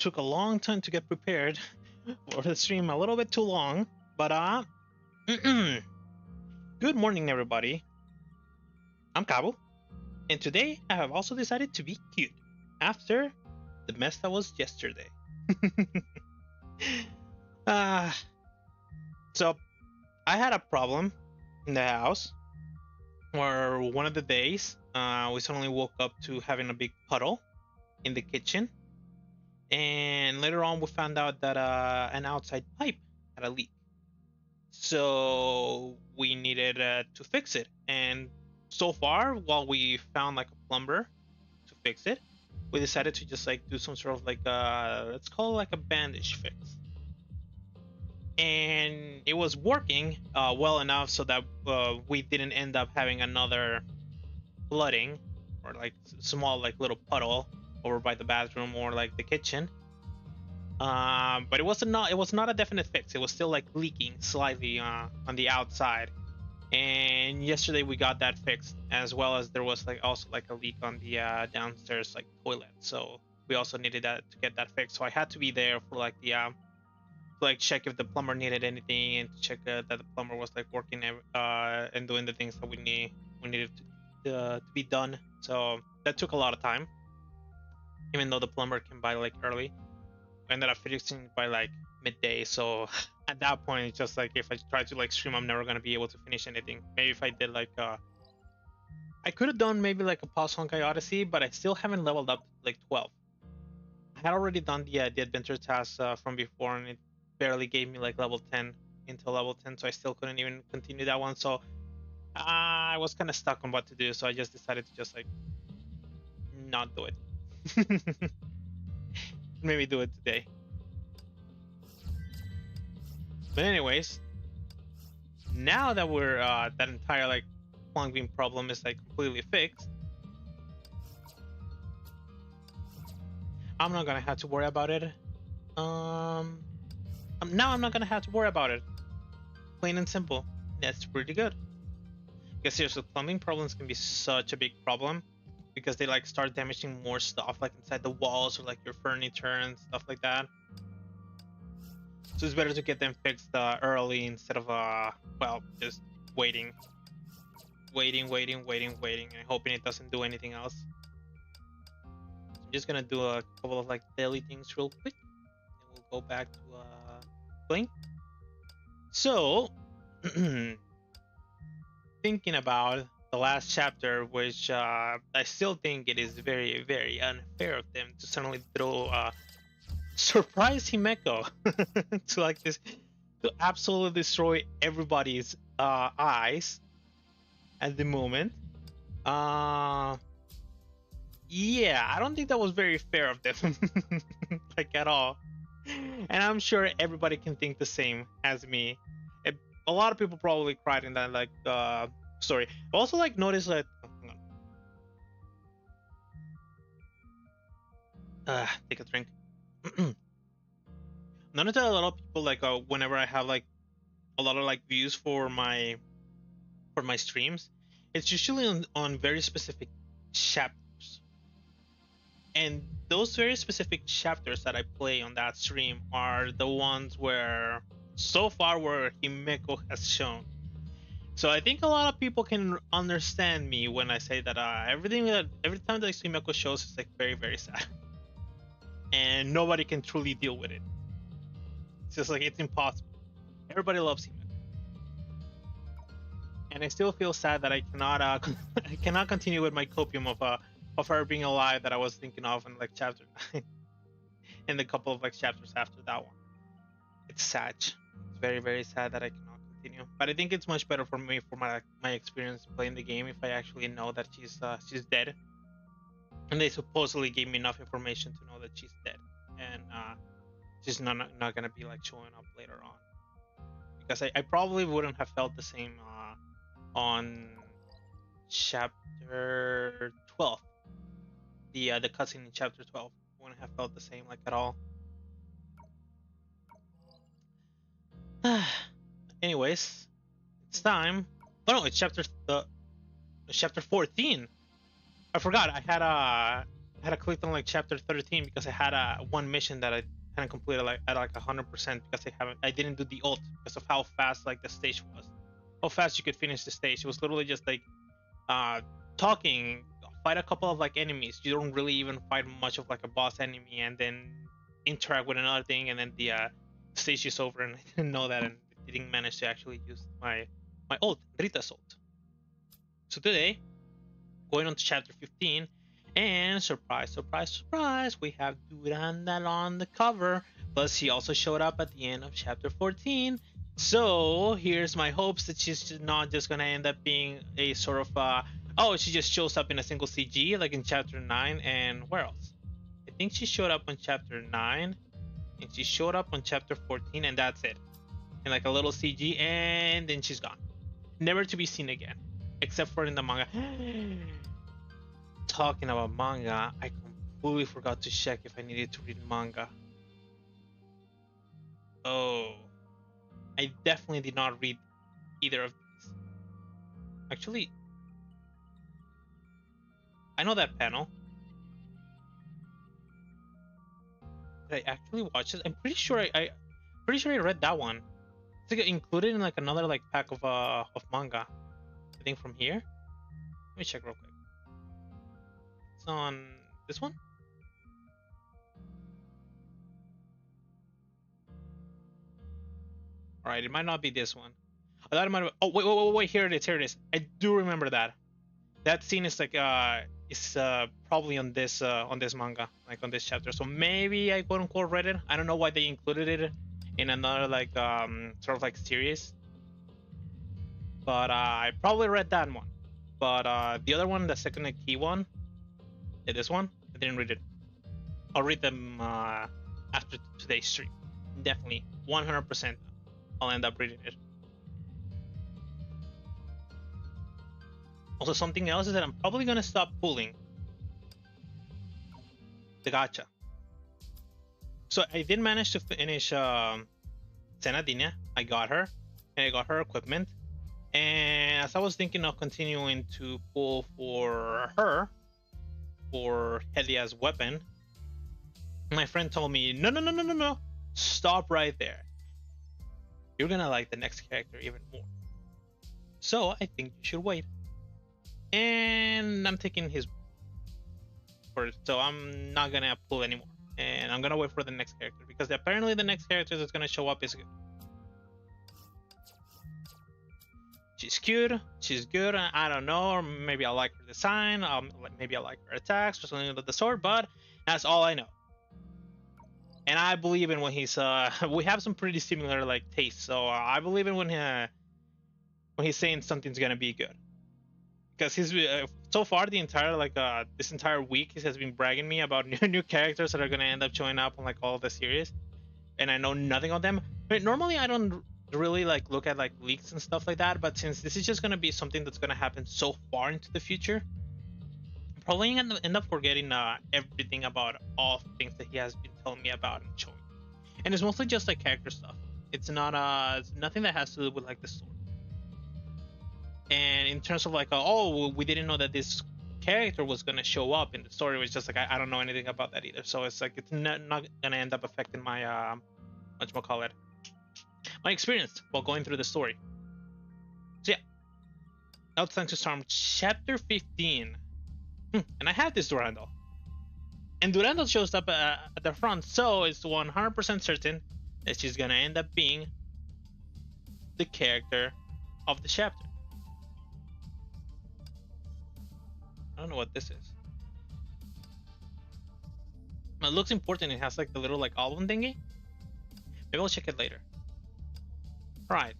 took a long time to get prepared for the stream, a little bit too long, but good morning, everybody. I'm Cabo, and today I have also decided to be cute after the mess that was yesterday. uh, so I had a problem in the house where one of the days we suddenly woke up to having a big puddle in the kitchen, and later on we found out that an outside pipe had a leak. So we needed to fix it, and so far, while we found like a plumber to fix it, we decided to just like do some sort of like let's call it like a bandage fix, and it was working well enough so that we didn't end up having another flooding or like small like little puddle over by the bathroom or like the kitchen. But it was not a definite fix. It was still like leaking slightly on the outside. And yesterday we got that fixed, as well as there was like also like a leak on the downstairs like toilet. So we also needed that to get that fixed. So I had to be there for like the to like check if the plumber needed anything and to check that the plumber was like working and doing the things that we needed to be done. So that took a lot of time, even though the plumber came by like early. I ended up fixing by like midday, so at that point it's just like if I try to like stream, I'm never gonna be able to finish anything. Maybe if I did like I could have done maybe like a pause Honkai Odyssey, but I still haven't leveled up like 12. I had already done the adventure task from before, and it barely gave me like level 10 until level 10, so I still couldn't even continue that one. So I was kind of stuck on what to do, so I just decided to just like not do it. Maybe do it today. But anyways, now that we're that entire like plunk beam problem is like completely fixed, I'm not gonna have to worry about it. Now I'm not gonna have to worry about it. Plain and simple. That's pretty good. Because seriously, plumbing problems can be such a big problem because they like start damaging more stuff like inside the walls or like your furniture and stuff like that. So it's better to get them fixed early instead of well, just waiting, and hoping it doesn't do anything else. So I'm just gonna do a couple of like daily things real quick, and we'll go back to playing. So, thinking about the last chapter, which I still think it is very, very unfair of them to suddenly throw surprise Himeko to like this, to absolutely destroy everybody's eyes at the moment. Yeah, I don't think that was very fair of them, like at all. And I'm sure everybody can think the same as me. A lot of people probably cried in that like story. I also like noticed that. Take a drink. Notice that a lot of people like whenever I have like a lot of like views for my streams, it's usually on very specific chapters, and those very specific chapters that I play on that stream are the ones where so far where Himeko has shown. So I think a lot of people can understand me when I say that every time that Himeko shows, it's like very, very sad, and nobody can truly deal with it. It's just like it's impossible. Everybody loves Himeko, and I still feel sad that I cannot I cannot continue with my copium of her being alive that I was thinking of in like chapter 9 and a couple of like chapters after that one. It's sad. It's very, very sad that I cannot continue. But I think it's much better for me for my experience playing the game if I actually know that she's dead, and they supposedly gave me enough information to know that she's dead, and she's not gonna be like showing up later on, because I probably wouldn't have felt the same on chapter 12. The cutscene in chapter 12 wouldn't have felt the same like at all. Anyways, it's time. Oh no, it's chapter 14. I forgot. I had had clicked on like chapter 13 because I had one mission that I hadn't completed like at like 100% because I didn't do the ult because of how fast like the stage was, how fast you could finish the stage. It was literally just like uh talking, fight a couple of like enemies. You don't really even fight much of like a boss enemy, and then interact with another thing, and then the stage is over. And I didn't know that, and didn't manage to actually use my ult, Rita's ult. So today, going on to chapter 15, and surprise, surprise, surprise, we have Durandal on the cover. Plus, he also showed up at the end of chapter 14. So here's my hopes that she's not just gonna end up being a sort of oh, she just shows up in a single CG like in chapter 9. And where else? I think she showed up on chapter 9, and she showed up on chapter 14, and that's it. And like a little CG, and then she's gone, never to be seen again, except for in the manga. Talking about manga, I completely forgot to check if I needed to read manga. Oh, I definitely did not read either of these. Actually, I know that panel. Did I actually watch it? I'm pretty sure pretty sure I read that one. It's like included in like another like pack of manga. I think from here. Let me check real quick. It's on this one. All right, it might not be this one. I thought it might have. Oh wait! Here it is. Here it is. I do remember that. That scene is like is probably on this manga, like on this chapter. So maybe I quote unquote read it. I don't know why they included it in another like sort of like series. But I probably read that one. But the other one, the second key one, this one, I didn't read it. I'll read them after today's stream. Definitely, 100%. I'll end up reading it. Also, something else is that I'm probably gonna stop pulling the gacha. So I did manage to finish Senadinia. I got her, and I got her equipment. And as I was thinking of continuing to pull for her, for Helia's weapon, my friend told me, no, stop right there. You're gonna like the next character even more. So I think you should wait. And I'm taking his word, so I'm not gonna pull anymore. And I'm gonna wait for the next character, because apparently the next character that's gonna show up is good. She's cute, she's good, I don't know, or maybe I like her design, maybe I like her attacks or something of the sort, but that's all I know. And I believe in when he's we have some pretty similar like tastes, so I believe in when he's saying something's gonna be good. Because he's so far the entire like this entire week he has been bragging me about new characters that are gonna end up showing up on like all the series, and I know nothing of them. But normally I don't really like look at like leaks and stuff like that, but since this is just gonna be something that's gonna happen so far into the future, I'm probably gonna end up forgetting everything about all things that he has been telling me about and showing. And it's mostly just like character stuff. It's not it's nothing that has to do with like the story. And in terms of like oh, we didn't know that this character was gonna show up in the story, it was just like I don't know anything about that either. So it's like it's not gonna end up affecting my whatchamacallit, my experience while going through the story. So yeah, now it's time to start chapter 15. And I have this Durandal, and Durandal shows up at the front, so it's 100% certain that she's gonna end up being the character of the chapter. I don't know what this is. It looks important. It has like the little like album thingy. Maybe I'll check it later. Alright,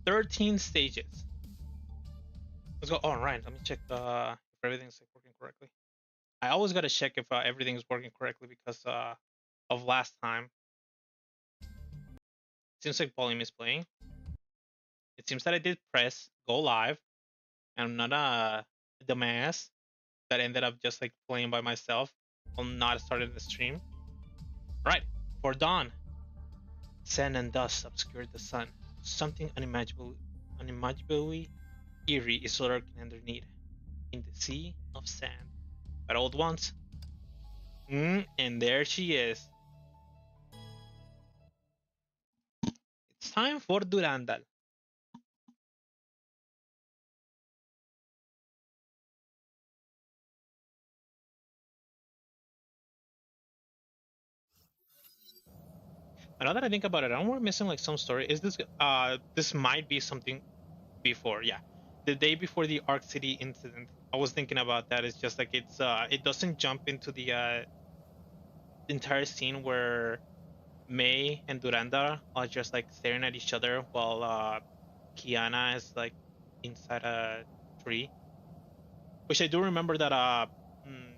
13 stages. Let's go. All right, let me check if everything's like working correctly. I always gotta check if everything's working correctly because of last time. Seems like volume is playing. It seems that I did press go live, and I'm not a dumbass that ended up just like playing by myself while not starting the stream. Right, for dawn. Sand and dust obscured the sun. Something unimaginably eerie is lurking underneath, in the sea of sand. But old ones, And there she is. It's time for Durandal. Now that I think about it, I'm missing like some story. Is this might be something before, yeah. The day before the Arc City incident, I was thinking about that. It's just like it doesn't jump into the entire scene where May and Duranda are just like staring at each other while Kiana is like inside a tree. Which I do remember that mm,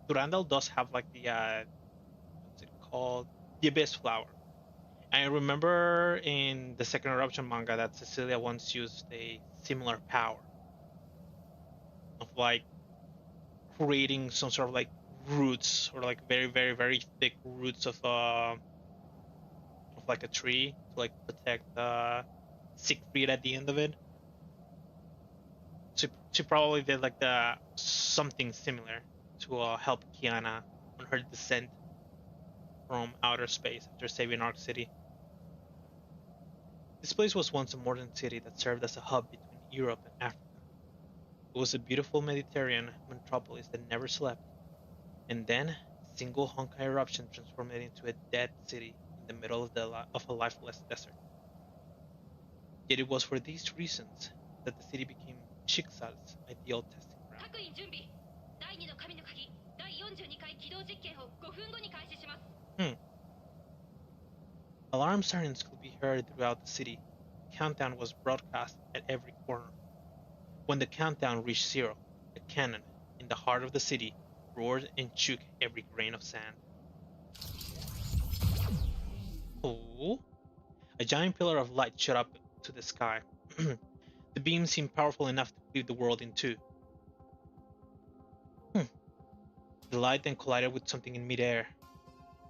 Durandal does have like the what's it called? The Abyss Flower. I remember in the Second Eruption manga that Cecilia once used a similar power of like creating some sort of like roots or like very very very thick roots of like a tree to like protect Siegfried at the end of it. She probably did like the something similar to help Kiana on her descent from outer space after saving Arc City. This place was once a modern city that served as a hub between Europe and Africa. It was a beautiful Mediterranean metropolis that never slept, and then a single Honkai eruption transformed it into a dead city in the middle of a lifeless desert. Yet it was for these reasons that the city became Chicxul's ideal testing ground. Hmm. Alarm sirens could be heard throughout the city. A countdown was broadcast at every corner. When the countdown reached zero, a cannon in the heart of the city roared and shook every grain of sand. Oh! A giant pillar of light shot up to the sky. The beam seemed powerful enough to split the world in two. Hmm. The light then collided with something in midair.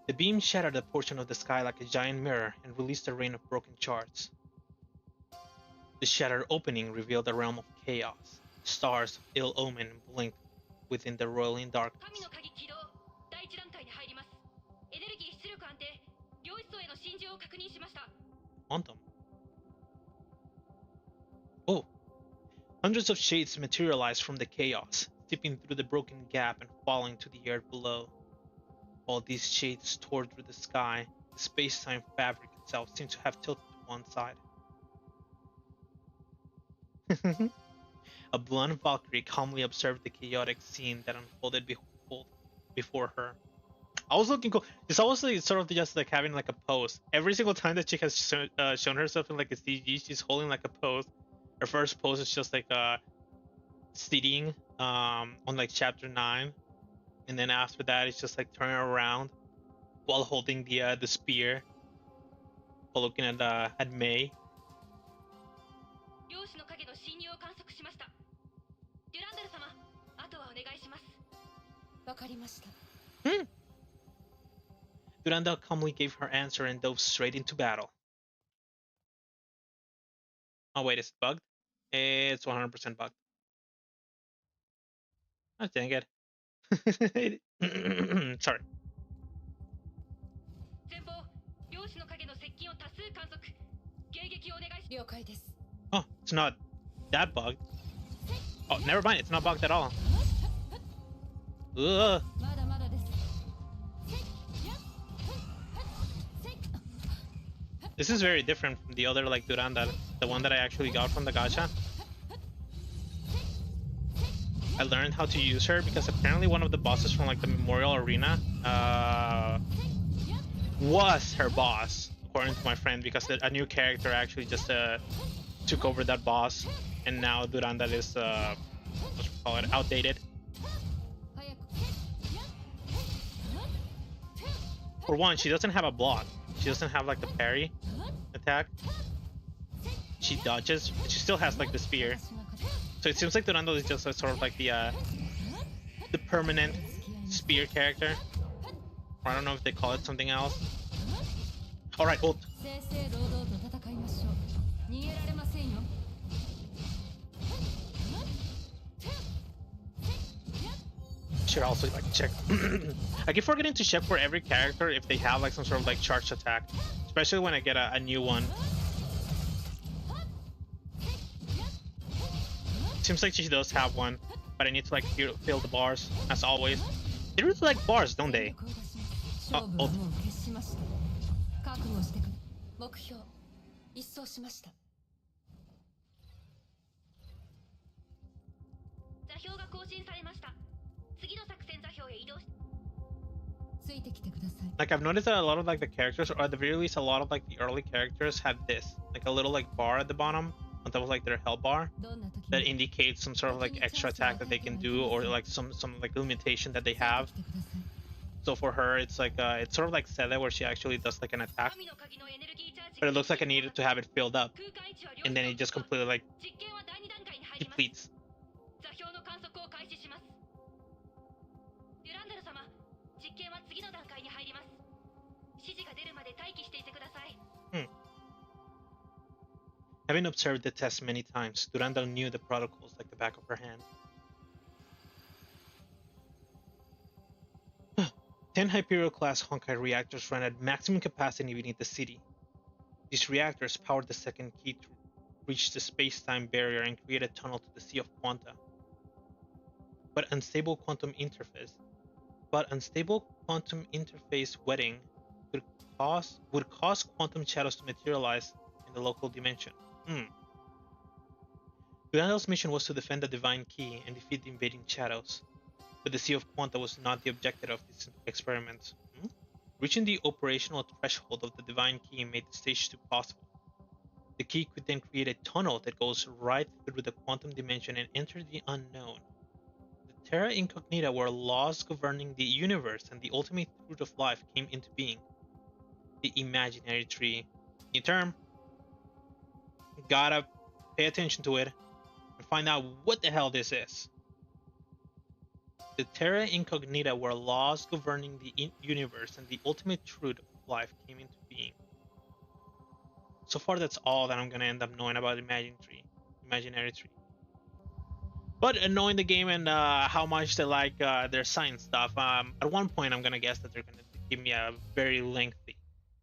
The beam shattered a portion of the sky like a giant mirror and released a rain of broken shards. The shattered opening revealed a realm of chaos. Stars of ill omen blinked within the roiling darkness. Quantum. Oh, hundreds of shades materialized from the chaos, seeping through the broken gap and falling to the earth below. While these shades tore through the sky, the space-time fabric itself seemed to have tilted to one side. A blonde Valkyrie calmly observed the chaotic scene that unfolded before her. I was looking cool. It's almost like sort of just like having like a pose. Every single time that she has shown herself in like a CG, she's holding like a pose. Her first pose is just like sitting on like chapter 9, and then after that it's just like turning around while holding the spear, while looking at May. Hmm. Durandal calmly gave her answer and dove straight into battle. Oh wait, is it bugged? It's 100% bugged. Oh dang it. Sorry. Oh, it's not that bugged. Oh, never mind. It's not bugged at all. Ugh. This is very different from the other like Durandal, the one that I actually got from the gacha. I learned how to use her because apparently one of the bosses from like the Memorial Arena was her boss, according to my friend, because a new character actually just took over that boss, and now Durandal is what you call it, outdated. For one, she doesn't have a block. She doesn't have like the parry attack. She dodges, but she still has like the spear. So it seems like Durandal is just sort of like the permanent spear character. Or I don't know if they call it something else. Alright, ult. should also like check. I keep forgetting to check for every character if they have like some sort of like charged attack, especially when I get a new one. Seems like she does have one, but I need to like fill the bars as always. They really like bars, don't they? Oh. Like I've noticed that a lot of like the characters, or at the very least a lot of like the early characters, have this like a little like bar at the bottom on top of like their health bar that indicates some sort of like extra attack that they can do, or like some like limitation that they have. So for her, it's like it's sort of like Sele, where she actually does like an attack, but it looks like I needed to have it filled up, and then it just completely like depletes. Having observed the test many times, Durandal knew the protocols like the back of her hand. 10 Hyperion-class Honkai reactors ran at maximum capacity beneath the city. These reactors powered the second key to reach the space-time barrier and create a tunnel to the Sea of Quanta. But unstable quantum interface wetting would cause quantum shadows to materialize in the local dimension. Durandal's mission was to defend the Divine Key and defeat the invading shadows, but the Sea of Quanta was not the objective of this experiment. Reaching the operational threshold of the Divine Key made the stage 2 possible. The key could then create a tunnel that goes right through the quantum dimension and enter the unknown. The Terra Incognita, where laws governing the universe and the ultimate truth of life came into being. The imaginary tree. New term. Gotta pay attention to it and find out what the hell this is. The Terra Incognita, where laws governing the universe and the ultimate truth of life came into being. So far, that's all that I'm gonna end up knowing about imaginary tree. But knowing the game and how much they like their science stuff, at one point I'm gonna guess that they're gonna give me a very lengthy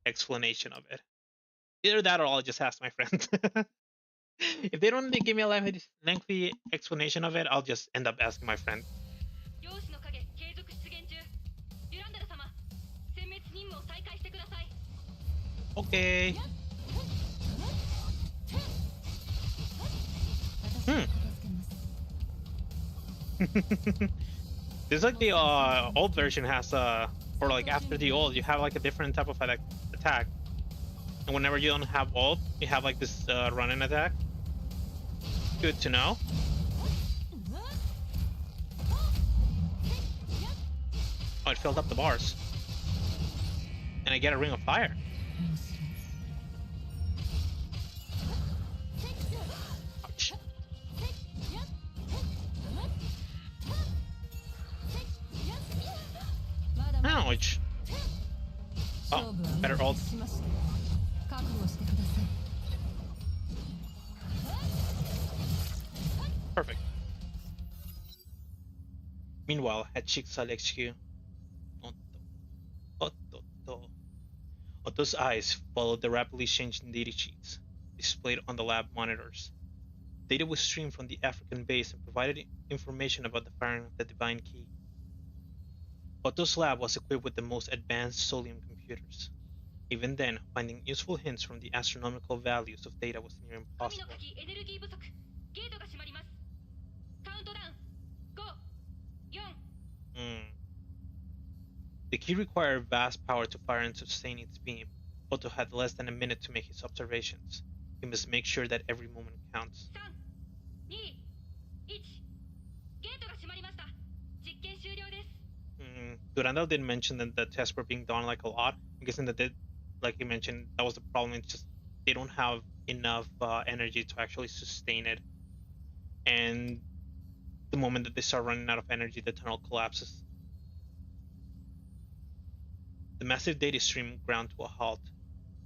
explanation of it. Either that, or I'll just ask my friend. If they don't give me a lengthy explanation of it, I'll just end up asking my friend. Okay. This like the old version has or like after the old, you have like a different type of attack, and whenever you don't have ult, you have like this run-in attack. Good to know. Oh, it filled up the bars, and I get a ring of fire. Ouch. Ouch. Oh, better ult. Perfect. Meanwhile, at Chixal HQ, Otto's eyes followed the rapidly changing data sheets displayed on the lab monitors. Data was streamed from the African base and provided information about the firing of the Divine Key. Otto's lab was equipped with the most advanced Solium computers. Even then, finding useful hints from the astronomical values of data was near impossible. The key required vast power to fire and sustain its beam. Otto had less than a minute to make his observations. He must make sure that every moment counts. Durandal did mention that the tests were being done like a lot. I'm guessing that they, like he mentioned, that was the problem. It's just they don't have enough energy to actually sustain it. And the moment that they start running out of energy, the tunnel collapses. The massive data stream ground to a halt.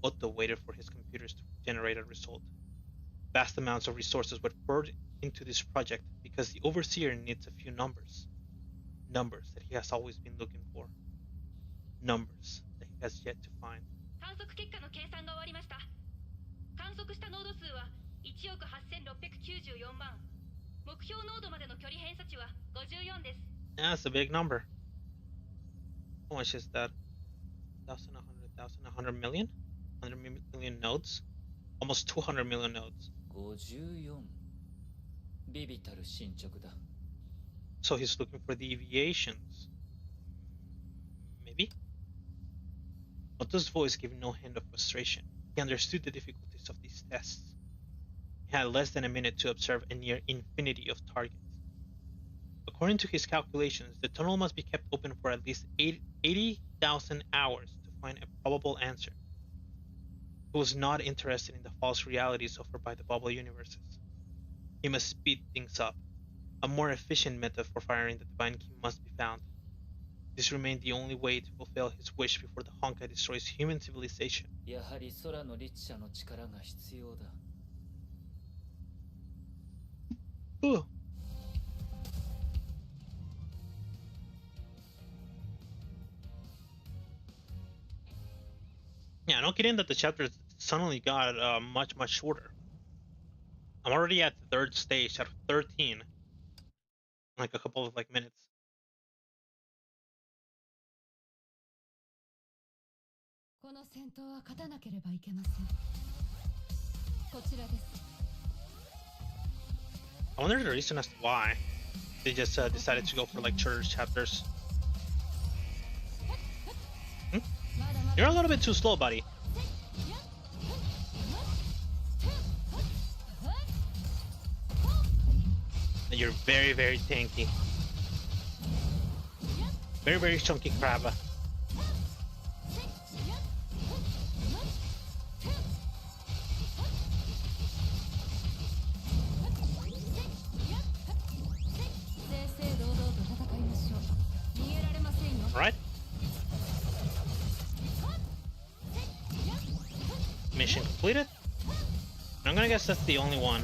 Otto waited for his computers to generate a result. Vast amounts of resources were poured into this project because the overseer needs a few numbers. numbers that he has always been looking for. Numbers that he has yet to find. 観測結果の計算が終わりました。観測した濃度数は1億8694万。目標濃度までの距離偏差値は54です。That's a big number. How much is that? 1,000, 100,000, 100 million? 100 million nodes? Almost 200 million nodes. 54. ビビたる進捗だ。 So he's looking for deviations. Maybe? Otto's voice gave no hint of frustration. He understood the difficulties of these tests. He had less than a minute to observe a near infinity of targets. According to his calculations, the tunnel must be kept open for at least 80,000 hours to find a probable answer. He was not interested in the false realities offered by the bubble universes. He must speed things up. A more efficient method for firing the divine key must be found. This remained the only way to fulfill his wish before the Honkai destroys human civilization. やはり空の律者の力が必要だ。 Ooh. Yeah, no kidding that the chapter suddenly got much shorter. I'm already at the third stage out of 13. Like a couple of minutes. この戦闘は勝たなければいけません。こちらです。 I wonder the reason as to why they just decided to go for shorter chapters. You're a little bit too slow, buddy. And you're very tanky. Very chunky crab. Alright. Mission completed. I'm gonna guess that's the only one.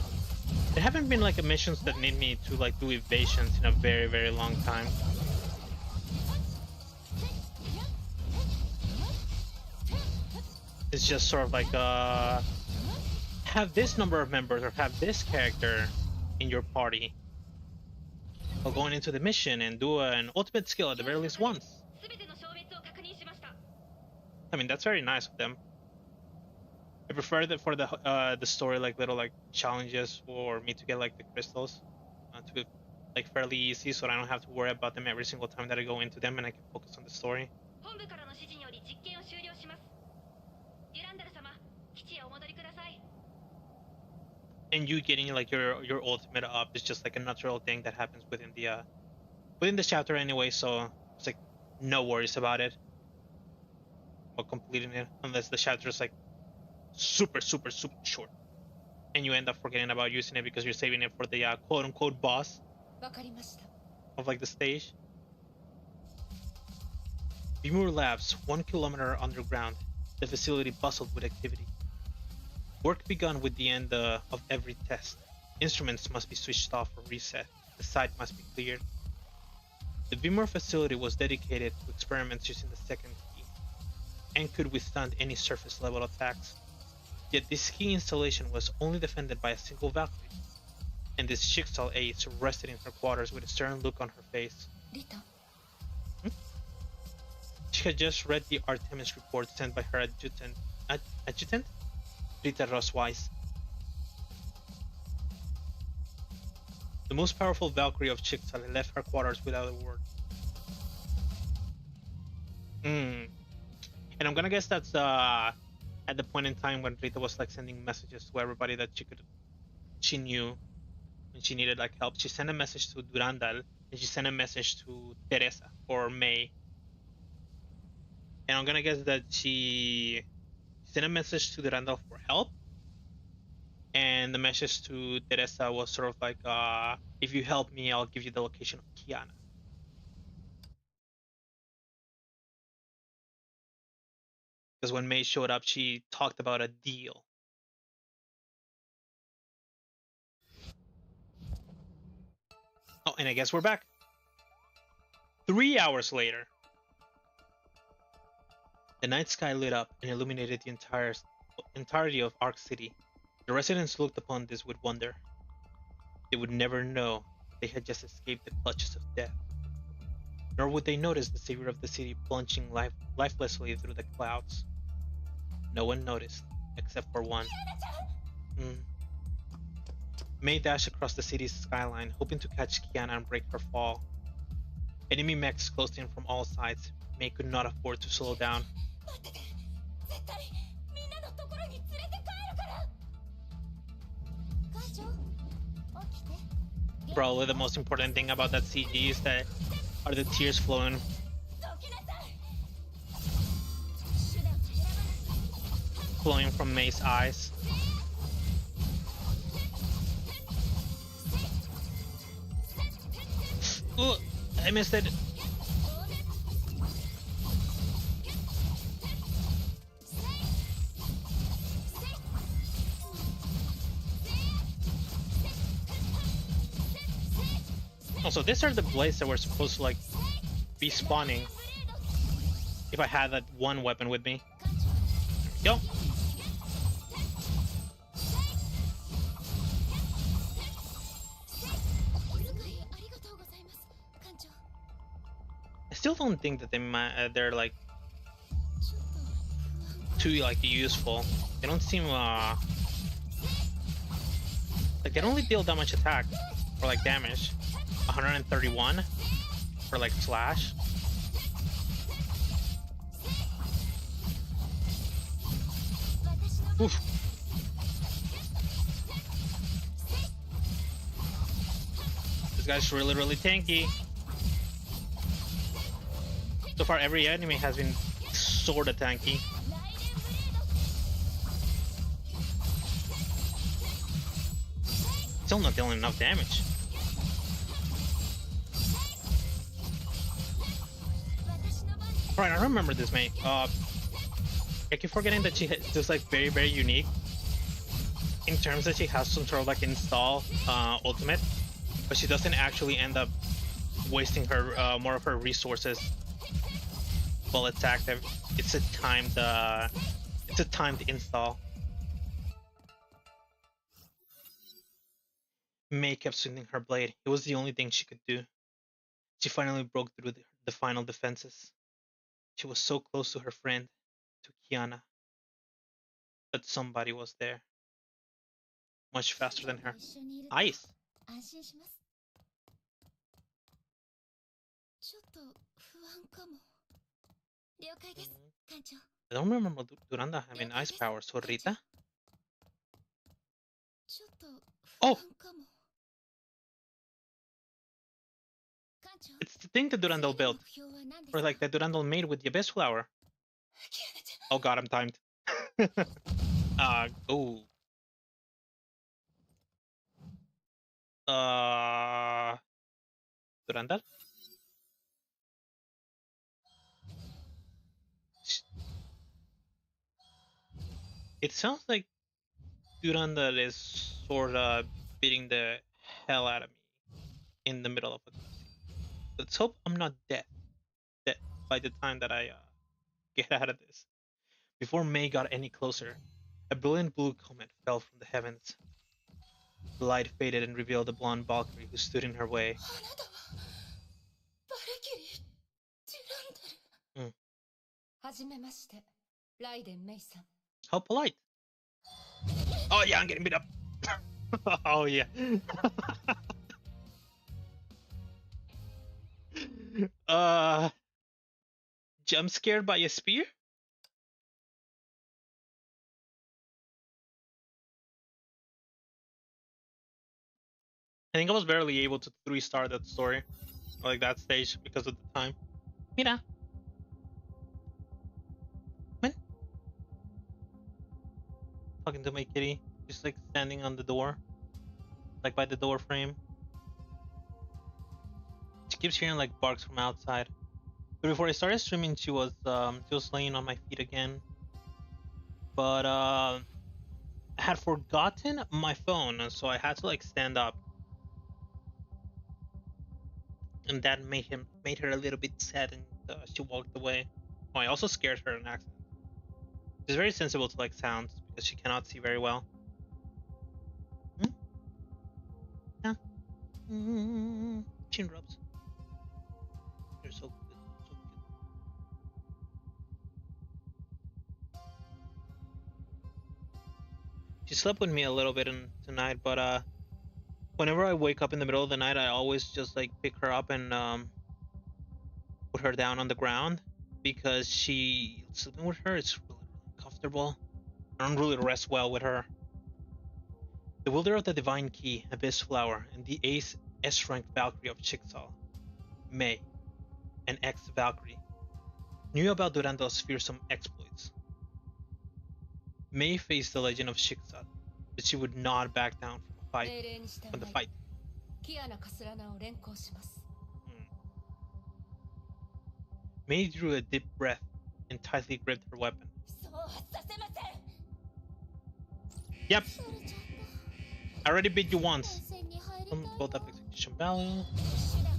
There haven't been missions that need me to do evasions in a very long time. It's just sort of have this number of members or have this character in your party. Or going into the mission and do an ultimate skill at the very least once. I mean, that's very nice of them. I prefer that for the story, little challenges for me to get the crystals to be fairly easy, so I don't have to worry about them every single time that I go into them, and I can focus on the story. And you getting your ultimate up is just a natural thing that happens within the chapter anyway, so it's no worries about it or completing it, unless the chapter is super short and you end up forgetting about using it because you're saving it for the quote-unquote boss of the stage. Vtuber Labs, 1 kilometer underground. The facility bustled with activity. Work begun with the end of every test. Instruments must be switched off or reset. The site must be cleared. The Vtuber facility was dedicated to experiments using the second key and could withstand any surface level attacks. Yet this key installation was only defended by a single Valkyrie, and this Schicksal ace rested in her quarters with a stern look on her face. Rita. She had just read the Artemis report sent by her adjutant? Rita Rosweiss. The most powerful Valkyrie of Schicksal had left her quarters without a word. And I'm gonna guess that's at the point in time when Rita was sending messages to everybody that she knew when she needed help. She sent a message to Durandal and she sent a message to Teresa or May. And I'm gonna guess that she sent a message to Durandal for help, and the message to Teresa was sort of if you help me, I'll give you the location of Kiana. Because when May showed up, she talked about a deal. Oh, and I guess we're back. 3 hours later, the night sky lit up and illuminated the entirety of Ark City. The residents looked upon this with wonder. They would never know they had just escaped the clutches of death. Nor would they notice the savior of the city plunging lifelessly through the clouds. No one noticed, except for one. May dashed across the city's skyline, hoping to catch Kiana and break her fall. Enemy mechs closed in from all sides. May could not afford to slow down. Probably the most important thing about that CG is that are the tears flowing from May's eyes. Ooh, I missed it. Also, these are the blades that were supposed to like be spawning if I had that one weapon with me. There we go. I still don't think that they're like too like useful. They don't seem like they don't really deal that much attack or like damage. 131 for like slash. Oof. This guy's really tanky. So far every enemy has been sorta tanky. Still not dealing enough damage. Right, I remember this, mate. I keep forgetting that she is like very unique in terms that she has some sort of like install ultimate, but she doesn't actually end up wasting her more of her resources while it's active. It's a timed install. May kept swinging her blade. It was the only thing she could do. She finally broke through the final defenses. She was so close to her friend, to Kiana, but somebody was there, much faster than her. Ice. I don't remember Durandal having ice powers, so Rita? Oh! It's the thing that Durandal built. Or like that Durandal made with the Abyss Flower. Oh god, I'm timed. Oh. Durandal? It sounds like Durandal is sorta beating the hell out of me in the middle of a cutscene. Let's hope I'm not dead by the time that I get out of this. Before May got any closer, a brilliant blue comet fell from the heavens. The light faded and revealed a blonde Valkyrie who stood in her way. How polite. Oh yeah, I'm getting beat up. Oh yeah. Jump scared by a spear? I think I was barely able to 3-star that story, or like that stage, because of the time. Mira. When? Talking to my kitty. She's like standing on the door, like by the door frame. She keeps hearing like barks from outside. But before I started streaming, she was laying on my feet again. But I had forgotten my phone, so I had to like stand up. and that made her a little bit sad, and she walked away. Oh, I also scared her in an accident. She's very sensible to like sounds because she cannot see very well. Hmm? Yeah. Chin rubs. You're so good, so cute. She slept with me a little bit tonight, but whenever I wake up in the middle of the night, I always just like pick her up and put her down on the ground because she sleeping with her is really, really uncomfortable. I don't really rest well with her. The wielder of the divine key, Abyss Flower, and the ace S-rank Valkyrie of Chickasaw, May, an ex-Valkyrie, knew about Durandal's fearsome exploits. May faced the legend of Chickasaw, but she would not back down from the fight. May drew a deep breath and tightly gripped her weapon. Yep, I already beat you once. Both up execution value.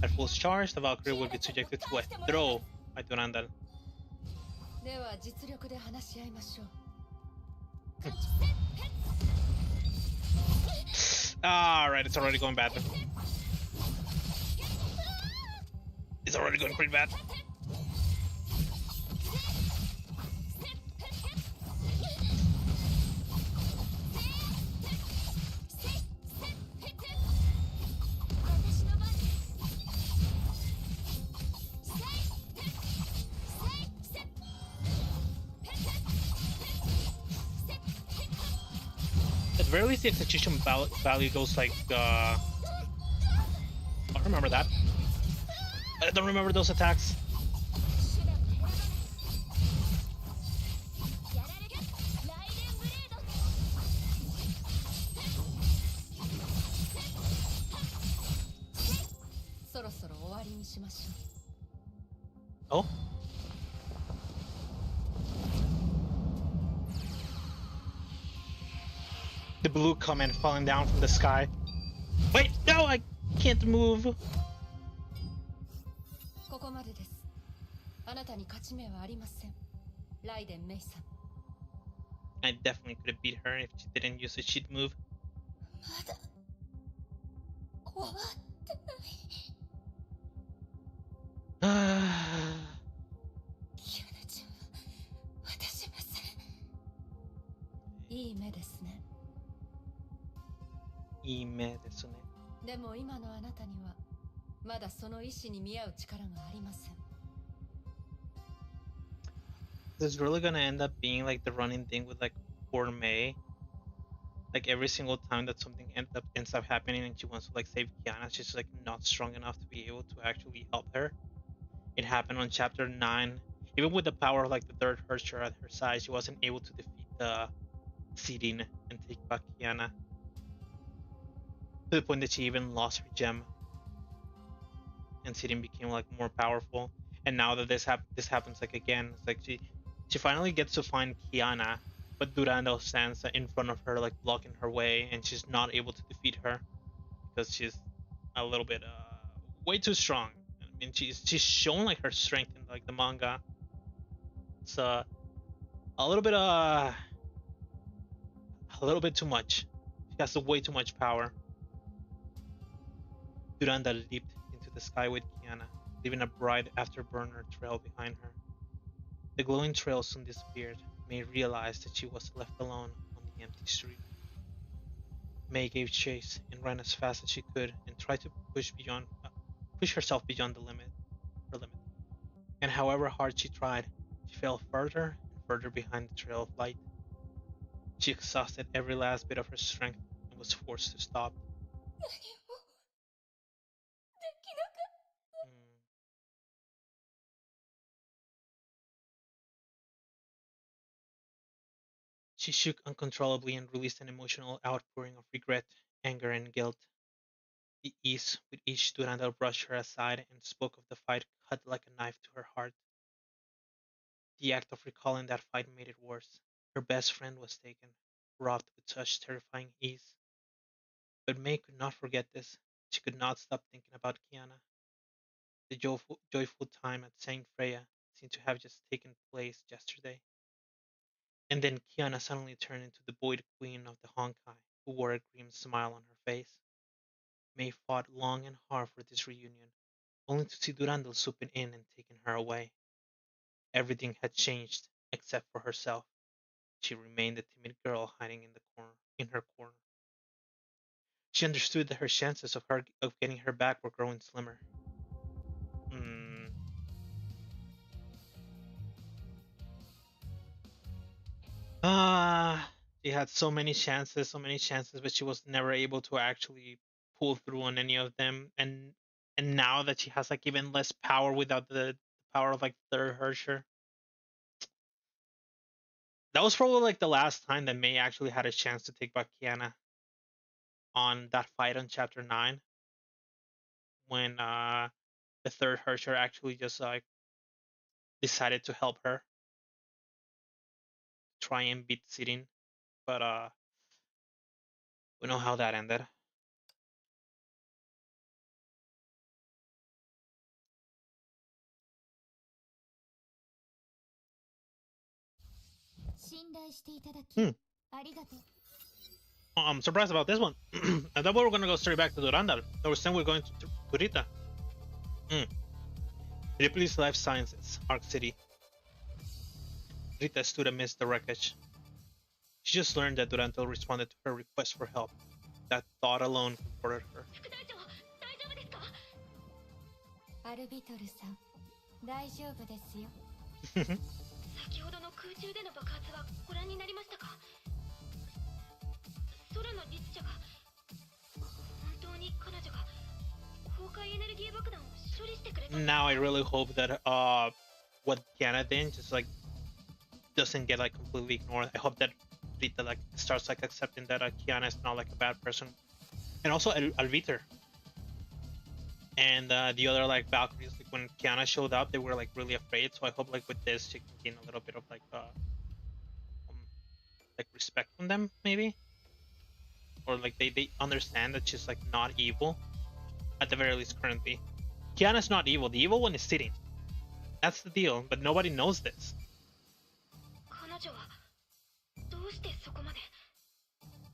At full charge, the Valkyrie will be subjected to a throw by Durandal. Alright, it's already going bad. It's already going pretty bad. At very least, the execution value goes like. I remember that. I don't remember those attacks. Oh? The blue comment falling down from the sky. Wait, no, I can't move. I definitely could have beat her if she didn't use a cheat move. This is really gonna end up being like the running thing with like poor May. Like every single time that something ends up happening and she wants to like save Kiana, she's like not strong enough to be able to actually help her. It happened on chapter 9. Even with the power of like the third Herrscher at her side, she wasn't able to defeat the Sirin and take back Kiana. To the point that she even lost her gem. And Sirin became like more powerful. And now that this happens like again, it's like she finally gets to find Kiana, but Durandal stands in front of her, like blocking her way, and she's not able to defeat her because she's a little bit way too strong. I mean, she's shown like her strength in like the manga. It's a little bit a little bit too much. She has way too much power. Durandal leaped into the sky with Kiana, leaving a bright afterburner trail behind her. The glowing trail soon disappeared. May realized that she was left alone on the empty street. May gave chase and ran as fast as she could and tried to push herself beyond her limit. And however hard she tried, she fell further and further behind the trail of light. She exhausted every last bit of her strength and was forced to stop. She shook uncontrollably and released an emotional outpouring of regret, anger, and guilt. The ease with each Durandal brushed her aside and spoke of the fight cut like a knife to her heart. The act of recalling that fight made it worse. Her best friend was taken, robbed with such terrifying ease. But May could not forget this. She could not stop thinking about Kiana. The joyful time at Saint Freya seemed to have just taken place yesterday. And then Kiana suddenly turned into the Void Queen of the Honkai, who wore a grim smile on her face. May fought long and hard for this reunion, only to see Durandal swooping in and taking her away. Everything had changed, except for herself. She remained a timid girl hiding in her corner. She understood that her chances of getting her back were growing slimmer. Hmm. She had so many chances, but she was never able to actually pull through on any of them. And now that she has like even less power without the power of like third Hersher, that was probably like the last time that May actually had a chance to take back Kiana on that fight on chapter 9 when the third Hersher actually just like decided to help her try and beat Sirin, but we know how that ended. 信頼していただき Hmm. ありがとう I'm surprised about this one. I thought we were gonna go straight back to Durandal. I was saying we're going to Rita. Ripley's Life Sciences, Arc City. Rita stood amidst the wreckage. She just learned that Durandal responded to her request for help. That thought alone comforted her. 副隊長大丈夫ですかアルビトルさん大丈夫ですよ先ほどの空中での爆発はご覧になりましたか空の律者が本当に彼女が崩壊エネルギー爆弾を処理してくれた Now I really hope that what Kiana did just like doesn't get like completely ignored. I hope that Rita like starts like accepting that Kiana is not like a bad person, and also Alviter and the other like Valkyries. Like when Kiana showed up, they were like really afraid. So I hope like with this she can gain a little bit of like respect from them maybe, or like they understand that she's like not evil at the very least currently. Kiana's not evil. The evil one is Sirin. That's the deal, but nobody knows this. 彼女はどうしてそこまで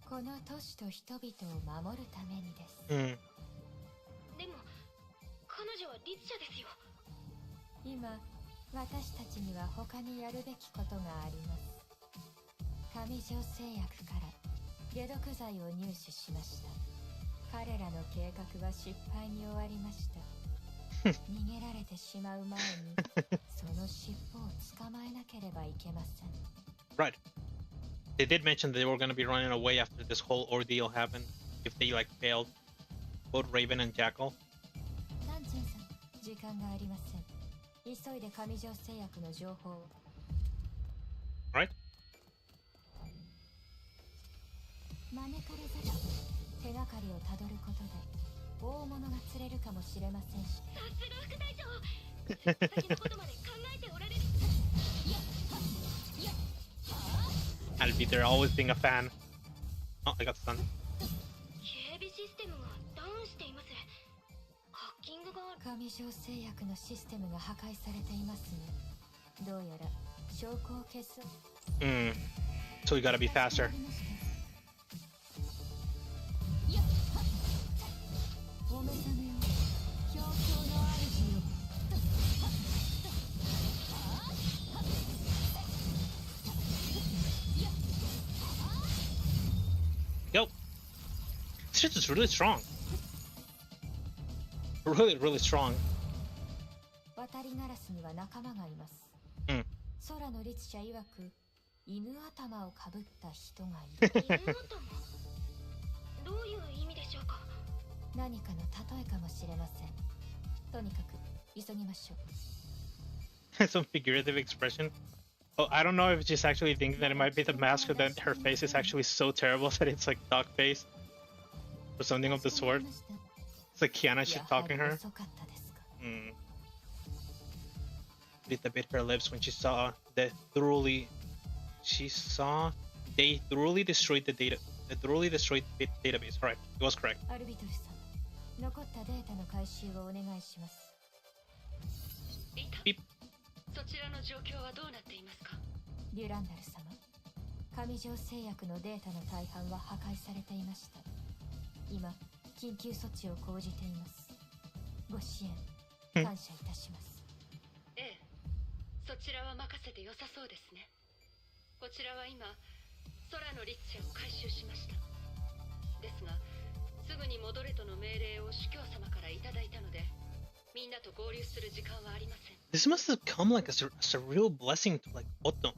この都市と人々を守るためにです、でも彼女は律者ですよ今私たちには他にやるべきことがあります上条製薬から解毒剤を入手しました彼らの計画は失敗に終わりました逃げられてしまう前にその尻尾を捕まえなければいけません Right. They did mention that they were going to be running away after this whole ordeal happened if they like failed. Both Raven and Jackal. ナンチンさん時間がありません急いで上条製薬の情報を Right? 招かれざる手がかりをたどることで大物が釣れるかもしれませんしさすが副隊長先のことまで考えておられる Alviter always being a fan. Oh, I got stunned. 警備システムがダウンしていますハッキングが上条製薬のシステムが破壊されていますねどうやら証拠を消す So we gotta be faster. お目覚めを表彰の主よ Yo. This shit is really strong. Really strong. 渡りガラスには仲間がいます、空の律者曰く犬頭をかぶった人がいる犬頭どういう意味でしょうか何かの例えかもしれませんとにかく急ぎましょう Some figurative expression. Oh, I don't know if she's actually thinking that it might be the mask or that her face is actually so terrible that it's like dog face. Or something of the sort. It's like Kiana shit talking her. Rita bit her lips when she saw they thoroughly destroyed the data. They thoroughly destroyed the database. Alright, it was correct. アルビトルさん残ったデータの回収をお願いします Beep. そちらの状況はどうなっていますか？デュランダル様、上条製薬のデータの大半は破壊されていました。今、緊急措置を講じています。ご支援感謝いたします。ええ、そちらは任せて良さそうですね。こちらは今、空の律者を回収しました。ですが、すぐに戻れとの命令を主教様からいただいたので、みんなと合流する時間はありません。This must have come like as a real blessing to like Otto.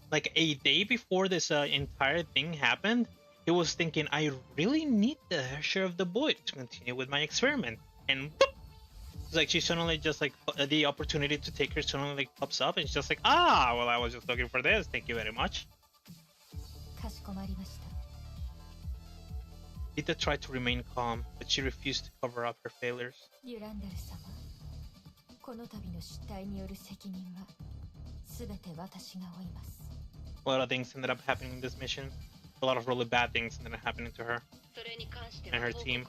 Like a day before this entire thing happened, he was thinking, I really need the share of the boy to continue with my experiment. And boop, it's like she suddenly just like the opportunity to take her suddenly like pops up, and she's just like, ah, well, I was just looking for this. Thank you very much. Rita tried to remain calm, but she refused to cover up her failures. A lot of things ended up happening in this mission. A lot of really bad things ended up happening to her and her team.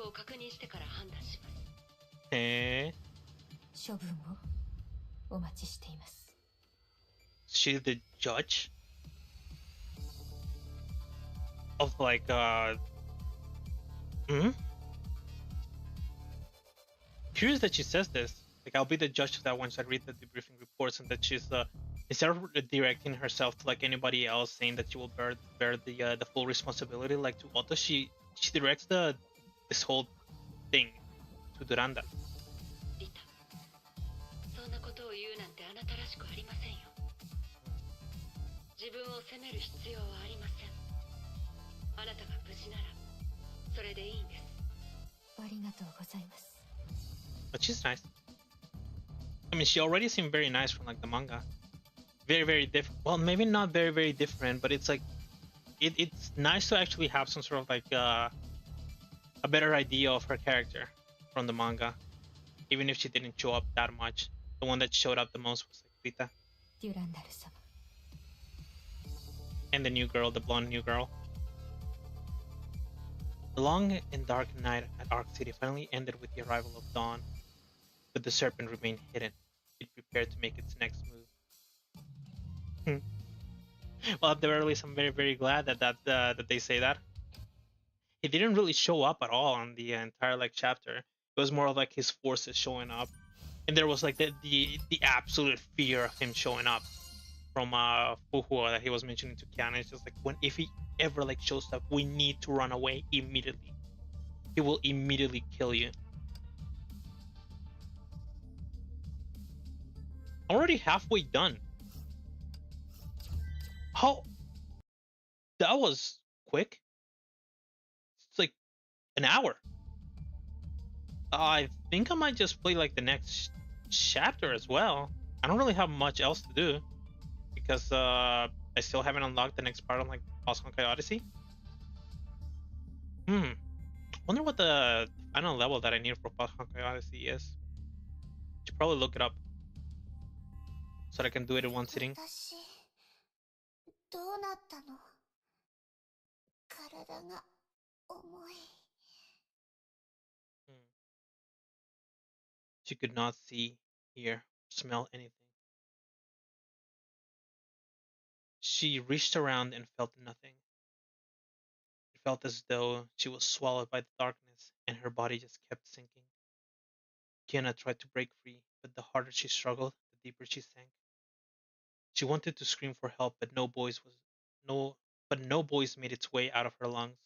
She's the judge of like curious that she says this. Like, I'll be the judge of that once I read the debriefing reports, and that she's instead of directing herself to like anybody else, saying that she will bear the full responsibility, like to Otto, she directs this whole thing to Durandal. But she's nice. I mean, she already seemed very nice from like the manga. Very, very different. Well, maybe not very, very different, but it's like it's nice to actually have some sort of like a better idea of her character from the manga, even if she didn't show up that much. The one that showed up the most was like Rita. And the new girl, the blonde new girl. The long and dark night at Arc City finally ended with the arrival of dawn, but the serpent remained hidden. It prepared to make its next move. Well, at the very least, I'm very, very glad that they say that. He didn't really show up at all on the entire like chapter. It was more of like his forces showing up, and there was like the absolute fear of him showing up from Fuhua that he was mentioning to Kiana. It's just like, when if he ever like shows up, we need to run away immediately. He will immediately kill you. Already halfway done. How? That was quick. It's like an hour. I think I might just play like the next chapter as well. I don't really have much else to do because I still haven't unlocked the next part of like Lost Honkai Odyssey. Wonder what the final level that I need for Honkai Odyssey is. Should probably look it up so that I can do it in one sitting. She could not see, hear, smell anything. She reached around and felt nothing. It felt as though she was swallowed by the darkness, and her body just kept sinking. Kiana tried to break free, but the harder she struggled, the deeper she sank. She wanted to scream for help, but no voice made its way out of her lungs.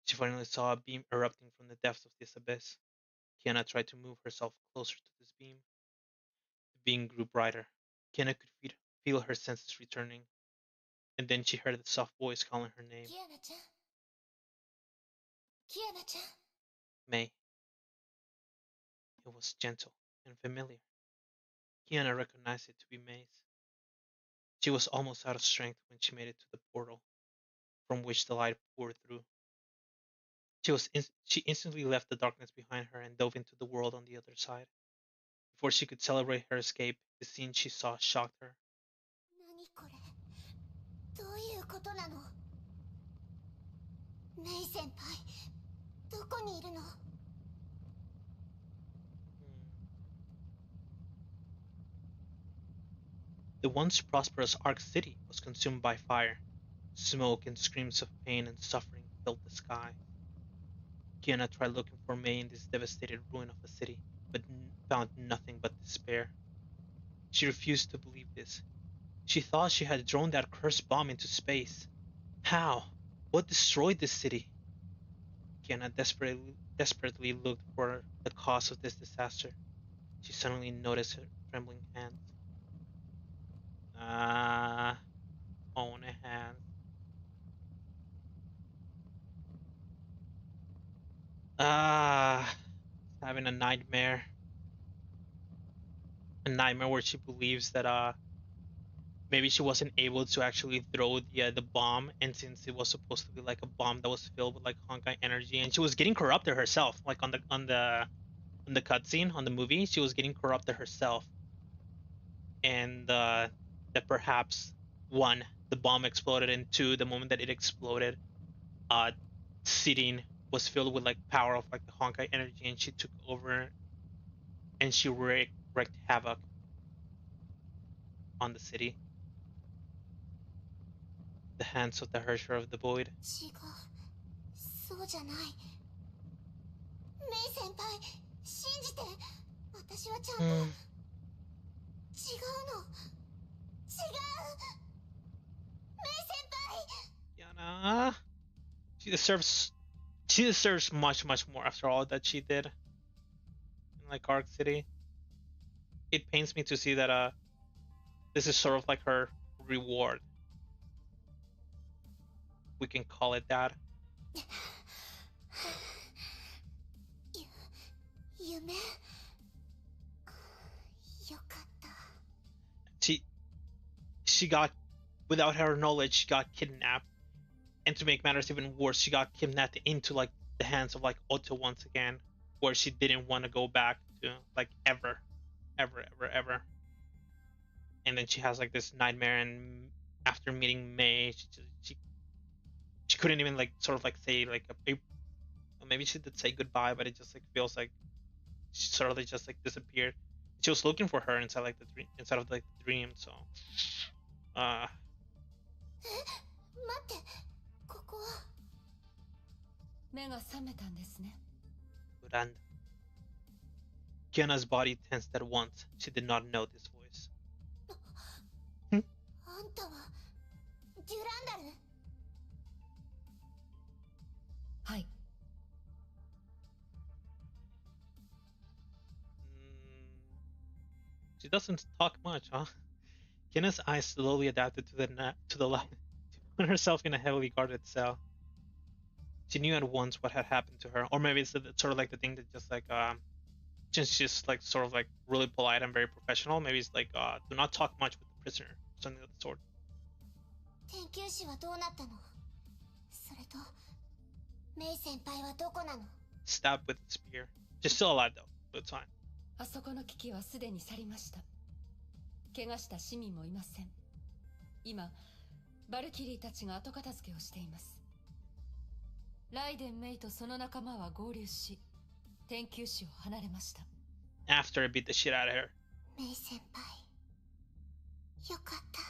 She finally saw a beam erupting from the depths of this abyss. Kiana tried to move herself closer to this beam. The beam grew brighter. Kiana could feel her senses returning, and then she heard the soft voice calling her name. Kiana-chan. Kiana-chan. May. It was gentle and familiar. Kiana recognized it to be May's. She was almost out of strength when she made it to the portal, from which the light poured through. She instantly left the darkness behind her and dove into the world on the other side. Before she could celebrate her escape, the scene she saw shocked her. The once prosperous Ark City was consumed by fire. Smoke and screams of pain and suffering filled the sky. Kiana tried looking for May in this devastated ruin of a city, but found nothing but despair. She refused to believe this. She thought she had thrown that cursed bomb into space. How? What destroyed this city? Kiana desperately looked for the cause of this disaster. She suddenly noticed her trembling hands. Own hands. Having a nightmare. A nightmare where she believes that maybe she wasn't able to actually throw the bomb, and since it was supposed to be like a bomb that was filled with like Honkai energy, and she was getting corrupted herself, like on the cutscene on the movie, she was getting corrupted herself, and that perhaps one, the bomb exploded, and two, the moment that it exploded, uh, Sirin was filled with like power of like the Honkai energy, and she took over, and she wreaked havoc on the city. The hands of the Herrscher of the Void. 違う、そうじゃない。メイ先輩、信じて。私はちゃんと、違うの。違う。メイ先輩。Kiana, she deserves much more after all that she did in like Ark City. It pains me to see that this is sort of like her reward. We can call it that. 夢。よかった。She got, without her knowledge, she got kidnapped, and to make matters even worse, she got kidnapped into like the hands of like Otto once again, where she didn't want to go back to like ever. And then she has like this nightmare, and after meeting May, she couldn't even like sort of like say like maybe she did say goodbye, but it just like feels like she sort of like just like disappeared. She was looking for her inside like the dream, inside of like the dream. So, 待って、ここは。目が覚めたんですね。Durandal. Kiana's body tensed at once. She did not know this voice. あんたはデュランダル。はい。She doesn't talk much, huh? Kiana's eyes slowly adapted to the light. She found herself in a heavily guarded cell. She knew at once what had happened to her, or maybe it's sort of like the thing that just like since she's like sort of like really polite and very professional, maybe it's like do not talk much with the prisoner, something of the sort. 研究士はどうなったの？それとメイ先輩はどこなの？ Stabbed with a spear. She's still alive though, but it's fine. あそこの危機はすでに去りました。怪我した市民もいません。今、バルキリーたちが後片付けをしています。ライデン・メイとその仲間は合流し、研究士を離れました。After I beat the shit out of her. メイ先輩、よかった。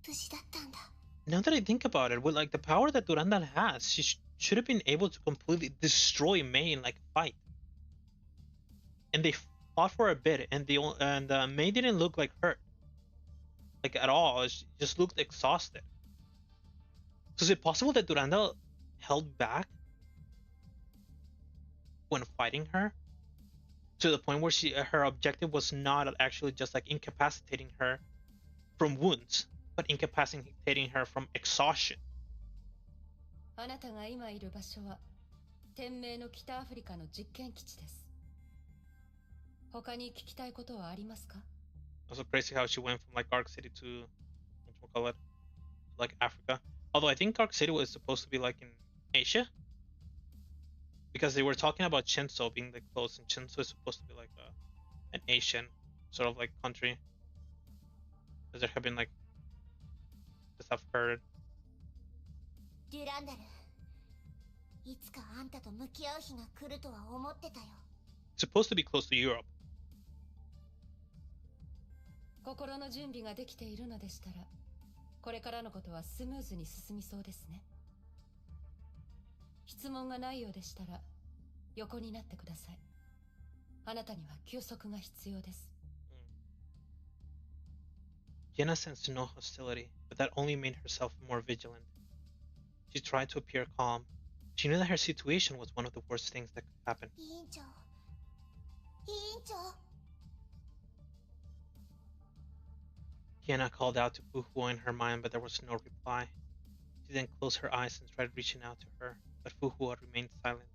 無事だったんだ。Now that I think about it, with like the power that Durandal has, she should have been able to completely destroy May in like a fight. And they fought for a bit, and May didn't look like hurt, like at all. She just looked exhausted. So is it possible that Durandal held back when fighting her to the point where her objective was not actually just like incapacitating her from wounds, but incapacitating her from exhaustion? あなたが今いる場所は天明の北アフリカの実験基地です。他に聞きたいことはありますか？ Also crazy how she went from like Ark City to like Africa. Although I think Ark City was supposed to be like in Asia, because they were talking about Chinso being like close, and Chinso is supposed to be like an Asian sort of like country. As there have been like this I've heard. デュランダル、いつかあんたと向き合う日が来るとは思ってたよ。It's supposed to be close to Europe. 心の準備ができているのでしたら、これからのことはスムーズに進みそうですね。質問がないようでしたら、横になってください。あなたには休息が必要です。Kiana sensed no hostility, but that only made herself more vigilant. She tried to appear calm. She knew that her situation was one of the worst things that could happen. Kiana called out to Fuhua in her mind, but there was no reply. She then closed her eyes and tried reaching out to her, but Fuhua remained silent.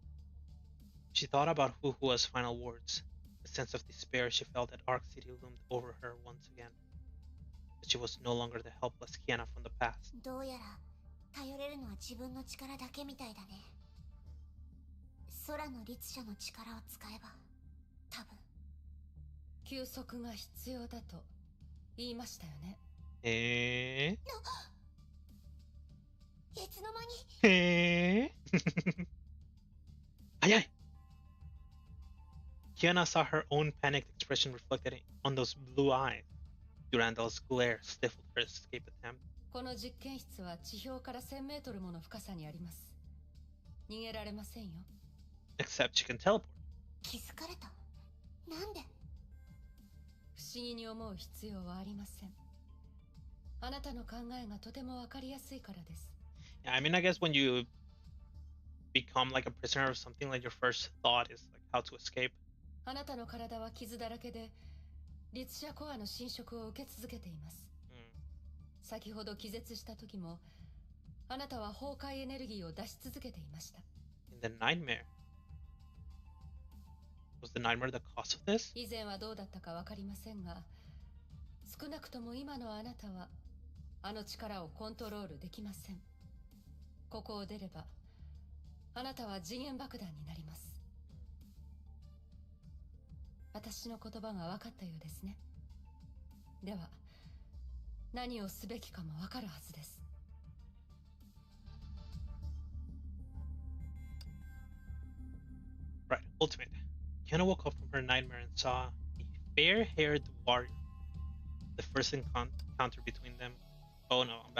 She thought about Fuhua's final words. A sense of despair she felt at Arc City loomed over her once again. But she was no longer the helpless Kiana from the past. どうやら頼れるのは自分の力だけみたいだね。空の律者の力を使えば、多分。休息が必要だと言いましたよね。いつの間に早い Kiana saw her own panicked expression reflected on those blue eyes. Durandal's glare stifled her escape attempt. この実験室は地表から1000メートルもの深さにあります。逃げられませんよ。Except she can teleport. 気づかれた。なんで？不思議に思う必要はありません。あなたの考えがとてもわかりやすいからです。Yeah, I mean, I guess when you become like a prisoner of something, like your first thought is like how to escape. あなたの体は傷だらけで、律者コアの侵食を受け続けています。先ほど気絶した時も、あなたは崩壊エネルギーを出し続けていました。In the nightmare. Was the nightmare the cause of this? 以前はどうだったかわかりませんが、少なくとも今のあなたは、あの力をコントロールできません。ここを出れば、あなたは時限爆弾になります。私の言葉が分かったようですね。では、何をすべきかも分かるはずです。Right, ultimate. Kiana woke up from her nightmare and saw a fair-haired warrior. The first encounter between them. Oh no, I'm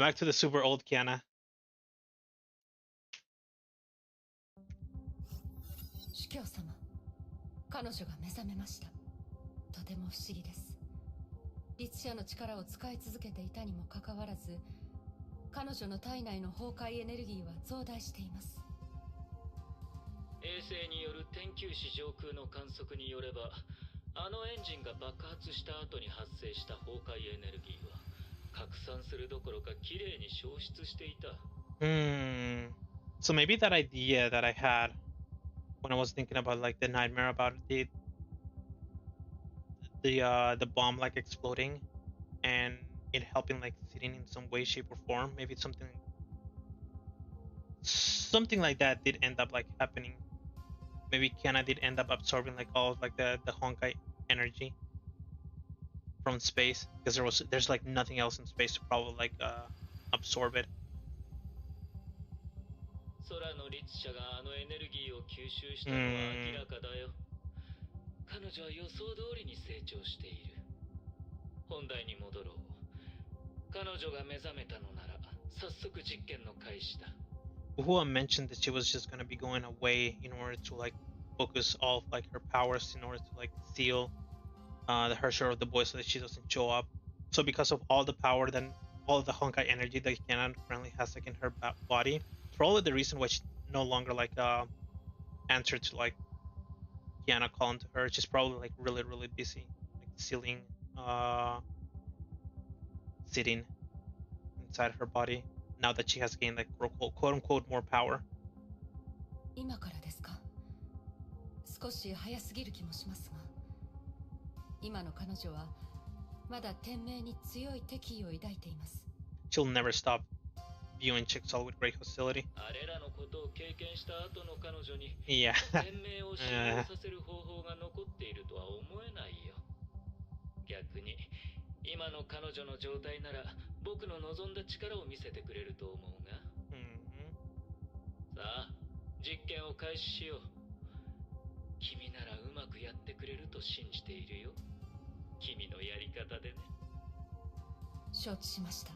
back to the super old Kiana. 主教様、彼女が目覚めました。とても不思議です。律者の力を使い続けていたにもかかわらず、彼女の体内の崩壊エネルギーは増大しています。衛星による天球視上空の観測によれば、あのエンジンが爆発した後に発生した崩壊エネルギーは拡散するどころかきれいに消失していた。So maybe that idea that I had when I was thinking about like the nightmare about the bomb like exploding and it helping like sitting in some way, shape, or form. Maybe it's something like that did end up like happening. Maybe Kiana did end up absorbing like all of like the Honkai energy from space because there's like nothing else in space to probably like absorb it. 空の律者があのエネルギーを吸収したのは明らかだよ。彼女は予想通りに成長している。本題に戻ろう。彼女が目覚めたのなら早速実験の開始だ。Uhua mentioned that she was just gonna be going away in order to like focus all of like her powers in order to like seal her share of the boy so that she doesn't show up. So because of all the power, then all of the Honkai energy that Kiana currently has like in her body, probably the reason why she no longer like answered to like Kiana calling to her. She's probably like really busy like sealing sitting inside her body now that she has gained like quote unquote more power. 今からですか？少し早すぎる気もしますが、今の彼女はまだ天命に強い敵意を抱いています。She'll never stop viewing Chixol with great hostility. あれらのことを経験した後の彼女に Yeah. 天命を信用させる方法が残っているとは思えないよ。逆に今の彼女の状態なら僕の望んだ力を見せてくれると思うが。さあ、実験を開始しよう。君ならうまくやってくれると信じているよ。君のやり方でね。承知しました。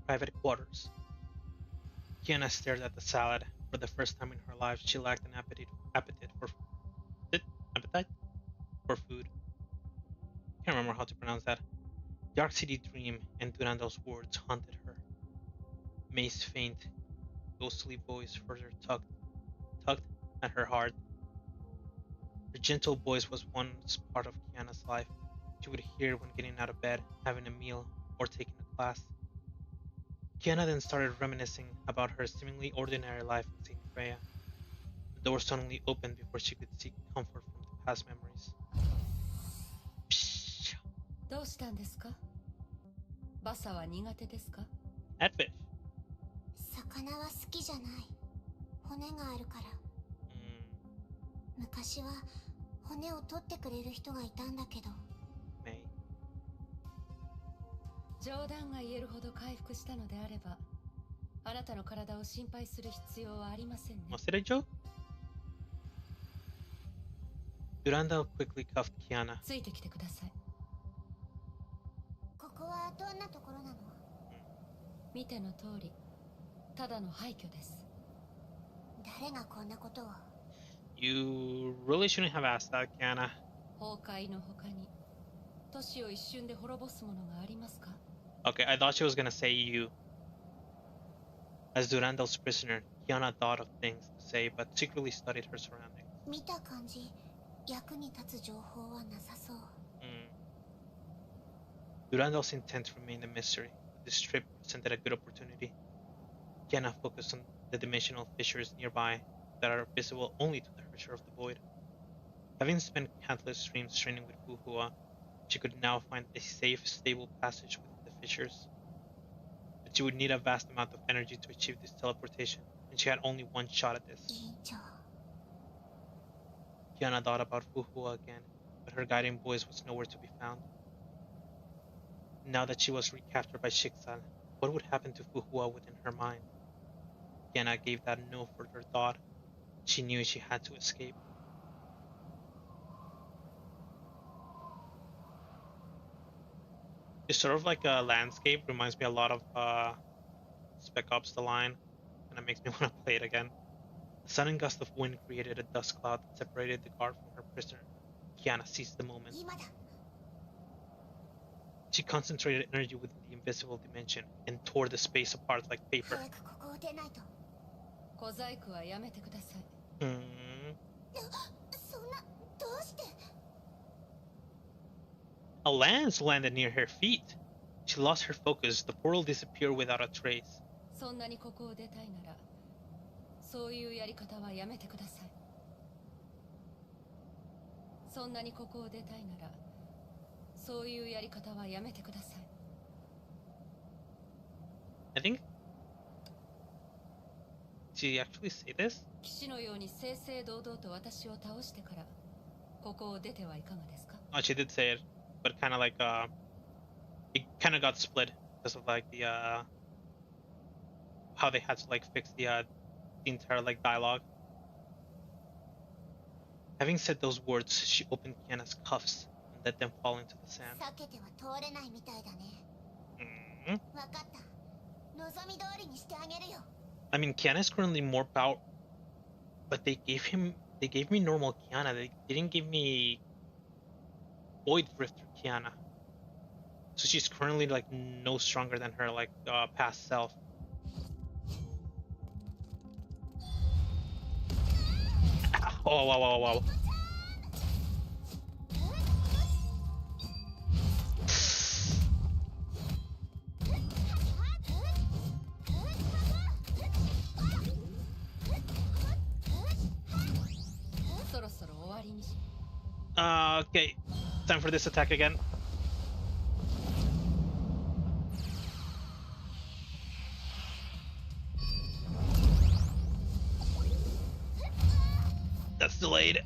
Private quarters. Kiana stared at the salad. For the first time in her life, she lacked an appetite for food. Can't remember how to pronounce that. Dark City Dream and Durandal's words haunted her. May's faint, ghostly voice further tugged at her heart. Her gentle voice was once part of Kiana's life. She would hear it when getting out of bed, having a meal, or taking a class. Kiana then started reminiscing about her seemingly ordinary life in St. Freya. The door suddenly opened before she could seek comfort from the past memories. Psh. どうしたんですか？バサは苦手ですか？ Catfish. 魚は好きじゃない。骨があるから。昔は骨を取ってくれる人がいたんだけど。May. 冗談が言えるほど回復したのであれば、あなたの体を心配する必要はありませんね。 Was it a joke? Durandal quickly cuffed Kiana. ついてきてください。ここはどんなところなの？見ての通り、ただの廃墟です。誰がこんなことを？ You really shouldn't have asked that, Kiana. 崩壊の他に、都市を一瞬で滅ぼすものがありますか？ Okay, I thought she was gonna say you. As Durandal's prisoner, Kiana thought of things to say, but secretly studied her surroundings. 見た感じ、役に立つ情報はなさそう。Durandal's intent remained a mystery. This trip presented a good opportunity. Kiana focused on the dimensional fissures nearby that are visible only to the Fisher of the Void. Having spent countless streams training with Fuhua, she could now find a safe, stable passage within the fissures. But she would need a vast amount of energy to achieve this teleportation, and she had only one shot at this. 委員長。 Kiana thought about Fuhua again, but her guiding voice was nowhere to be found. Now that she was recaptured by Shiksan, what would happen to Fuhua within her mind? Kiana gave that no further thought. She knew she had to escape. It's sort of like a landscape, reminds me a lot of Spec Ops The Line, and it makes me want to play it again. A sudden gust of wind created a dust cloud that separated the guard from her prisoner. Kiana seized the moment. 今だ。 She concentrated energy within the invisible dimension and tore the space apart like paper. 早くここを出ないと。小細工はやめてください。そんな、どうして？ A lance landed near her feet. She lost her focus. The portal disappeared without a trace. そんなにここを出たいなら、そういうやり方はやめてください。そんなにここを出たいなら、そういうやり方はやめてください。 I think. Did she actually say this? 騎士のように正々堂々と私を倒してから、ここを出てはいかがですか？ Oh, she did say it, but kind of like it kind of got split because of like the how they had to like fix the entire like dialogue. Having said those words, she opened Kiana's cuffs and let them fall into the sand. 避けては通れないみたいだね。わかった。望み通りにしてあげるよ。 I mean, Kiana is currently more power, but they gave me normal Kiana. They didn't give me Void Rifter Kiana. So she's currently like no stronger than her like past self. Oh wow wow wow. Okay, time for this attack again. That's delayed.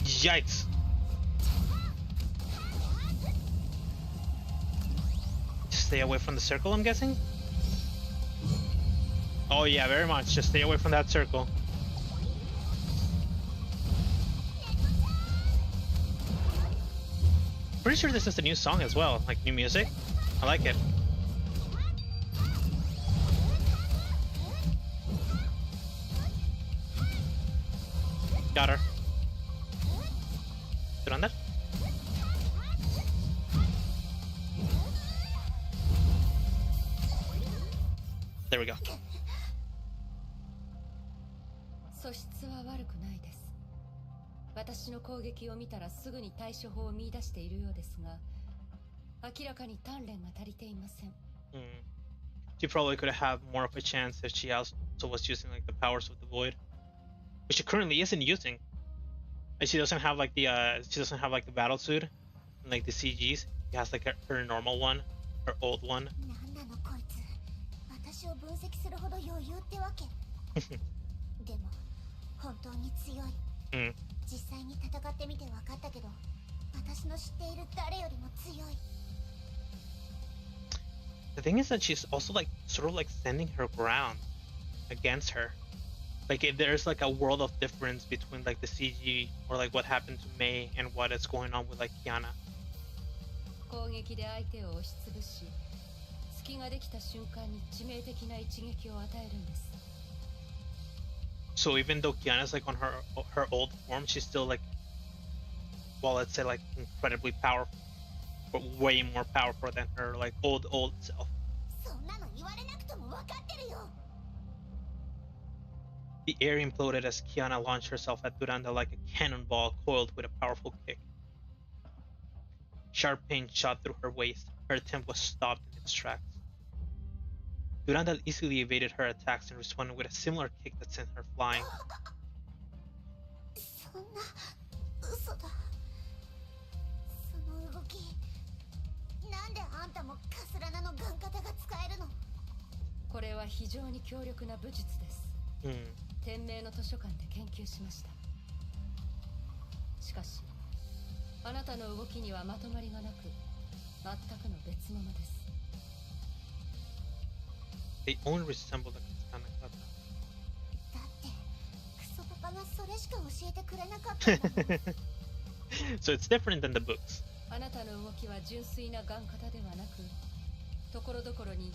Yikes. stay away from the circle, I'm guessing? Oh yeah, very much. Just stay away from that circle. Pretty sure this is a new song as well, like new music. I like it. Got her. Durandal? There we go. 素質は悪くないです。私の攻撃を見たらすぐに対処法を見出しているようですが、明らかに鍛錬が足りていません。She probably could have more of a chance if she also was using like the powers of the void, which she currently isn't using. Like she doesn't have like the battle suit and like the CGs. She has like her normal one, her old one. なんなのこいつ。私を分析するほど余裕ってわけ。でも本当に強い。実際に戦ってみて分かったけど、私の知っている誰よりも強い。The thing is that she's also like sort of like standing her ground against her. Like there's like a world of difference between like the CG or like what happened to Mei and what is going on with like Kiana. 攻撃で相手を押しつぶし、隙ができた瞬間に致命的な一撃を与えるんです。So even though Kiana's like on her old form, she's still like, well, let's say like incredibly powerful, but way more powerful than her like old self. そんなの言われなくとも分かってるよ。The air imploded as Kiana launched herself at Durandal like a cannonball coiled with a powerful kick. Sharp pain shot through her waist. Her attempt was stopped in its tracks. Durandal easily evaded her attacks and responded with a similar kick that sent her flying. そんな嘘だ。その動き、なんであんたもカスラナのガン型が使えるの？これは非常に強力な武術です。天命の図書館で研究しました。しかし、あなたの動きにはまとまりがなく、全くの別物です。They only resemble the katana. だってクソパパがそれしか教えてくれなかったんだもん。So it's different than the books. あなたの動きは純粋なガン型ではなく、ところどころに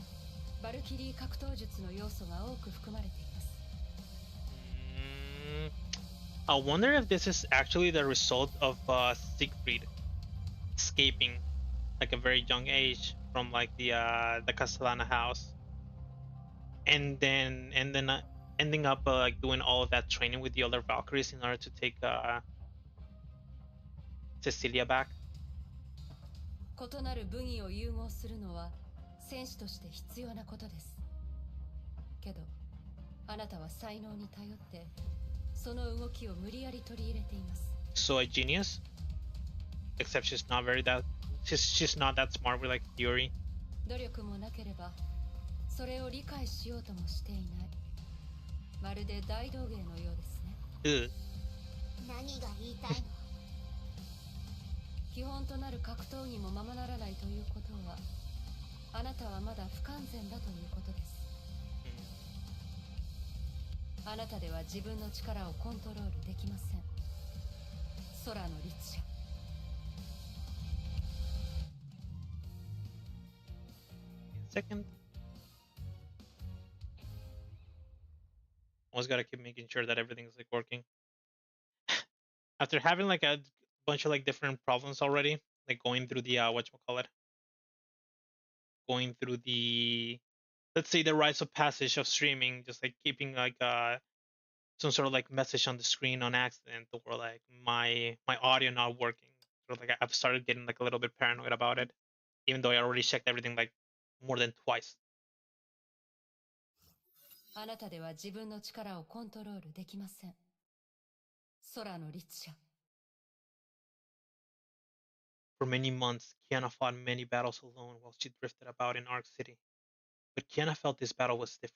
バルキリー格闘術の要素が多く含まれています。I wonder if this is actually the result of Siegfried escaping like a very young age from like the Castellana house, and then ending up like doing all of that training with the other Valkyries in order to take Cecilia back. 異なる武技を融合するのは戦士として必要なことです。けど、あなたは才能に頼ってその動きを無理やり取り入れています。So a genius, except she's not that smart with like theory. 努力もなければそれを理解しようともしていない。まるで大道芸のようですね。何が言いたいの？基本となる格闘技もままならないということは、あなたはまだ不完全だということです。あなたでは自分の力をコントロールできません。空の律者。Second. Always gotta keep making sure that everything's like working. After having like a bunch of like different problems already, like going through the whatchamacallit, going through the, let's say, the rites of passage of streaming, just like keeping like some sort of like message on the screen on accident, or like my audio not working. So like I've started getting like a little bit paranoid about it, even though I already checked everything like more than twice. あなたでは自分の力をコントロールできません。空の律者。For many months, Kiana fought many battles alone while she drifted about in Ark City. But Kiana felt this battle was different.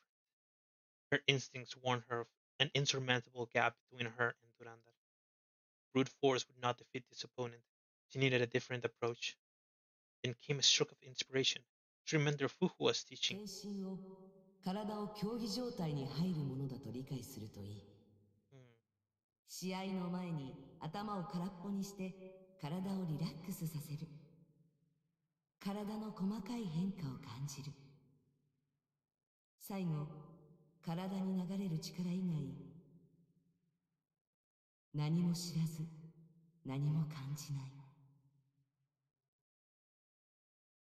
Her instincts warned her of an insurmountable gap between her and Durandal. Brute force would not defeat this opponent. She needed a different approach. Then came a stroke of inspiration. She remembered who was teaching. 体を競技状態に入るものだと理解するといい。試合の前に頭を空っぽにして体をリラックスさせる。体の細かい変化を感じる。最後、体に流れる力以外、何も知らず、何も感じない。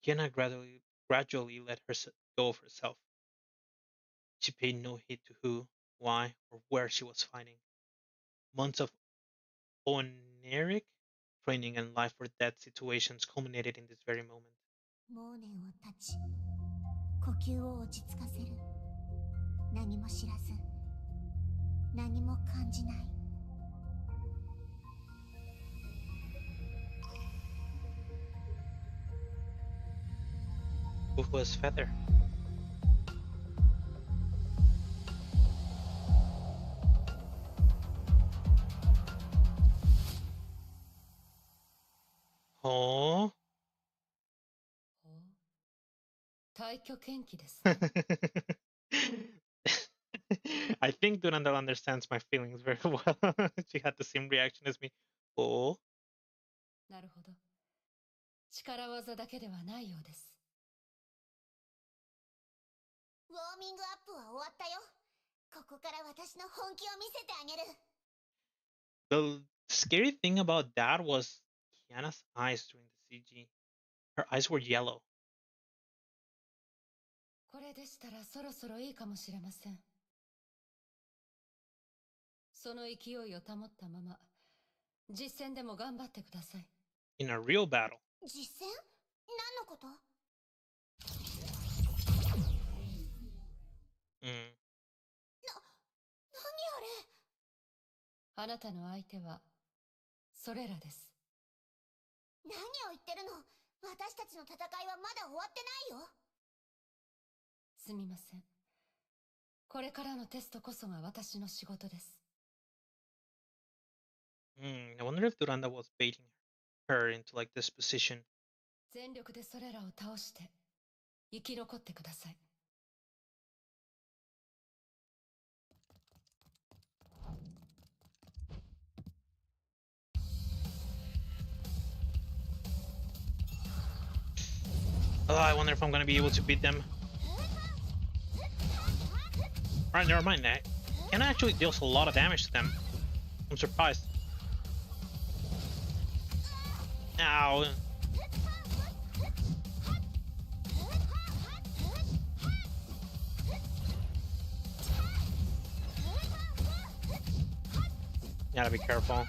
Kiana gradually let go of herself. She paid no heed to who, why, or where she was fighting. Months of oneric training and life or death situations culminated in this very moment. モーネンを立ち、呼吸を落ち着かせる。何も知らず、何も感じない。Who was Feather? Oh. I think Durandal understands my feelings very well. She had the same reaction as me. Oh. なるほど。力技だけではないようです。ウォーミングアップは終わったよ。ここから私の本気を見せてあげる。The scary thing about that was Kiana's eyes during the CG. Her eyes were yellow. これでしたらそろそろいいかもしれません。その勢いを保ったまま、実戦でも頑張ってください。In a real battle. 実戦？何のこと？何あれ？あなたの相手はそれらです。何を言ってるの？私たちの戦いはまだ終わってないよ。すみません。これからのテストこそが私の仕事です。I wonder if Durandal was baiting her into like this position. 全力でそれらを倒して生き残ってください。Oh, I wonder if I'm gonna be able to beat them. Alright, never mind that. Kiana actually deals a lot of damage to them. I'm surprised. Ow. You gotta be careful.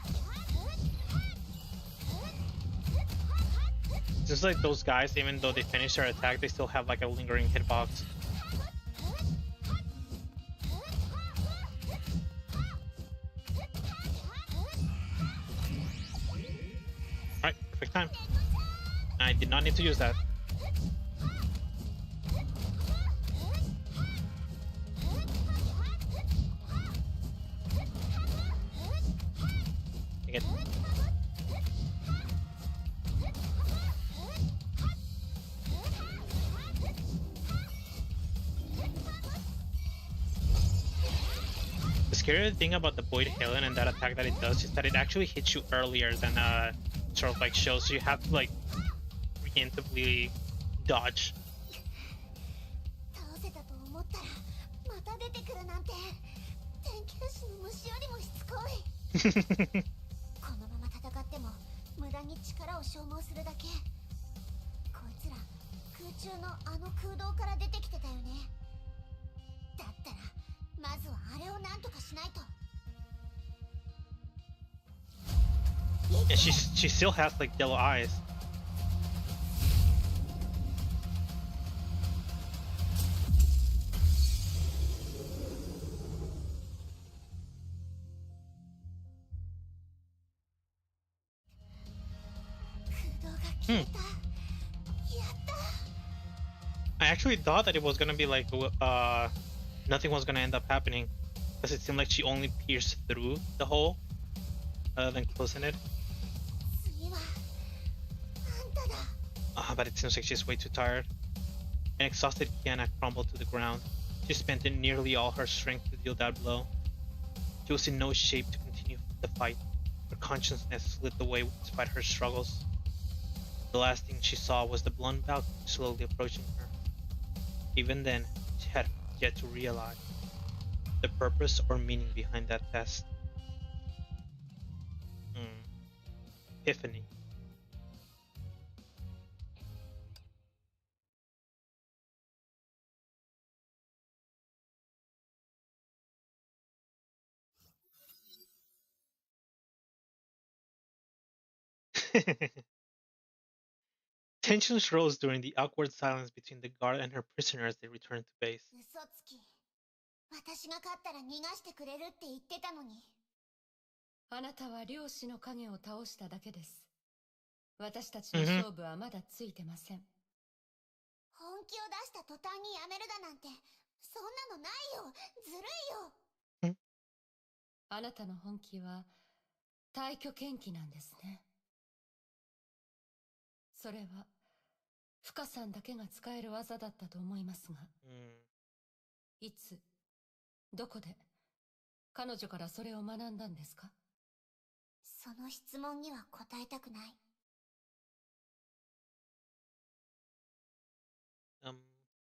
Just like those guys, even though they finish their attack, they still have like a lingering hitbox. Alright, perfect time. I did not need to use that. Take it. The scary thing about the Void Helen and that attack that it does is that it actually hits you earlier than sort of like shows, so you have to like preemptively dodge. 倒せたと思ったらまた出てくるなんて天球師の虫よりもしつこい。このまま戦っても無駄に力を消耗するだけ。こいつら空中のあの空洞から出てきてたよね。だったらまずはあれをなんとかしないと。And she still has like yellow eyes. I actually thought that it was gonna be like nothing was gonna end up happening, because it seemed like she only pierced through the hole rather than closing it. But it seems like she's way too tired. An exhausted Kiana crumbled to the ground. She spent nearly all her strength to deal that blow. She was in no shape to continue the fight. Her consciousness slipped away despite her struggles. The last thing she saw was the blonde Valkyrie slowly approaching her. Even then, she had yet to realize the purpose or meaning behind that test. Epiphany. Tensions rose during the awkward silence between the guard and her prisoner as they returned to base. 私が勝ったら逃がしてくれるって言ってたのに。あなたは漁師の影を倒しただけです。私たちの勝負はまだついてません。本気を出した途端にやめるだなんて、そんなのないよ。ずるいよ。あなたの本気は退去剣気なんですね。それは深さんだけが使える技だったと思いますが、いつどこで彼女からそれを学んだんですか？その質問には答えたくない。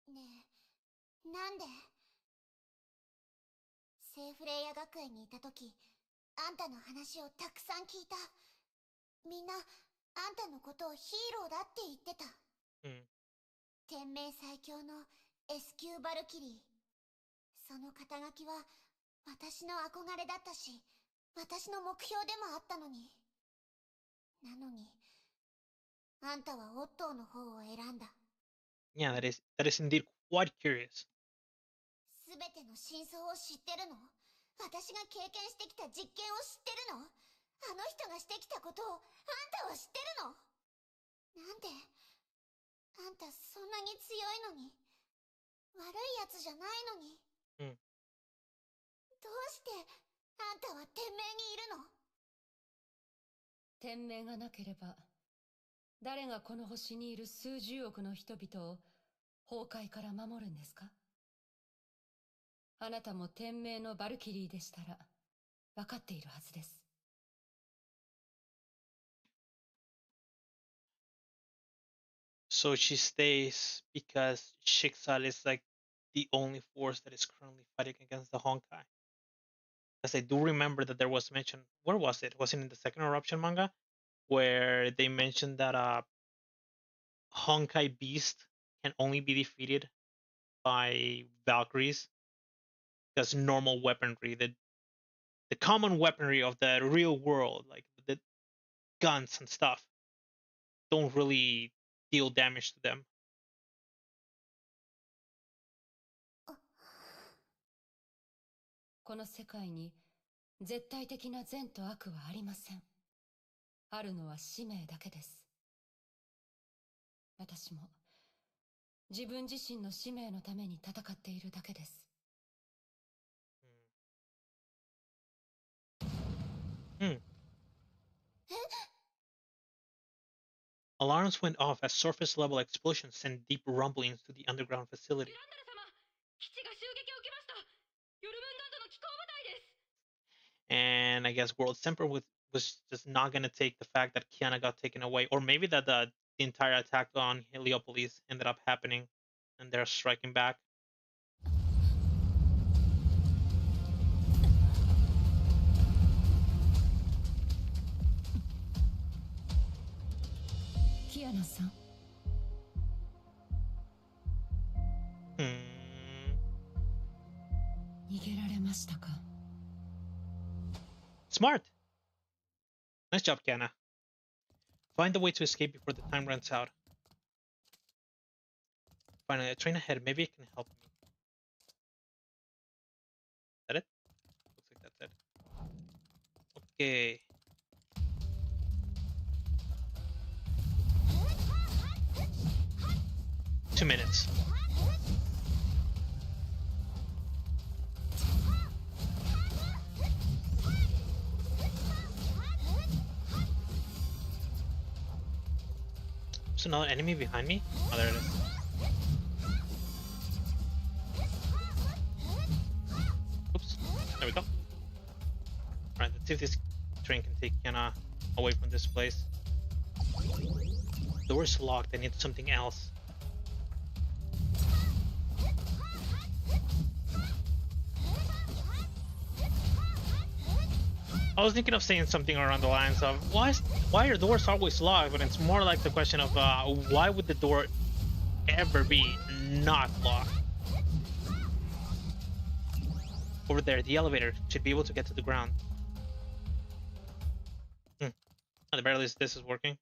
ねえ、なんで？セーフレイヤ学園にいた時、あんたの話をたくさん聞いた。みんな、あんたのことをヒーローだって言ってた。天命最強の S 級バルキリー。その肩書きは私の憧れだったし、私の目標でもあったのに。なのに、あんたはオットーの方を選んだ。Yeah, that is indeed quite curious. すべての真相を知ってるの？私が経験してきた実験を知ってるの？あの人がしてきたことをあんたは知ってるの？なんであんたそんなに強いのに、悪いやつじゃないのに、どうしてあんたは天命にいるの？天命がなければ誰がこの星にいる数十億の人々を崩壊から守るんですか？あなたも天命のバルキリーでしたら分かっているはずです。So she stays because Shixal is like the only force that is currently fighting against the Honkai. Because I do remember that there was mention. Where was it? Was it in the second eruption manga? Where they mentioned that Honkai Beast can only be defeated by Valkyries. Because normal weaponry, the common weaponry of the real world, like the guns and stuff, don't really deal damage to them. この世界に絶対的な善と悪はありません。あるのは使命だけです。私も自分自身の使命のために戦っているだけです。Alarms went off as surface-level explosions sent deep rumblings to the underground facility. And I guess World Semper was just not going to take the fact that Kiana got taken away, or maybe that the entire attack on Heliopolis ended up happening, and they're striking back. Kiana-san. Smart. Nice job, Kiana. Find a way to escape before the time runs out. Finally, a train ahead. Maybe it can help me. Is that it? Looks like that's it. Okay. Two minutes. There's another enemy behind me? Oh, there it is. Alright, let's see if this train can take Kiana away from this place. The door's locked. I need something else. I was thinking of saying something around the lines of why are doors always locked, but it's more like the question of why would the door ever be not locked? Over there, the elevator should be able to get to the ground. At the very least, this is working.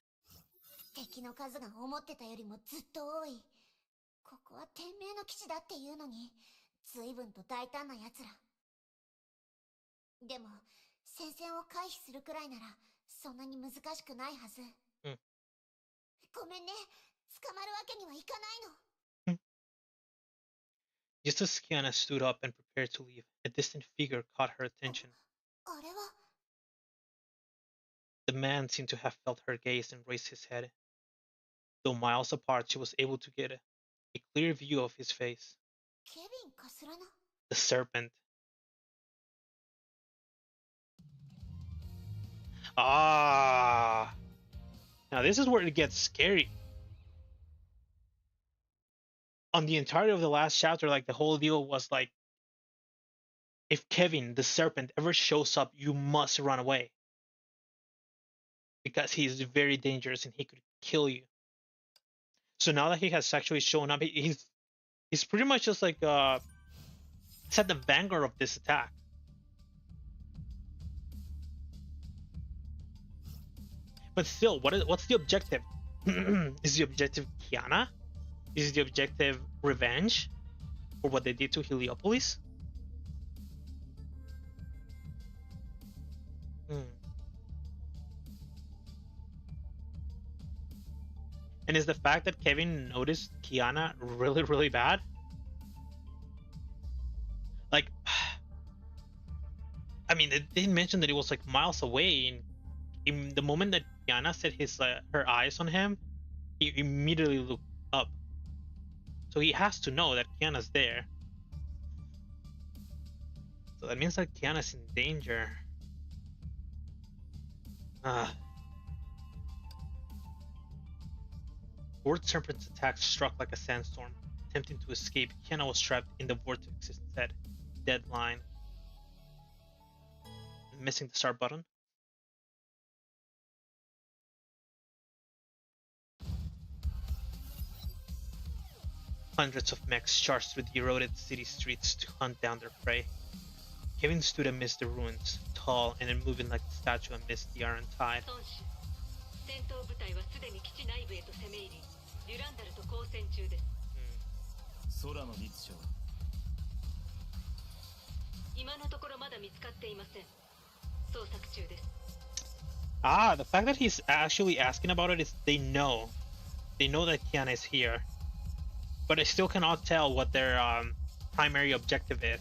敵の数が思ってたよりもずっと多い。ここは天命の基地だっていうのに、随分と大胆な奴ら。でも、戦線を回避するくらいなら、そんなに難しくないはず。ごめんね、捕まるわけにはいかないの。Just as Kiana stood up and prepared to leave, a distant figure caught her attention. あれは The man seemed to have felt her gaze and raised his head. Though miles apart, she was able to get a clear view of his face. ケビンかすらな The serpent. Ah! Now this is where it gets scary. On the entirety of the last chapter, like the whole deal was like, if Kevin, the serpent, ever shows up, you must run away. Because he's very dangerous and he could kill you. So now that he has actually shown up, he's pretty much just like it's at the vanguard of this attack. But still, what's the objective? Is the objective Kiana? Is the objective revenge for what they did to Heliopolis? And is the fact that Kevin noticed Kiana really, really bad? Like, I mean, they didn't mention that it was like miles away. And in the moment that Kiana set her eyes on him, he immediately looked up. So he has to know that Kiana's there. So that means that Kiana's in danger. Lord Serpent's attack struck like a sandstorm. Attempting to escape, Kiana was trapped in the vortex instead. Deadline. Missing the start button. Hundreds of mechs charged through the eroded city streets to hunt down their prey. Kevin stood amidst the ruins, tall and moving like a statue amidst the iron tide. The fact that he's actually asking about it is they know that Kiana is here, but I still cannot tell what their primary objective is,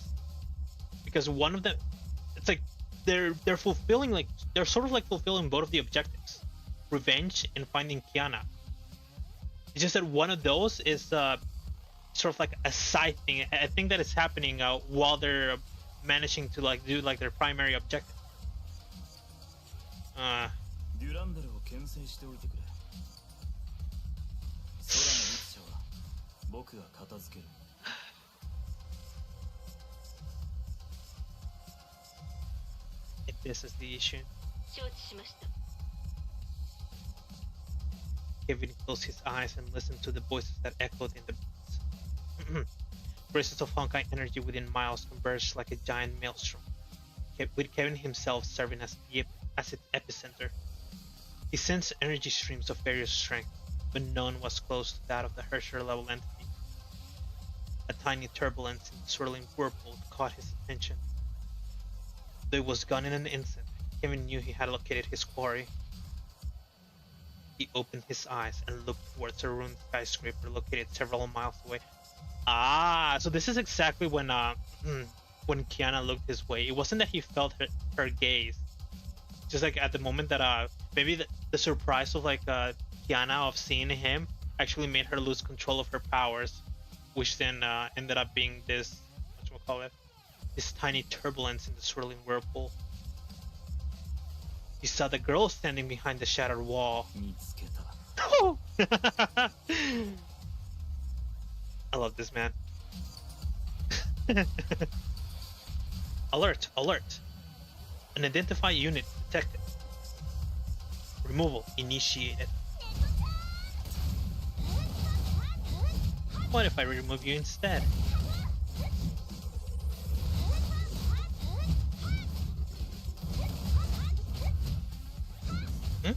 because one of them, it's like they're fulfilling, like they're sort of like fulfilling both of the objectives, revenge and finding Kiana. It's just that one of those is sort of like a side thing. I think that it's happening while they're managing to like do like their primary objective. Durandal を牽制しておいてくれ。空の律者は僕が片付ける。If this is the issue. Kevin closed his eyes and listened to the voices that echoed in the breeze. Braces of Honkai energy within miles converged like a giant maelstrom, with Kevin himself serving as its epicenter. He sensed energy streams of various strength, but none was close to that of the Herrscher-level entity. A tiny turbulence in the swirling whirlpool caught his attention. Though it was gone in an instant, Kevin knew he had located his quarry. He opened his eyes and looked towards a ruined skyscraper located several miles away. So this is exactly when Kiana looked his way. It wasn't that he felt her gaze. Just like at the moment that maybe the surprise of like Kiana of seeing him actually made her lose control of her powers, which then ended up being this, this tiny turbulence in the swirling whirlpool. saw the girl standing behind the shattered wall. I love this man. Alert, alert. Unidentified unit detected. Removal initiated. What if I remove you instead? Hmm?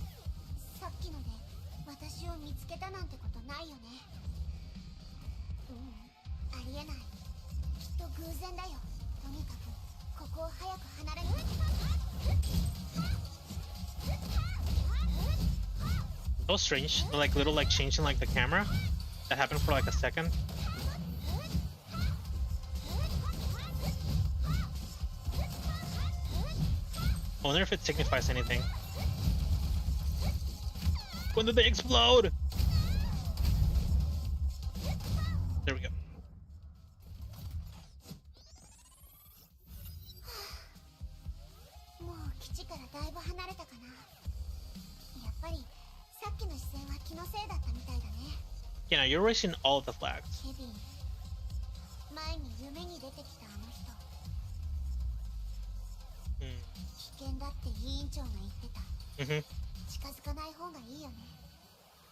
That was strange. Like little like changing like the camera. That happened for like a second. I wonder if it signifies anything. When did they explode? There we go. Yeah, you're raising all the flags. Mm-hmm.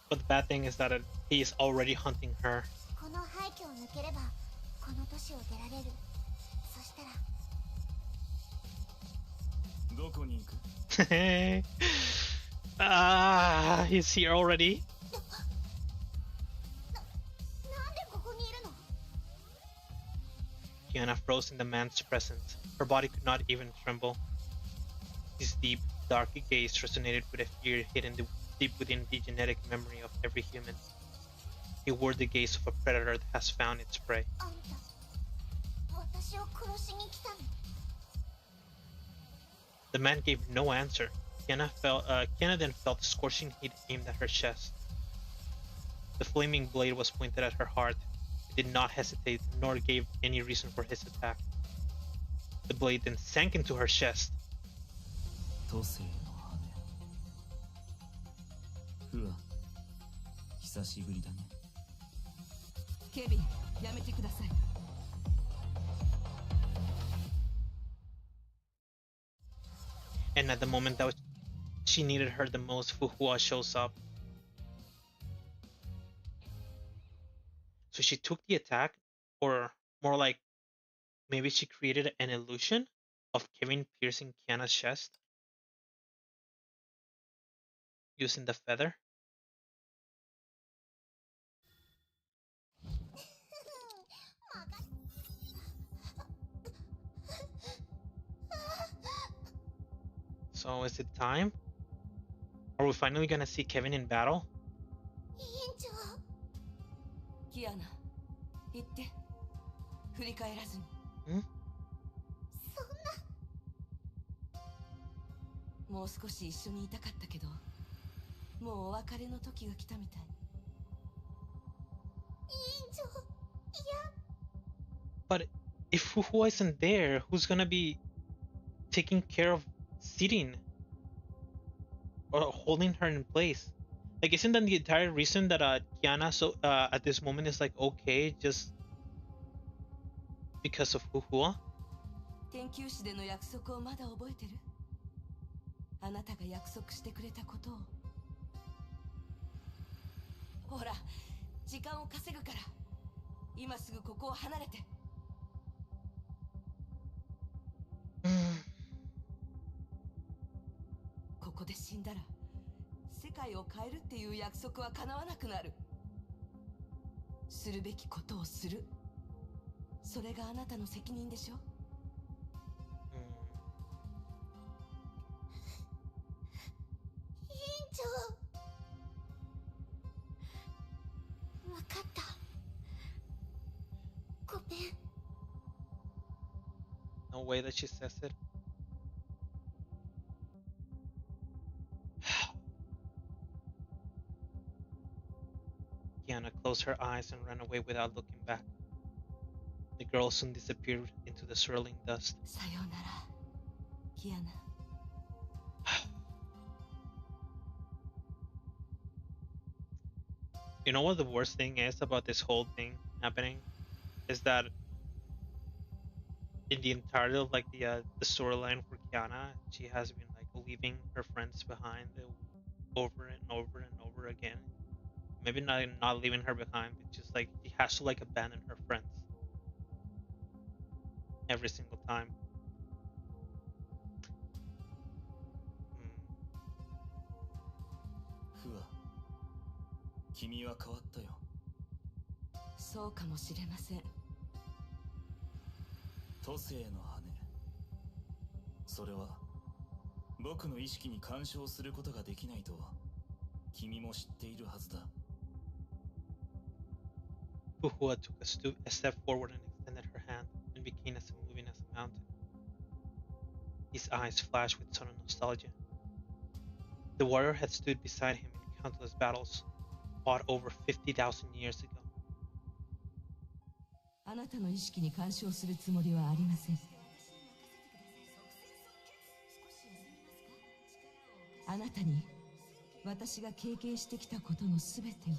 But the bad thing is that he is already hunting her. He's here already. Kiana froze in the man's presence. Her body could not even tremble. His deep, dark gaze resonated with a fear hidden deep within the genetic memory of every human. He wore the gaze of a predator that has found its prey. The man gave no answer. Kiana then felt the scorching heat aimed at her chest. The flaming blade was pointed at her heart. He did not hesitate, nor gave any reason for his attack. The blade then sank into her chest. And at the moment that she needed her the most, Fuhua shows up. So she took the attack, or more like maybe she created an illusion of Kevin piercing Kiana's chest using the feather. So is it time? Are we finally gonna see Kevin in battle? Kiana, Hmm? もう少し一緒にいたかったけど、もうお別れの時が来たみたい。But if Fuhua isn't there, who's gonna be taking care of sitting or holding her in place? Like, isn't that the entire reason that Kiana at this moment is like okay just because of Fuhua? 研究室での約束をまだ覚えてる？あなたが約束してくれたことを。ほら、時間を稼ぐから、今すぐここを離れて。ここで死んだら、世界を変えるっていう約束は叶わなくなる。するべきことをする。それがあなたの責任でしょ。わかった。ごめん。No way that she says it. Kiana closed her eyes and ran away without looking back. The girl soon disappeared into the swirling dust. さようなら、Kiana. You know what the worst thing is about this whole thing happening is that in the entirety of like the storyline for Kiana, she has been like leaving her friends behind over and over and over again. Maybe not leaving her behind, but just like she has to like abandon her friends every single time. Mm. フワ、君は変わったよ。そうかもしれません。都政の羽。それは僕の意識に干渉することができないと君も知っているはずだ。Fuhua took a step forward and extended her hand and became as moving as a mountain. His eyes flashed with sudden nostalgia. The warrior had stood beside him in countless battles, fought over 50,000 years ago. あなたの意識に干渉するつもりはありません。あなたに私が経験してきたことのすべてを。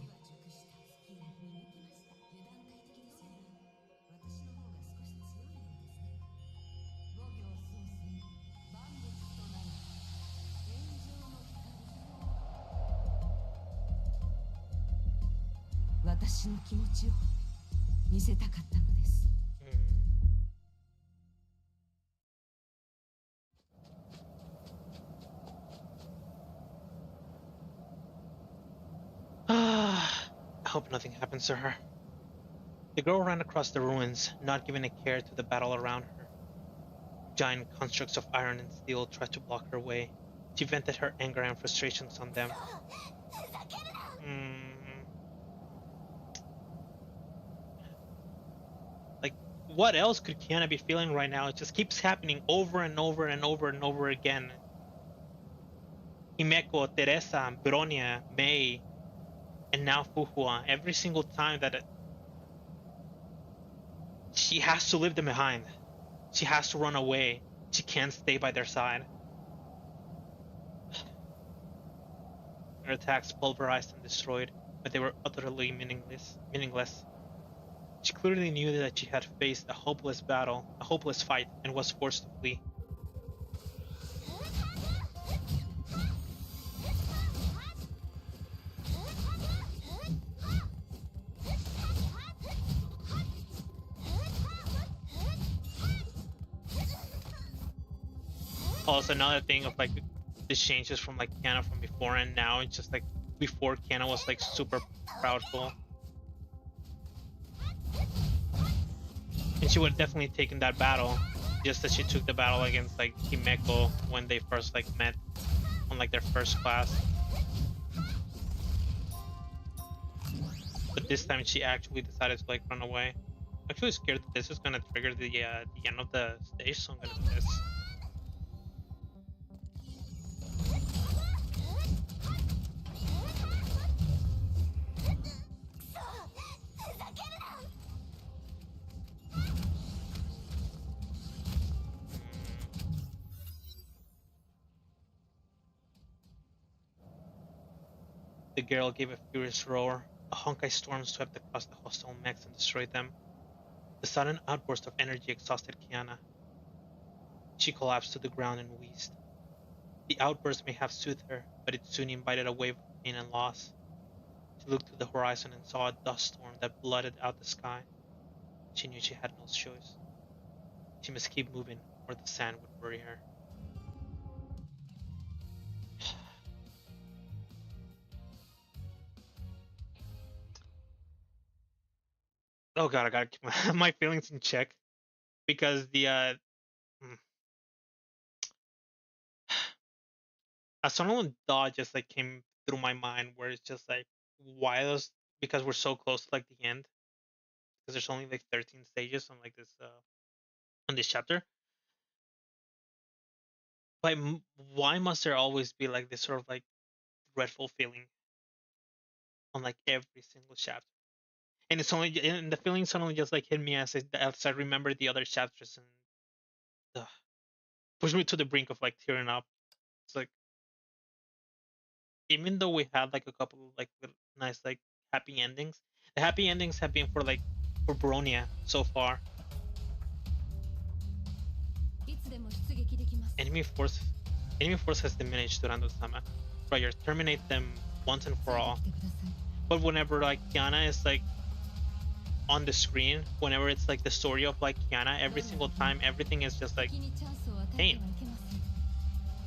私の気持ちを見せたかったのです。I hope nothing happens to her. The girl ran across the ruins, not giving a care to the battle around her. Giant constructs of iron and steel tried to block her way. She vented her anger and frustrations on them. Like, what else could Kiana be feeling right now? It just keeps happening over and over and over and over again. Himeko, Teresa, Bronia, Mei, and now Fuhua. Every single time that she has to leave them behind. She has to run away. She can't stay by their side. Her attacks pulverized and destroyed, but they were utterly meaningless. She clearly knew that she had faced a hopeless battle, a hopeless fight, and was forced to flee. Also, another thing of like the changes from like Kiana from before and now, it's just like before Kiana was like super proudful. And she would have definitely taken that battle, just as she took the battle against like Himeko when they first like met on like their first class. But this time she actually decided to like run away. I'm actually scared that this is gonna trigger the end of the stage, so I'm gonna do this. The girl gave a furious roar. A Honkai storm swept across the hostile mechs and destroyed them. The sudden outburst of energy exhausted Kiana. She collapsed to the ground and wheezed. The outburst may have soothed her, but it soon invited a wave of pain and loss. She looked to the horizon and saw a dust storm that blotted out the sky. She knew she had no choice. She must keep moving, or the sand would bury her. Oh god, I gotta keep my feelings in check because a sudden thought just like came through my mind where it's just like, why does, because we're so close to like the end, because there's only like 13 stages on like this on this chapter. Like, why must there always be like this sort of like dreadful feeling on like every single chapter? And it's only, and the feeling suddenly just like hit me as I remember the other chapters and pushed me to the brink of like tearing up. It's like, even though we had like a couple of like nice like happy endings. The happy endings have been for Bronia so far. Enemy force has diminished Durandal-sama. Roger, terminate them once and for all. But whenever like Kiana is like on the screen, whenever it's like the story of like Kiana, every single time everything is just like pain.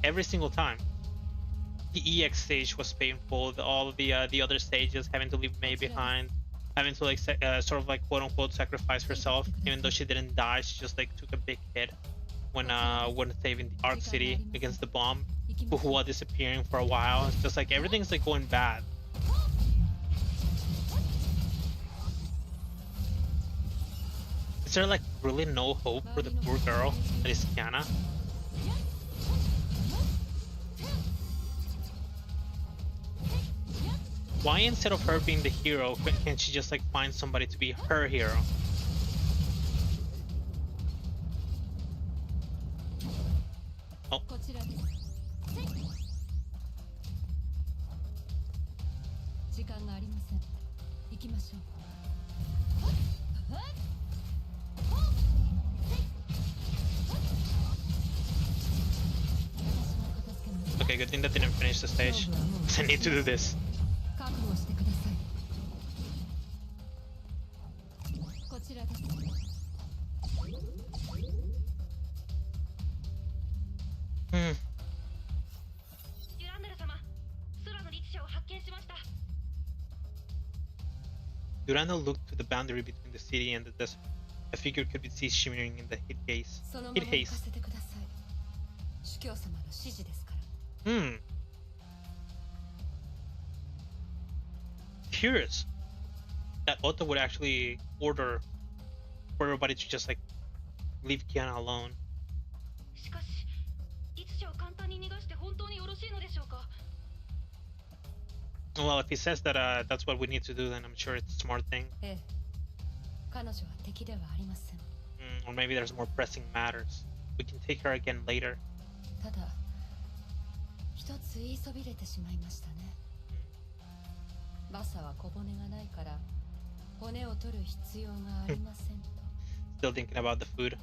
Every single time. The EX stage was painful. All the other stages, having to leave May behind, having to like sort of like quote unquote sacrifice herself, even though she didn't die, she just like took a big hit when saving the Arc City against the bomb. Huhua disappearing for a while. It's just like everything's like going bad. Is there like really no hope for the poor girl that is Kiana? Why instead of her being the hero, can't she just like find somebody to be her hero? Oh. Okay, good thing that didn't finish the stage. I need to do this. Durandal looked to the boundary between the city and the desert. A figure could be seen shimmering in the heat haze. Curious that Otto would actually order for everybody to just like leave Kiana alone. Well, if he says that that's what we need to do, then I'm sure it's a smart thing. Or maybe there's more pressing matters. We can take her again later. Still thinking about the food.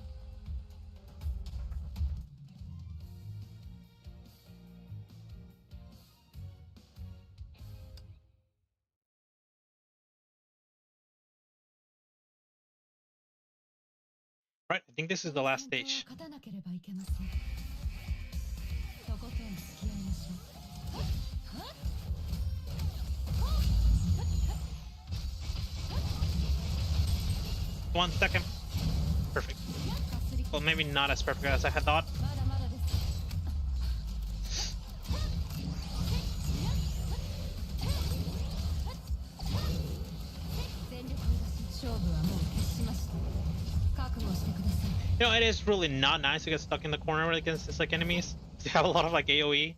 Right, I think this is the last stage. One second. Perfect. Well, maybe not as perfect as I had thought. You know, it is really not nice to get stuck in the corner against these like enemies. They have a lot of like AoE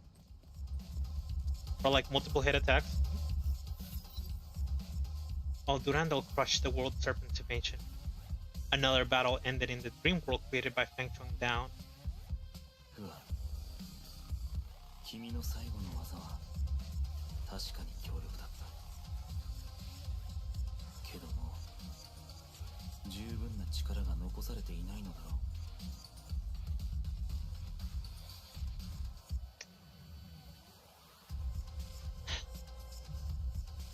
or like multiple hit attacks. While Durandal crushed the world serpent dimension, another battle ended in the dream world created by Feng Chong down.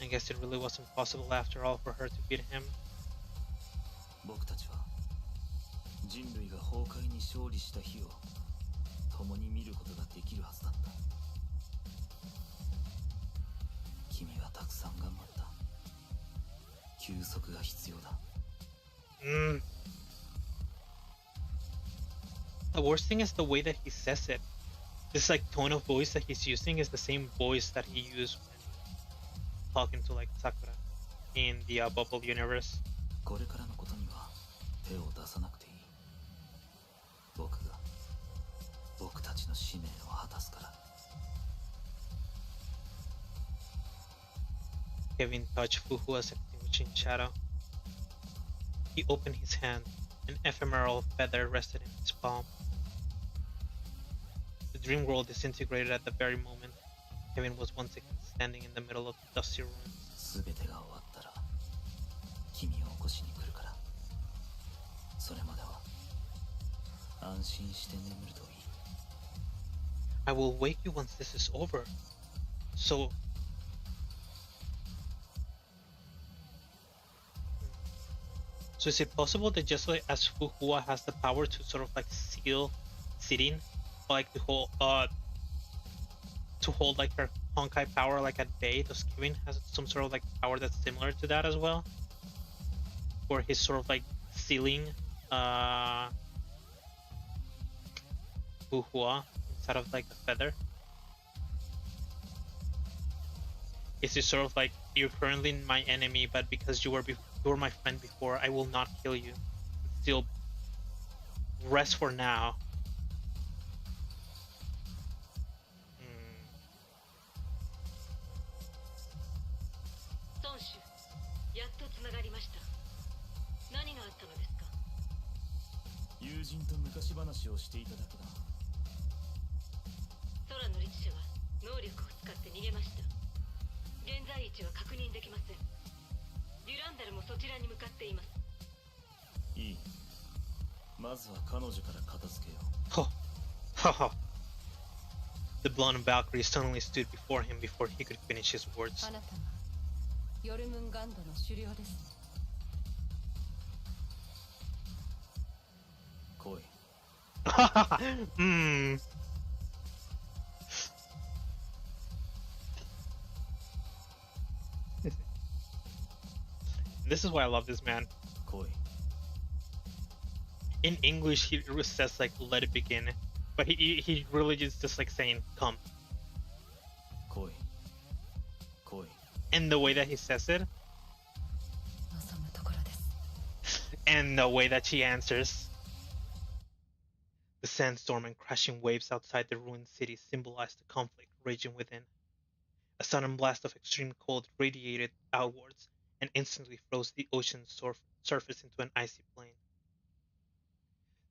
I guess it really wasn't possible after all for her to beat him. The worst thing is the way that he says it. This like tone of voice that he's using is the same voice that he used when talking to like Sakura in the Bubble universe. Kevin touched Fuhua's extinguishing shadow. He opened his hand. An ephemeral feather rested in his palm. The dream world disintegrated at the very moment Kevin was once again standing in the middle of the dusty ruins. I will wake you once this is over. So is it possible that just like as Fuhua has the power to sort of like seal sitting, like to hold like her Honkai power like at bay, does Kevin has some sort of like power that's similar to that as well? Where he's sort of like sealing Fuhua inside of like a feather? Is it sort of like you're currently my enemy, but because you were my friend before, I will not kill you. Still rest for now. The blonde Valkyrie suddenly stood before him before he could finish his words. This is why I love this man. In English, he says like "let it begin," but he really just like saying "come." And the way that he says it, and the way that she answers. The sandstorm and crashing waves outside the ruined city symbolized the conflict raging within. A sudden blast of extreme cold radiated outwards and instantly froze the ocean's surface into an icy plain.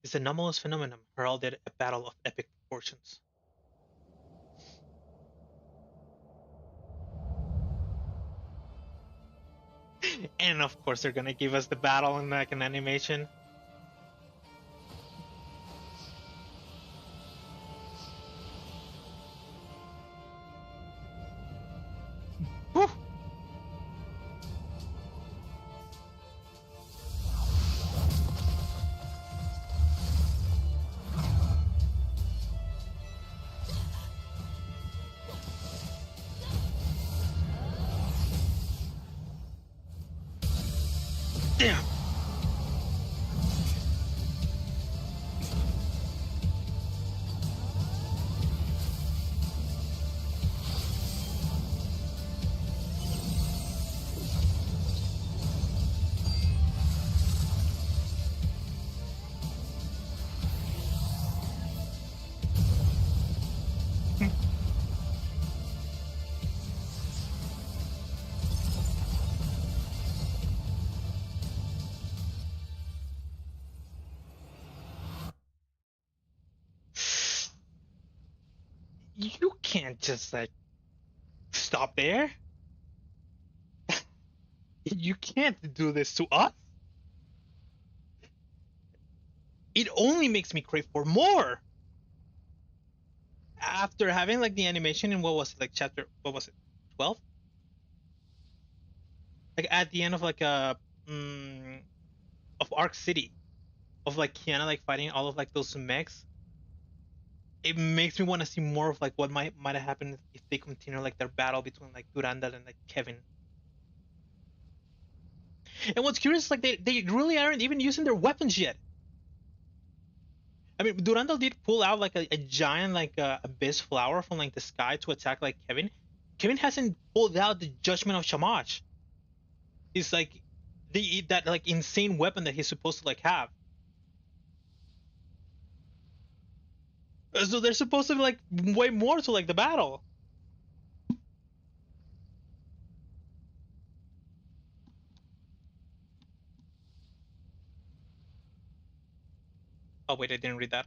This anomalous phenomenon heralded a battle of epic proportions. And of course they're gonna give us the battle in like an animation. Whew. Damn. You can't just like stop there. You can't do this to us. It only makes me crave for more. After having like the animation in what was it, like chapter, what was it, 12? Like at the end of like of Arc City, of like Kiana like fighting all of like those mechs. It makes me want to see more of like what might have happened if they continue like their battle between like Durandal and like Kevin. And what's curious is like they really aren't even using their weapons yet. I mean, Durandal did pull out like a giant like abyss flower from like the sky to attack like Kevin. Kevin hasn't pulled out the Judgment of Shamash. It's like that like insane weapon that he's supposed to like have. So there's supposed to be like way more to like the battle. Oh wait, I didn't read that.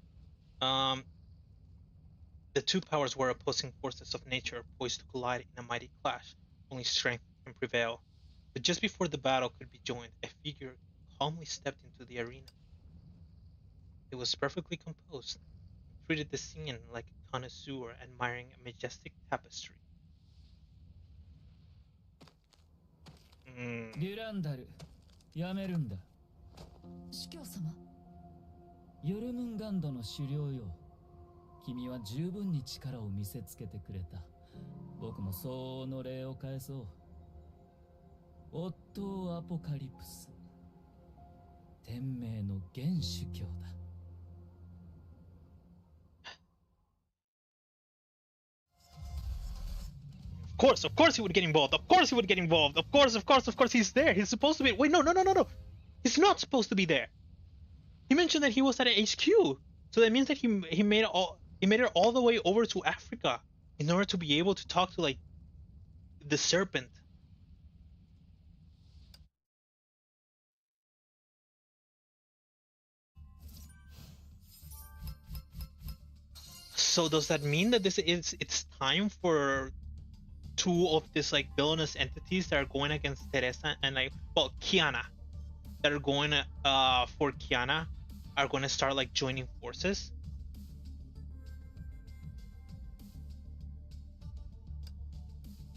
The two powers were opposing forces of nature poised to collide in a mighty clash. Only strength can prevail. But just before the battle could be joined, a figure calmly stepped into the arena. It was perfectly composed, treated the scene like a connoisseur admiring a majestic tapestry. デュランダル、やめるんだ。司教様。ヨルムンガンドの狩猟よ。君は十分に力を見せつけてくれた。僕も相応の礼を返そう。オットー・アポカリプス。天命の原主教だ。Of course he would get involved. Of course he would get involved. Of course he's there. He's supposed to be. Wait, no. He's not supposed to be there. He mentioned that he was at an HQ. So that means that he made it all the way over to Africa in order to be able to talk to like the serpent. So does that mean that it's time for two of these like villainous entities that are going against Teresa and like Kiana, that are going for Kiana, are going to start like joining forces?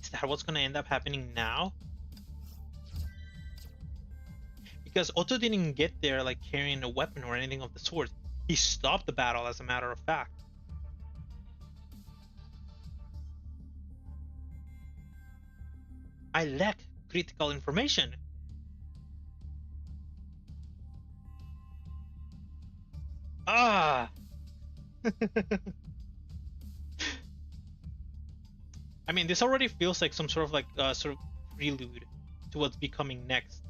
Is that what's going to end up happening now? Because Otto didn't get there like carrying a weapon or anything of the sort. He stopped the battle, as a matter of fact. I lack critical information. Ah! I mean, this already feels like some sort of like sort of prelude to what's becoming next,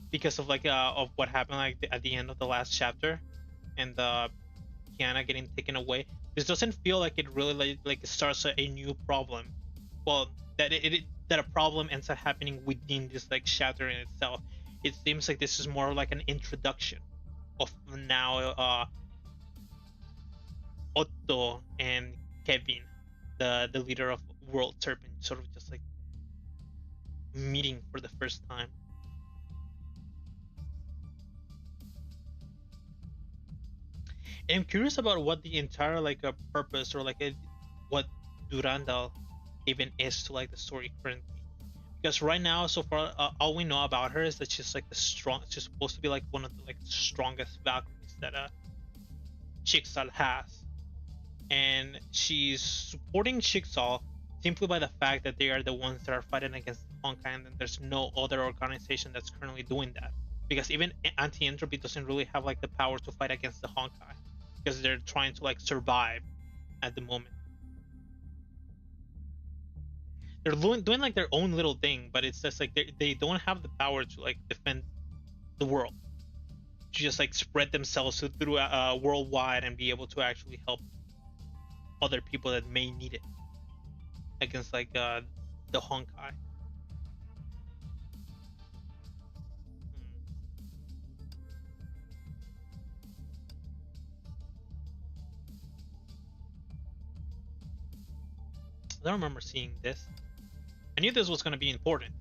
because of like of what happened like at the end of the last chapter, and Kiana getting taken away. This doesn't feel like it really like it starts a new problem. Well, that that a problem ends up happening within this like chapter in itself. It seems like this is more like an introduction of now Otto and Kevin, the leader of World Serpent, sort of just like meeting for the first time. And I'm curious about what the entire like a purpose or like what Durandal even is to like the story currently, because right now so far all we know about her is that she's like she's supposed to be like one of the like strongest Valkyries that Jigsaw has, and she's supporting Jigsaw simply by the fact that they are the ones that are fighting against Honkai, and there's no other organization that's currently doing that, because even Anti-Entropy doesn't really have like the power to fight against the Honkai, because they're trying to like survive at the moment. They're doing like their own little thing, but it's just like they don't have the power to like defend the world, to just like spread themselves through worldwide and be able to actually help other people that may need it against like the Honkai. I don't remember seeing this. I knew this was going to be important.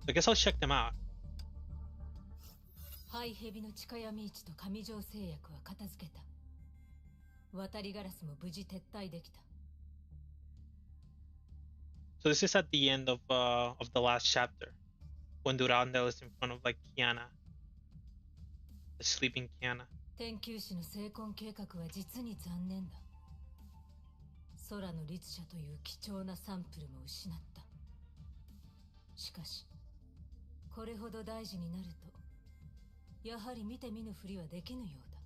So I guess I'll check them out. So this is at the end of the last chapter, when Durandal is in front of like Kiana, the sleeping Kiana. 空の律者という貴重なサンプルも失った。しかし、これほど大事になると、やはり見て見ぬふりはできぬようだ。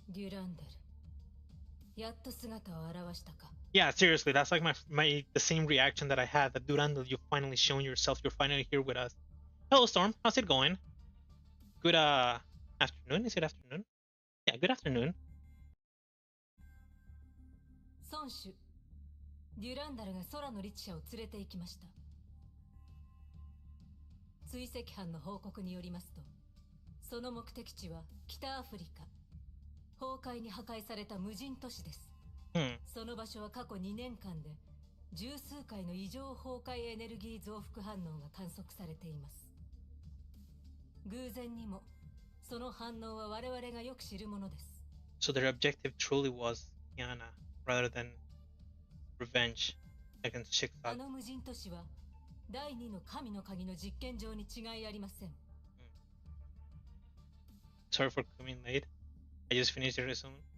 デュランダル、やっと姿を現したか。Yeah, seriously, that's like the same reaction that I had. That Durandal, you've finally shown yourself. You're finally here with us. Hello, Storm. How's it going? Good afternoon. Is it afternoon? Yeah, good afternoon. 孫主、デュランダルが空の律者を連れて行きました。追跡班の報告によりますと、その目的地は北アフリカ、崩壊に破壊された無人都市です。その場所は過去2年間で十数回の異常崩壊エネルギー増幅反応が観測されています。So their objective truly was Kiana rather than revenge against Shiksa. Sorry for coming late. I just finished the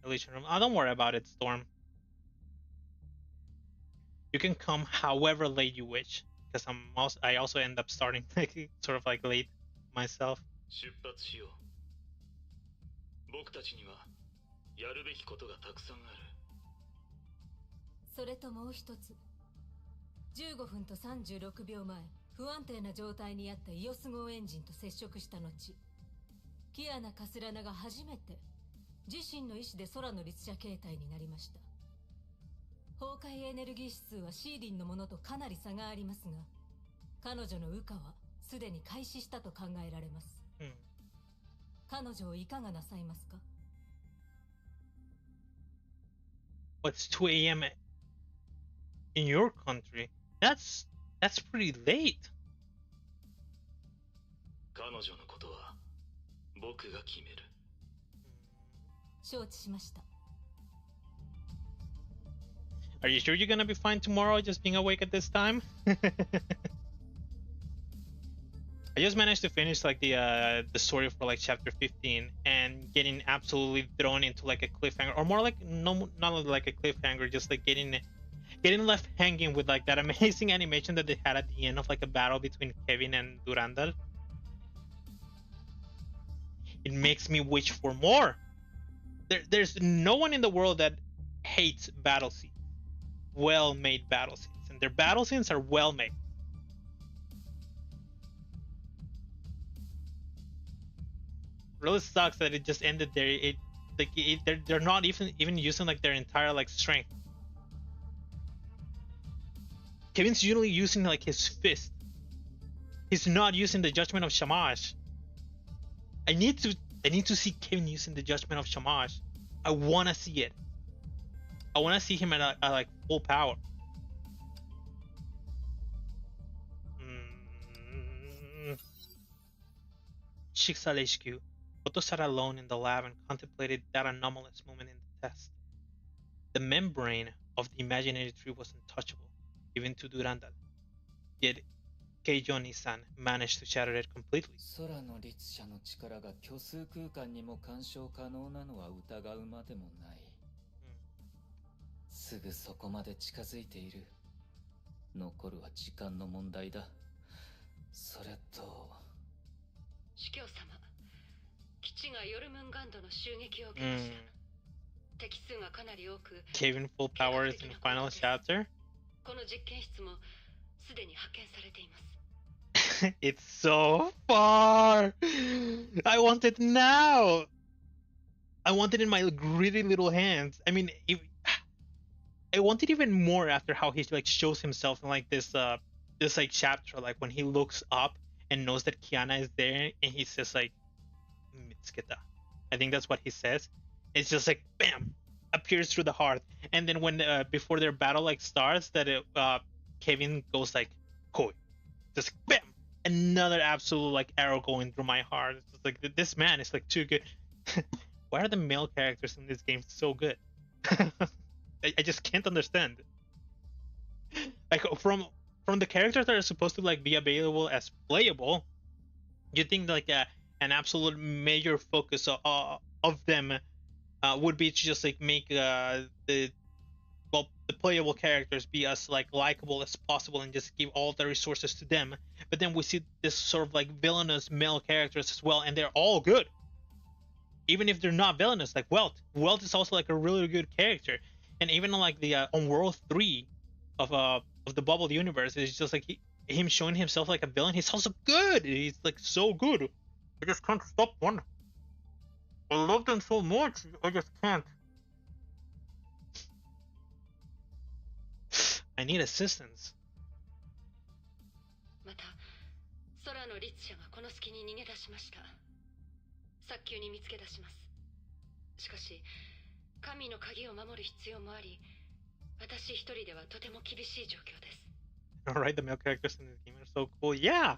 illusion room. Oh, don't worry about it, Storm. You can come however late you wish, because I also end up starting like sort of like late myself. 僕たちにはやるべきことがたくさんある。それともう一つ。15分と36秒前、不安定な状態にあったイオス号エンジンと接触した後、キアナ・カスラナが初めて自身の意志で空の律者形態になりました。崩壊エネルギー指数はシーリンのものとかなり差がありますが、彼女の羽化はすでに開始したと考えられます。彼女をいかがなさいますか？ It's 2 a.m. in your country. That's pretty late. 彼女のことは僕が決める。承知しました。 Are you sure you're gonna be fine tomorrow just being awake at this time? I just managed to finish like the story for like chapter 15 and getting absolutely thrown into like a cliffhanger, or more like not like a cliffhanger, just like getting left hanging with like that amazing animation that they had at the end of like a battle between Kevin and Durandal. It makes me wish for more. There's no one in the world that hates battle scenes, well-made battle scenes, and their battle scenes are well-made. Really sucks that it just ended there. They're not even using like their entire like strength. Kevin's usually using like his fist. He's not using the judgment of Shamash. I need to see Kevin using the judgment of Shamash. I wanna see it. I wanna see him at like full power. Shiksa HQ. Otto sat alone in the lab and contemplated that anomalous moment in the test. The membrane of the imaginary tree was untouchable, even to Durandal. Yet, Keijoni-san managed to shatter it completely. 空の律者の力が虚数空間にも干渉可能なのは疑うまでもない。すぐそこまで近づいている。残るは時間の問題だ。それと、司教様、基地がヨルムンガンドの襲撃を受けました。敵数がかなり多く、Kevin full powers in the final chapter. この実験室もすでに派遣されています。It's so far. I want it now. I want it in my gritty little hands. I mean, I want it even more after how he like shows himself in like this like chapter, like when he looks up and knows that Kiana is there, and he says like Mitsuke-ta. I think that's what he says. It's just like bam, appears through the heart, and then when before their battle like starts, that Kevin goes like koi, just bam, another absolute like arrow going through my heart. It's just like this man is like too good. Why are the male characters in this game so good? I just can't understand. Like from the characters that are supposed to like be available as playable, you think like an absolute major focus of them would be to just like make the playable characters be as like likable as possible and just give all the resources to them. But then we see this sort of like villainous male characters as well, and they're all good. Even if they're not villainous, like Welt. Welt is also like a really good character. And even like the on World 3 of the Bubble universe, it's just like him showing himself like a villain. He's also good. He's like so good. I just can't stop one. I love them so much. I just can't. I need assistance. また、空の律者がこの隙に逃げ出しました。早急に見つけ出します。しかし、神の鍵を守る必要もあり、私一人ではとても厳しい状況です。Alright, the male characters in this game are so cool. Yeah!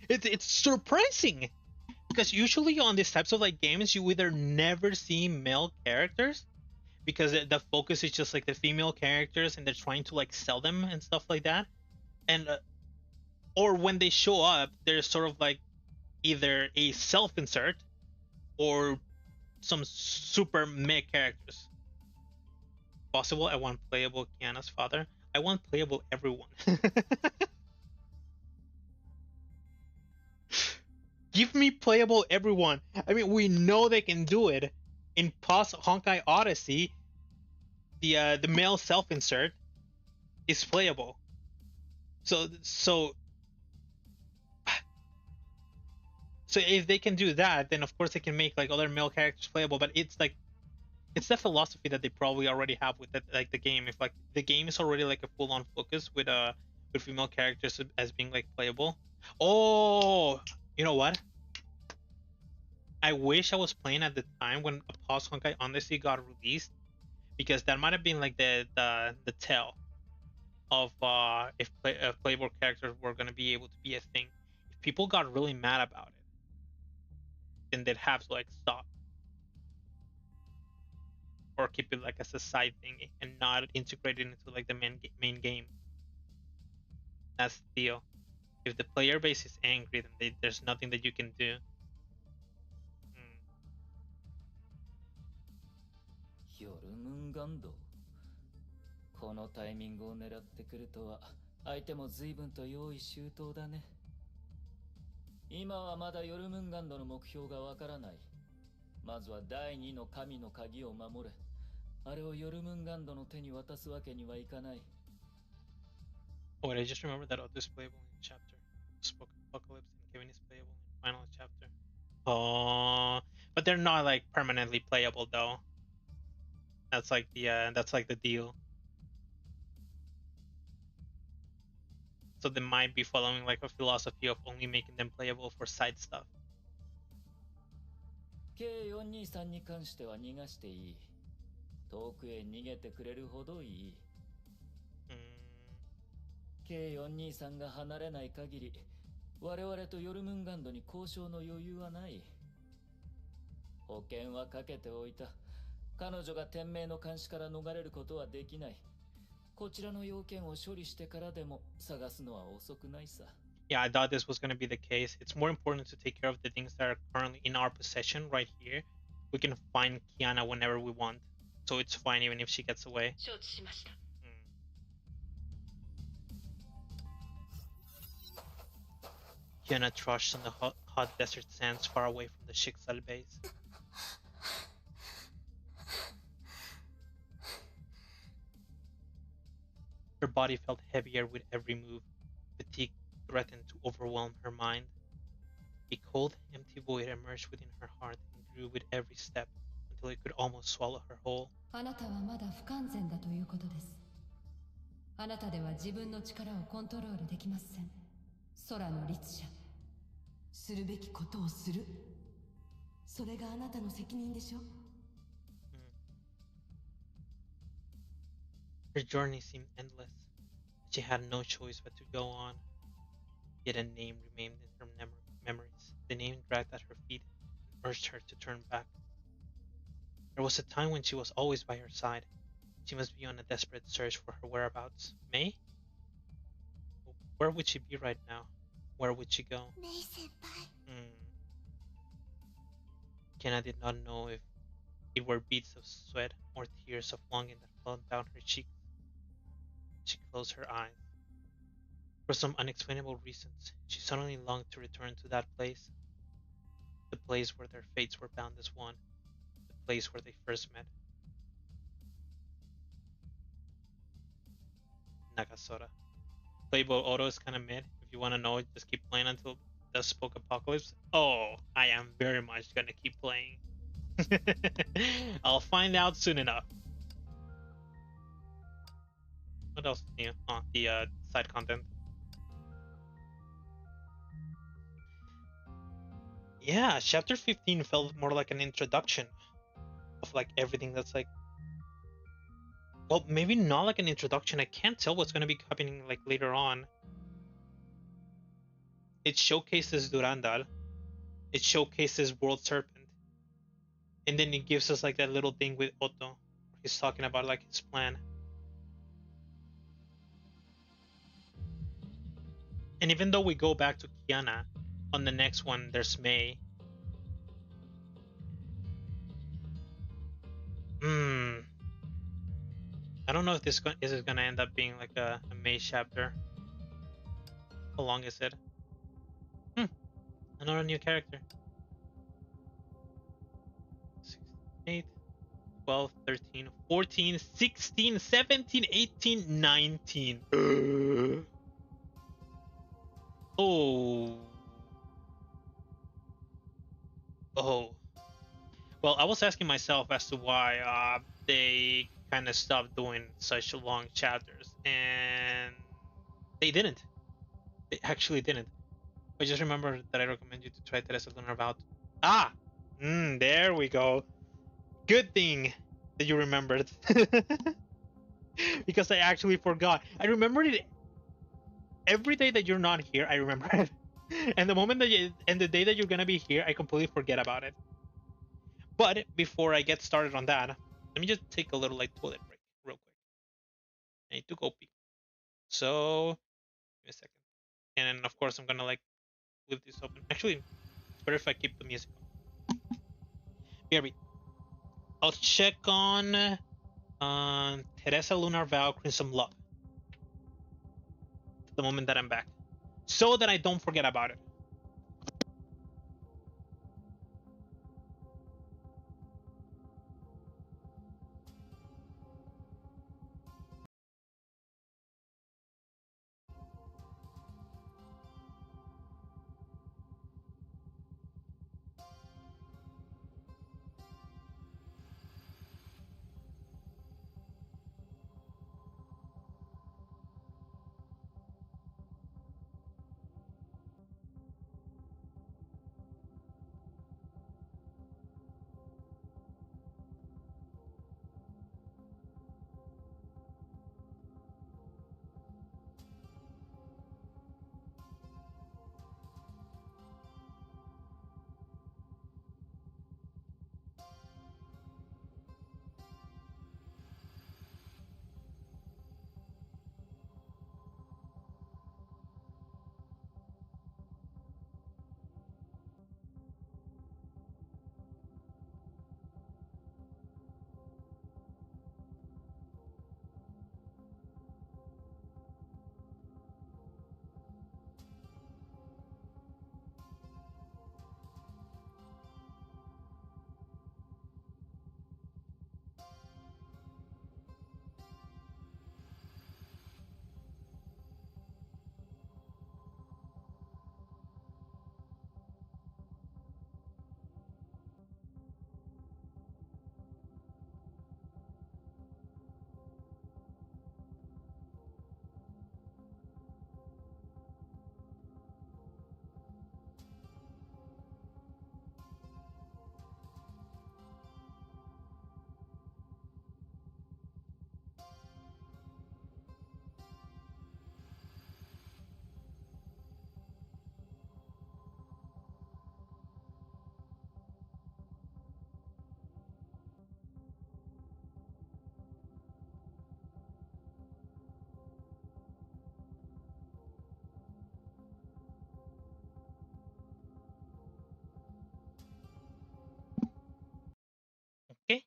It's surprising! because usually on these types of like games, you either never see male characters because the focus is just like the female characters, and they're trying to like sell them and stuff like that, and or when they show up, they're sort of like either a self-insert or some super male characters. Possible. I want playable Kiana's father. I want playable everyone. Give me playable everyone. I mean, we know they can do it. In post Honkai Odyssey, the male self-insert is playable. So if they can do that, then of course they can make like other male characters playable. But it's like, it's the philosophy that they probably already have with that, like the game. If like the game is already like a full-on focus with female characters as being like playable. Oh, you know what? I wish I was playing at the time when Post Honkai Odyssey got released, because that might have been like the tell of if playable characters were going to be able to be a thing. If people got really mad about it, then they'd have to like stop or keep it like as a side thing and not integrate it into like the main game. That's the deal. If the player base is angry, then there's nothing that you can do. このタイミングを狙ってくるとは相手も随分と用意周到だね。今はまだヨルムンガンドの目標がわからない。まずは第2の神の鍵を守れ。あれをヨルムンガンドの手に渡すわけにはいかない。Oh, I just remembered that Otto is playable in chapter. Spoke Apocalypse and Kevin is playable in final chapter. Oh, but they're not like permanently playable though. That's like the deal. So they might be following like a philosophy of only making them playable for side stuff. K423 に関しては逃がしていい。遠くへ逃げてくれるほどいい。K423 が離れない限り、我々とヨルムンガンドに交渉の余裕はない。保険はかけておいた。彼女が天命の監視から逃れることはできない。こちらの要件を処理してからでも探すのは遅くないさ。Yeah, I thought this was going to be the case. It's more important to take care of the things that are currently in our possession right here. We can find Kiana whenever we want. So it's fine even if she gets away. Kiana trudged on the hot desert sands far away from the Shiksal base. Her body felt heavier with every move. Fatigue threatened to overwhelm her mind. A cold, empty void emerged within her heart and grew with every step until it could almost swallow her whole. あなたはまだ不完全だということです。あなたでは自分の力をコントロールできません。空の律者。するべきことをする。それがあなたの責任でしょ。Her journey seemed endless. She had no choice but to go on. Yet a name remained in her memories. The name dragged at her feet and urged her to turn back. There was a time when she was always by her side. She must be on a desperate search for her whereabouts. May? Where would she be right now? Where would she go? May-senpai. Kiana did not know if it were beads of sweat or tears of longing that flowed down her cheeks. She closed her eyes. For some unexplainable reasons, she suddenly longed to return to that place. The place where their fates were bound as one. The place where they first met. Nagasora. Playable auto is kind of mid. If you want to know it, just keep playing until the Spoke Apocalypse. Oh, I am very much going to keep playing. I'll find out soon enough. What else is new? Oh, the side content. Yeah, chapter 15 felt more like an introduction of like everything that's like, well, maybe not like an introduction. I can't tell what's going to be happening like later on. It showcases Durandal. it showcases World Serpent, and then it gives us like that little thing with Otto. He's talking about like his plan. And even though we go back to Kiana, on the next one there's May. I don't know if this is gonna end up being like a May chapter. How long is it? Another new character. 8, 12, 13, 14, 16, 17, 18, 19. Oh. Oh. Well, I was asking myself as to why they kind of stopped doing such long chapters, and they didn't. They actually didn't. I just remember that I recommend you to try Teresa Lunar Vow. Ah! There we go. Good thing that you remembered. Because I actually forgot. I remembered it every day that you're not here. I remember it. And the moment that and the day that you're gonna be here, I completely forget about it. But before I get started on that, let me just take a little like toilet break real quick. I need to go pee. So give me a second. And then of course I'm gonna like leave this open. Actually, it's better if I keep the music on. BRB. I'll check on Teresa Lunar Vow Crimson Love the moment that I'm back, so that I don't forget about it. Okay.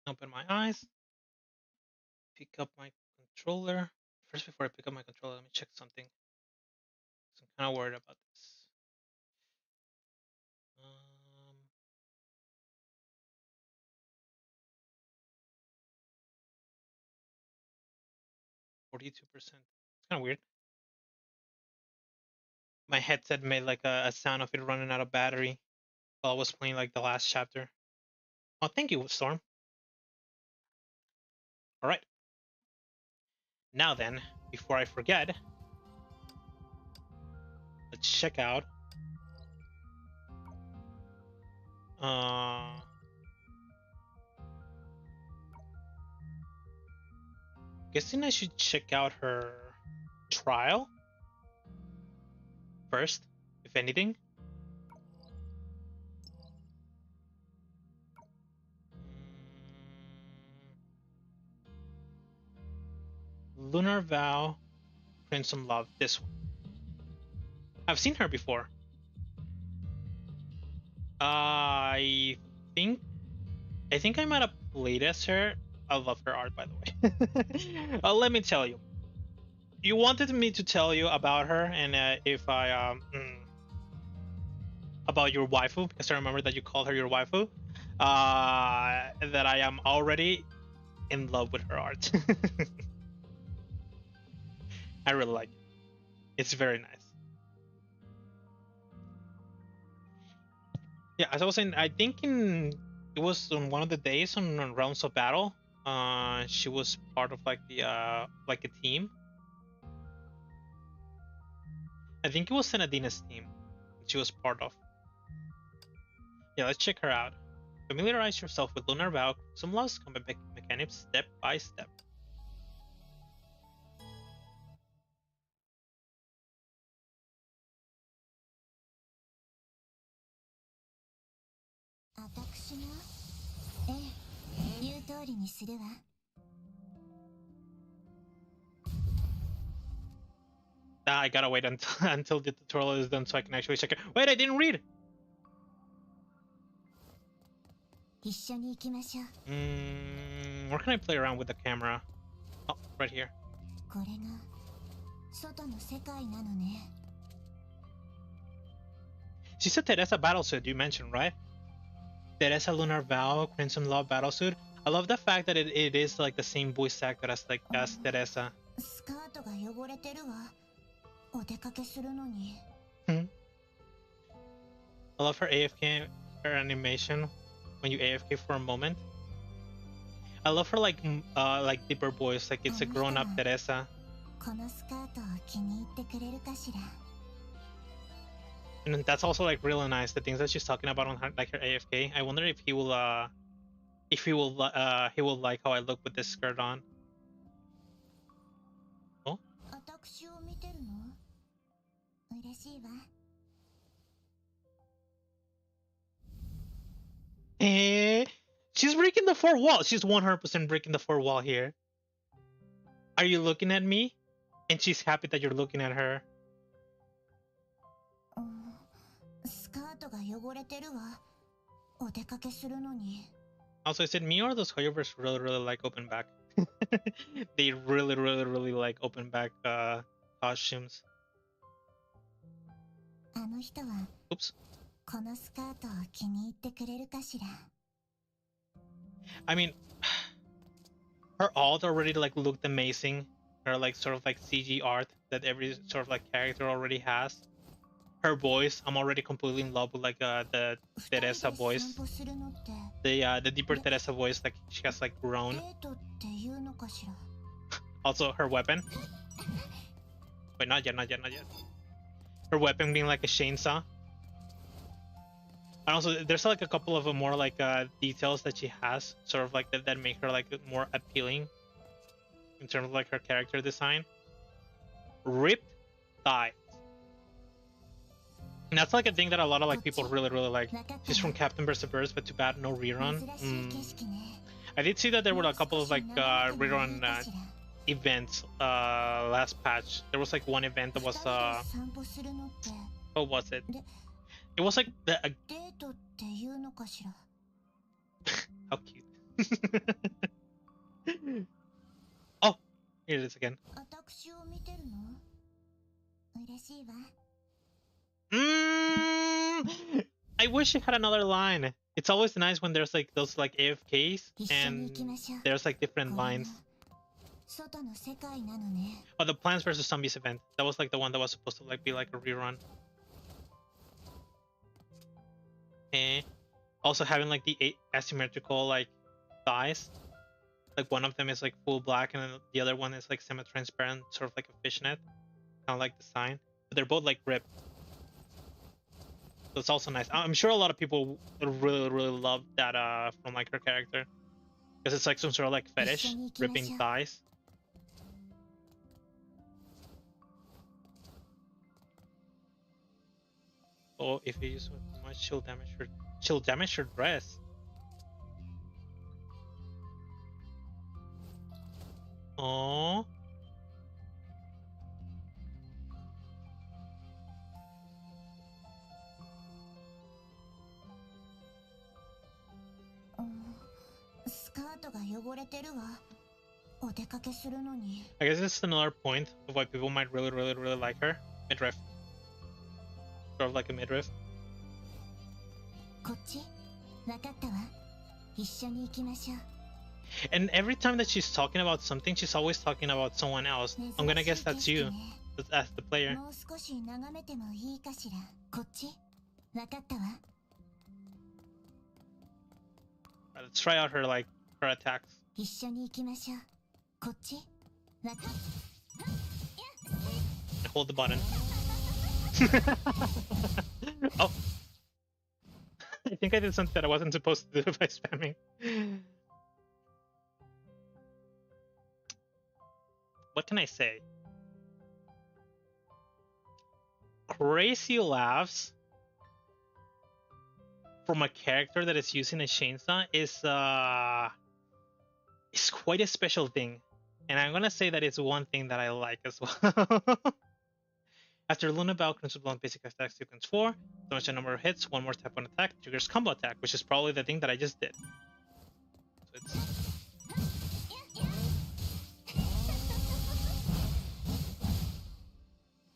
Open my eyes. Pick up my controller. First, before I pick up my controller, let me check something. So I'm kind of worried about this. 42%. It's kind of weird. My headset made like a sound of it running out of battery while I was playing like the last chapter. Oh, thank you, Storm. All right. Now then, before I forget, let's check out. Guessing I should check out her trial. first, if anything. Lunar Vow, Crimson Love, this one. I've seen her before. I think I might have played as her. I love her art, by the way. Let me tell you. You wanted me to tell you about her, and if I about your waifu, because I remember that you called her your waifu. That I am already in love with her art. I really like it. It's very nice. Yeah, as I was saying, I think it was on one of the days on Realms of Battle. She was part of like the like a team. I think it was Senadina's team that she was part of. Yeah, let's check her out. Familiarize yourself with Lunar Vow, some lost combat mechanics step by step. I gotta wait until until the tutorial is done so I can actually check it. Wait, I didn't read. Where can I play around with the camera? Oh, right here. She's a Teresa battlesuit you mentioned, right? Teresa Lunar Vow, Crimson Love battlesuit. I love the fact that it is like the same voice actor as like as Teresa. I love her AFK, her animation when you AFK for a moment. I love her like deeper voice, like it's a grown-up Teresa. And that's also like really nice. The things that she's talking about on her, like her AFK. I wonder if he will like how I look with this skirt on. Oh. Eh, she's breaking the fourth wall. She's 100% breaking the fourth wall here. Are you looking at me? And she's happy that you're looking at her. Also, is it me or those Hoyoverse really like open back? They really like open back costumes. Oops. I mean, her alt already like looked amazing. Her like sort of like CG art that every sort of like character already has. Her voice, I'm already completely in love with like the Teresa voice. The deeper Teresa voice, like she has like grown. Also her weapon. Wait, not yet. Her weapon being like a chainsaw. And also there's like a couple of more like details that she has, sort of like that make her like more appealing in terms of like her character design. Ripped thighs. And that's like a thing that a lot of like people really like. She's from Captain Berserverse, but too bad no rerun. I did see that there were a couple of like rerun events last patch. There was like one event that was what was it? It was like the how cute. Oh, here it is again. I wish it had another line. It's always nice when there's like those like AFKs and there's like different lines. Oh, the Plants vs Zombies event. That was like the one that was supposed to like be like a rerun. And also having like the asymmetrical like thighs. Like one of them is like full black and then the other one is like semi-transparent, sort of like a fishnet. Kind of like the sign. But they're both like ripped. So it's also nice. I'm sure a lot of people really love that from like her character. Because it's like some sort of like fetish, ripping thighs. Oh, if you use too much, she'll damage her dress. Oh. I guess it's another point of why people might really like her. Midriff. Sort of like a midriff. And every time that she's talking about something, she's always talking about someone else. I'm gonna guess that's you, as the player. Let's try out her her attacks. Hold the button. Oh. I think I did something that I wasn't supposed to do by spamming. What can I say? Crazy laughs from a character that is using a chainsaw is quite a special thing. And I'm gonna say that it's one thing that I like as well. After Luna Bow, Crimson Blood basic attack sequence 4, so much a number of hits, one more tap on attack, triggers combo attack, which is probably the thing that I just did. So it's...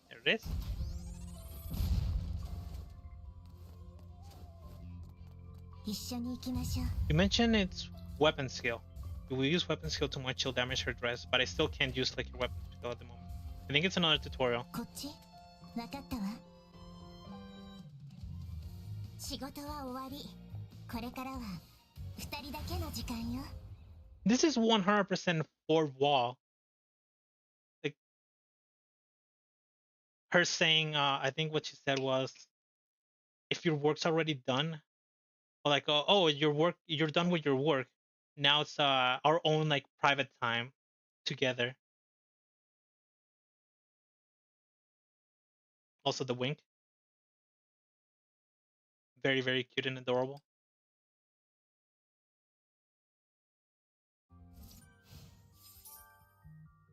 There it is. You mentioned it's weapon skill. You will use weapon skill too much, she'll damage her dress, but I still can't use your weapon skill at the moment. I think it's another tutorial. This is 100% fourth wall. Like her saying, I think what she said was, if your work's already done, or like, oh, you're done with your work. Now it's our own private time together. Also the wink. Very cute and adorable.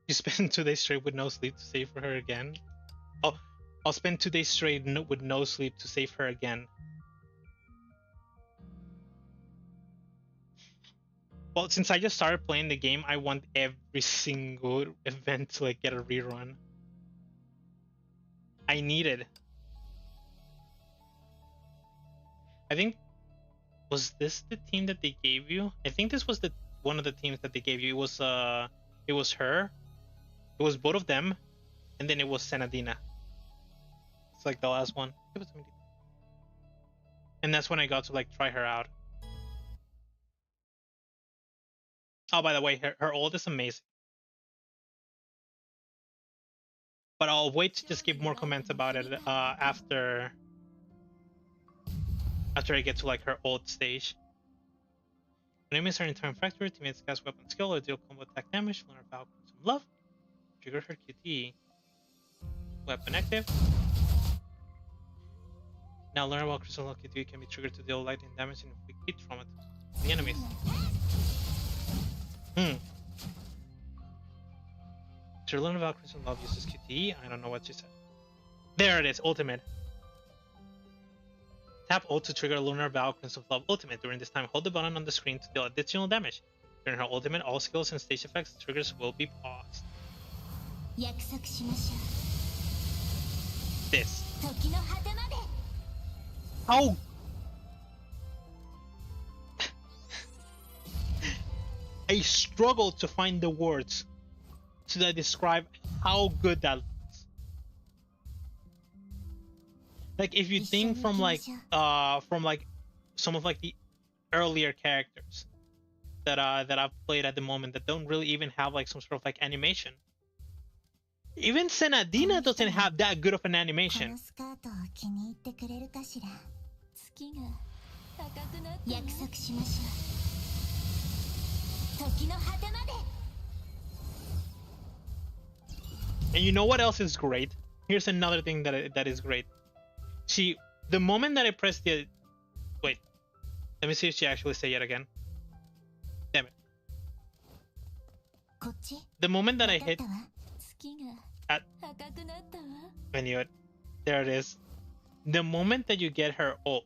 You spend 2 days straight with no sleep to save for her again? Oh, I'll spend 2 days straight with no sleep to save her again. Well, since I just started playing the game, I want every single event to get a rerun. I need it. I think, was this the team that they gave you? I think this was one of the teams that they gave you. It was her. It was both of them, and then it was Senadina. It's the last one. It was, and that's when I got to try her out. Oh, by the way, her ult is amazing. But I'll wait to just give more comments about it after I get to her ult stage. When enemies are in turn factory, teammates cast weapon skill or deal combo attack damage. Learn about some love. Trigger her QT. Weapon active. Now learn about Crystal QT can be triggered to deal lightning damage and inflict heat from it to the enemies. To learn about Crystal Love uses QTE. I don't know what she said. There it is, ultimate. Tap ult to trigger Lunar Vow Crimson Love ultimate. During this time, hold the button on the screen to deal additional damage. During her ultimate, all skills and stage effects triggers will be paused. This. How? I struggle to find the words to describe how good that looks. If you think from some of the earlier characters that I've played at the moment that don't really even have some sort of animation. Even Senadina doesn't have that good of an animation. And you know what else is great? Here's another thing that is great. The moment that I press the... Wait. Let me see if she actually say it again. Damn it. The moment that I hit... I knew it. There it is. The moment that you get her ult,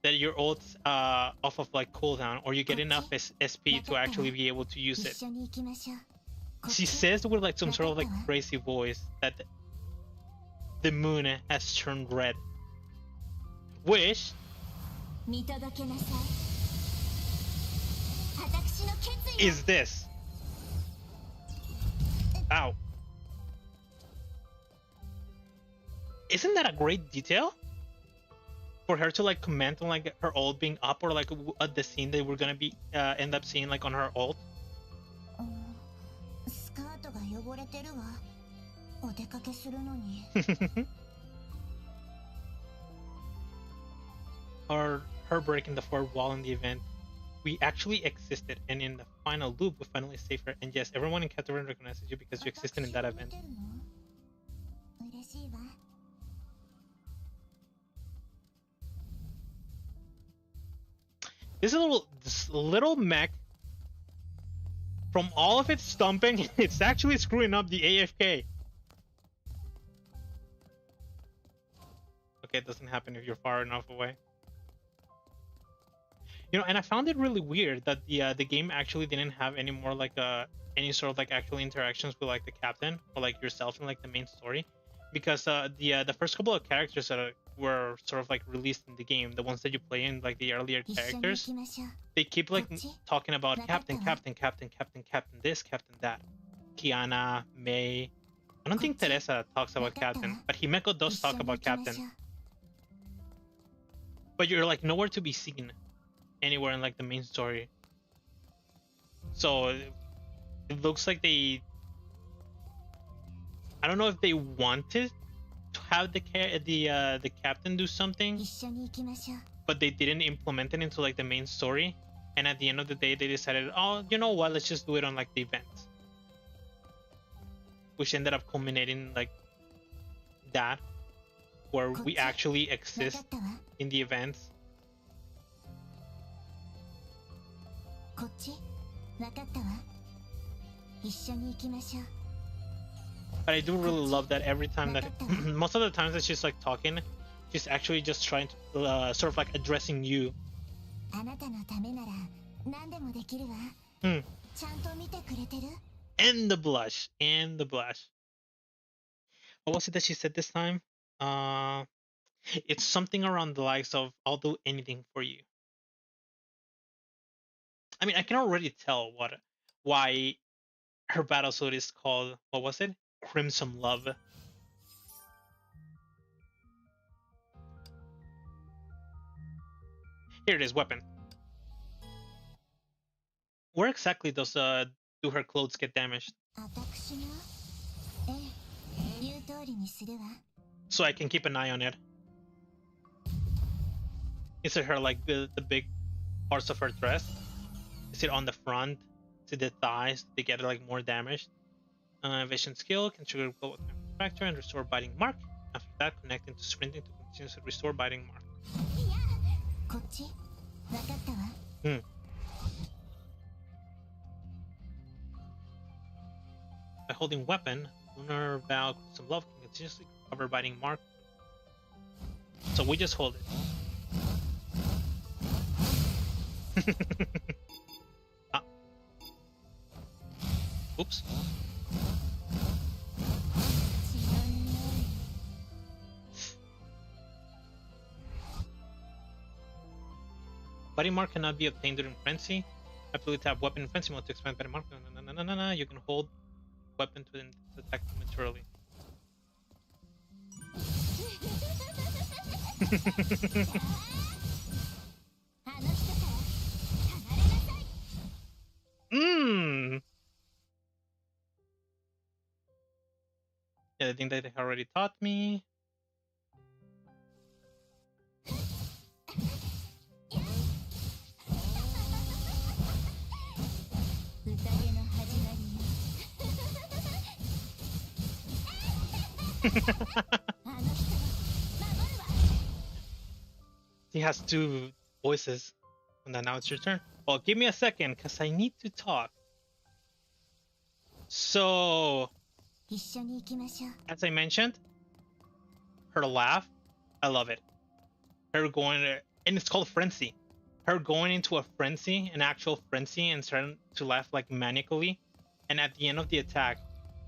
that your ult's off of like cooldown, or you get enough SP to actually be able to use it. She says with like some sort of like crazy voice that the moon has turned red. Which is this? Ow. Isn't that a great detail? For her to like comment on like her ult being up, or like at the scene that we're gonna be end up seeing like on her ult. Or her breaking the fourth wall in the event. We actually existed, and in the final loop we finally saved her. And yes, everyone in Catherine recognizes you because you existed in that event. This little mech, from all of its stomping, it's actually screwing up the AFK. Okay, it doesn't happen if you're far enough away. You know, and I found it really weird that the game actually didn't have any more like any sort of like actual interactions with like the captain or like yourself in like the main story, because the first couple of characters that were sort of like released in the game, the ones that you play in like the earlier characters, they keep like talking about captain this, captain that. Kiana, May. I don't think Teresa talks about captain, but Himeko does talk about captain. But you're like nowhere to be seen anywhere in like the main story. So it looks like they, I don't know if they wanted to have the captain do something, but they didn't implement it into like the main story. And at the end of the day, they decided, oh, you know what, let's just do it on like the events, which ended up culminating like that, where we actually exist in the events. But I do really love that every time that most of the times that she's like talking, she's actually just trying to sort of like addressing you. And the blush, and the blush. What was it that she said this time? It's something around the likes of, I'll do anything for you. I mean, I can already tell why her battlesuit is called, what was it? Crimson Love. Here it is, weapon. Where exactly does do her clothes get damaged? So I can keep an eye on it. Is it her like the big parts of her dress? Is it on the front? Is it the thighs? They get like more damaged. Vision skill can trigger global factor and restore biting mark. After that, connecting to sprinting to continuously restore biting mark. By holding weapon, Lunar Vow some love can continuously cover biting mark. So we just hold it. Oops. Body mark cannot be obtained during frenzy. Absolutely tap weapon in frenzy mode to expand body mark. No. You can hold weapon to attack momentarily. Yeah, the thing that they already taught me. He has two voices. And then now it's your turn. Well, give me a second, because I need to talk. So, as I mentioned, her laugh, I love it. Her going, and it's called frenzy. Her going into a frenzy, an actual frenzy, and starting to laugh like manically. And at the end of the attack,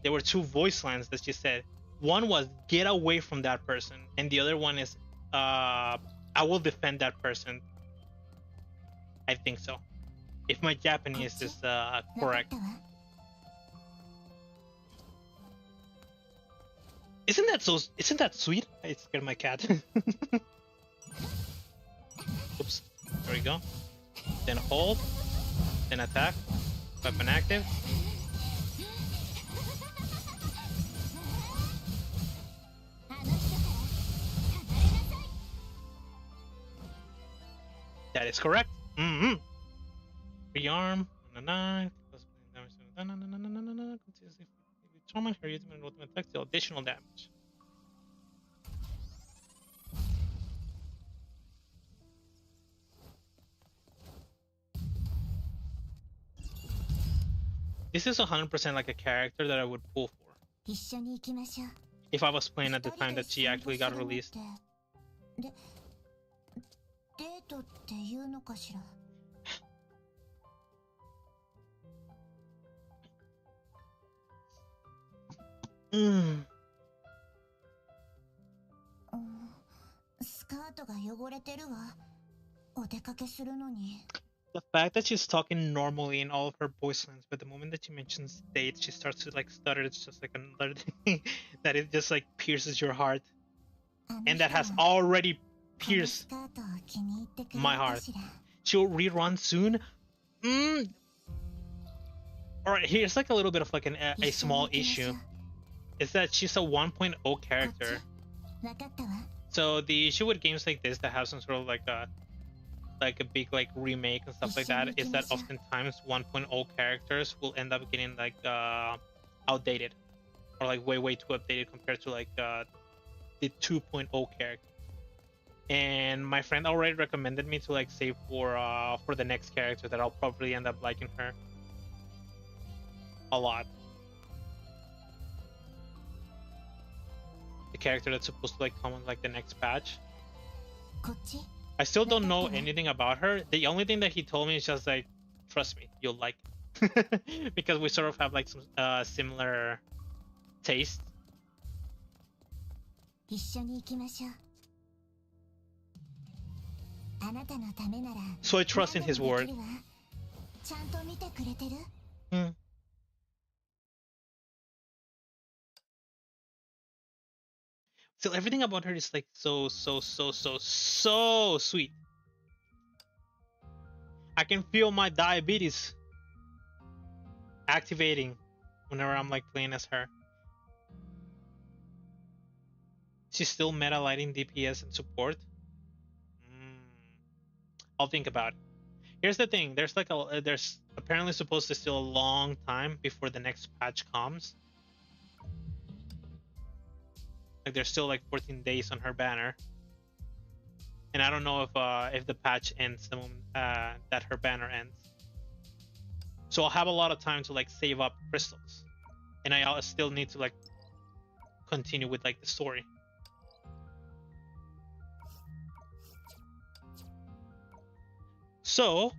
there were two voice lines that she said. One was "Get away from that person," and the other one is "I will defend that person." I think so, if my Japanese is correct. Isn't that sweet? I scared my cat. Oops. There we go. Then hold. Then attack. Weapon active. That is correct. Rearm. Determine her ultimate and ultimate effects, additional damage. This is 100% like a character that I would pull for. If I was playing at the time that she actually got released. The fact that she's talking normally in all of her voice lines, but the moment that she mentions date, she starts to like stutter. It's just like another thing that it just like pierces your heart, and that has already pierced my heart. She'll rerun soon. Alright, here's like a little bit of like a small issue. Is that she's a 1.0 character. So the issue with games like this that have some sort of like a big like remake and stuff like that is that oftentimes 1.0 characters will end up getting like outdated, or like way too updated compared to like the 2.0 character. And my friend already recommended me to like save for the next character that I'll probably end up liking her a lot. The character that's supposed to like come on like the next patch. I still don't know anything about her. The only thing that he told me is just like, trust me, you'll like it. Because we sort of have like some similar taste. So I trust in his word. So everything about her is like so sweet. I can feel my diabetes activating whenever I'm like playing as her. She's still meta lighting DPS and support. I'll think about it. Here's the thing. There's like there's apparently supposed to still a long time before the next patch comes. Like there's still like 14 days on her banner, and I don't know if the patch ends the moment that her banner ends. So I'll have a lot of time to like save up crystals, and I still need to like continue with like the story. So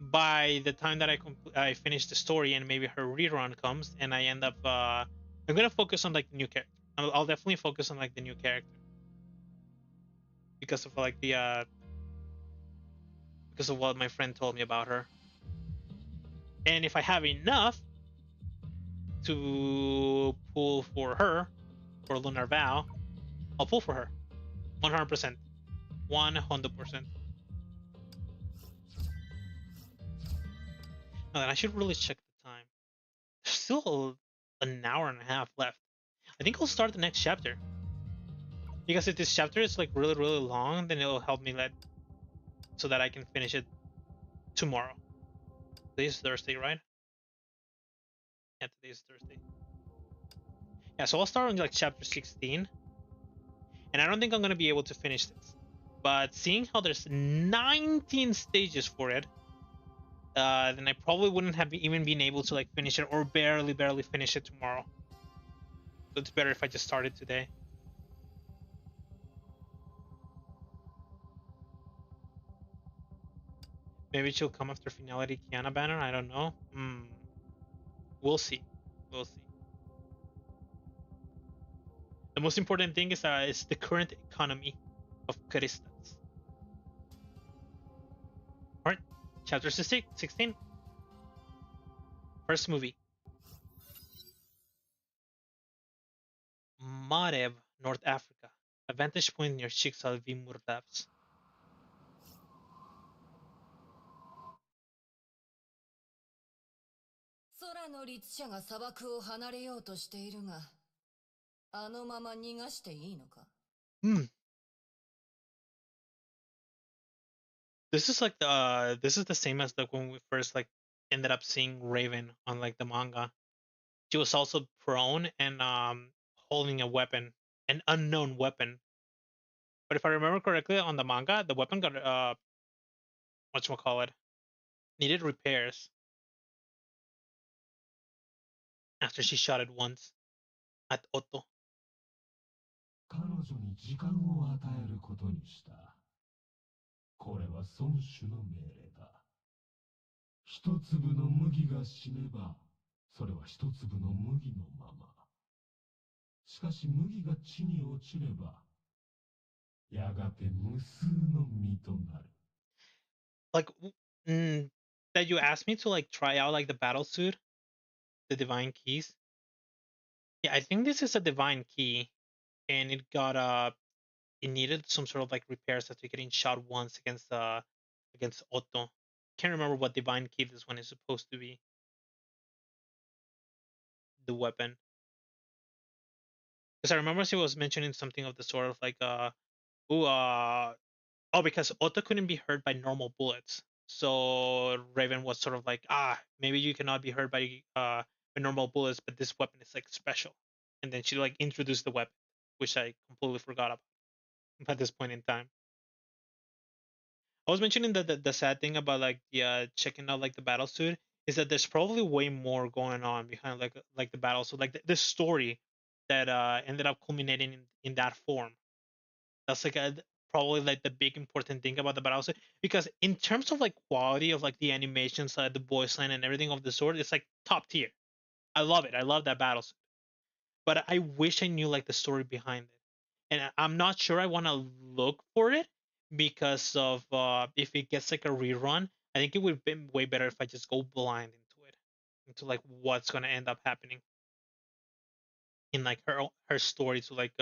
by the time that I finish the story and maybe her rerun comes, and I end up I'm gonna focus on like the new character. I'll definitely focus on like the new character because of like the because of what my friend told me about her. And if I have enough to pull for her for Lunar Vow, I'll pull for her 100%. 100%. No, then I should really check the time. There's still an hour and a half left. I think I'll start the next chapter. Because if this chapter is like really long, then it'll help me so that I can finish it tomorrow. Today's Thursday, right? Yeah, today's Thursday. Yeah, so I'll start on like chapter 16. And I don't think I'm gonna be able to finish this. But seeing how there's 19 stages for it, then I probably wouldn't have even been able to like finish it, or barely finish it tomorrow. So it's better if I just started today. Maybe she'll come after Finality Kiana banner. I don't know. We'll see. We'll see. The most important thing is the current economy of Kyrgyzstan. Alright, chapter 16. First movie. Marev, North Africa. A vantage point near Chiksal V. Murdavs. 空の律者が砂漠を離れようとしているが、あのまま逃がしていいのか? This is the same as like when we first like ended up seeing Raven on like the manga. She was also prone and holding a weapon, an unknown weapon. But if I remember correctly, on the manga, the weapon got whatchamacallit, needed repairs after she shot it once at Otto. 彼女に時間を与えることにした。これは孫子の命令だ。一粒の麦が死ねば、それは一粒の麦のまま。しかし麦が地に落ちれば、やがて無数の実となる。Like, that you asked me to like try out like the battle suit, the divine keys. Yeah, I think this is a divine key, and it got it needed some sort of like repairs after getting shot once against Otto. Can't remember what divine key this one is supposed to be. The weapon, because I remember she was mentioning something of the sort of like because Otto couldn't be hurt by normal bullets, so Raven was sort of like, maybe you cannot be hurt by normal bullets, but this weapon is like special, and then she like introduced the weapon, which I completely forgot about at this point in time. I was mentioning that the sad thing about like the checking out like the battle suit is that there's probably way more going on behind like the battle suit, like the story that ended up culminating in that form. That's like probably like the big important thing about the battle suit, because in terms of like quality of like the animations, the voice line and everything of the sword, it's like top tier. I love it. I love that battle suit, but I wish I knew like the story behind it, and I'm not sure I want to look for it because of if it gets like a rerun. I think it would be way better if I just go blind into it, into like what's gonna end up happening in like her story to like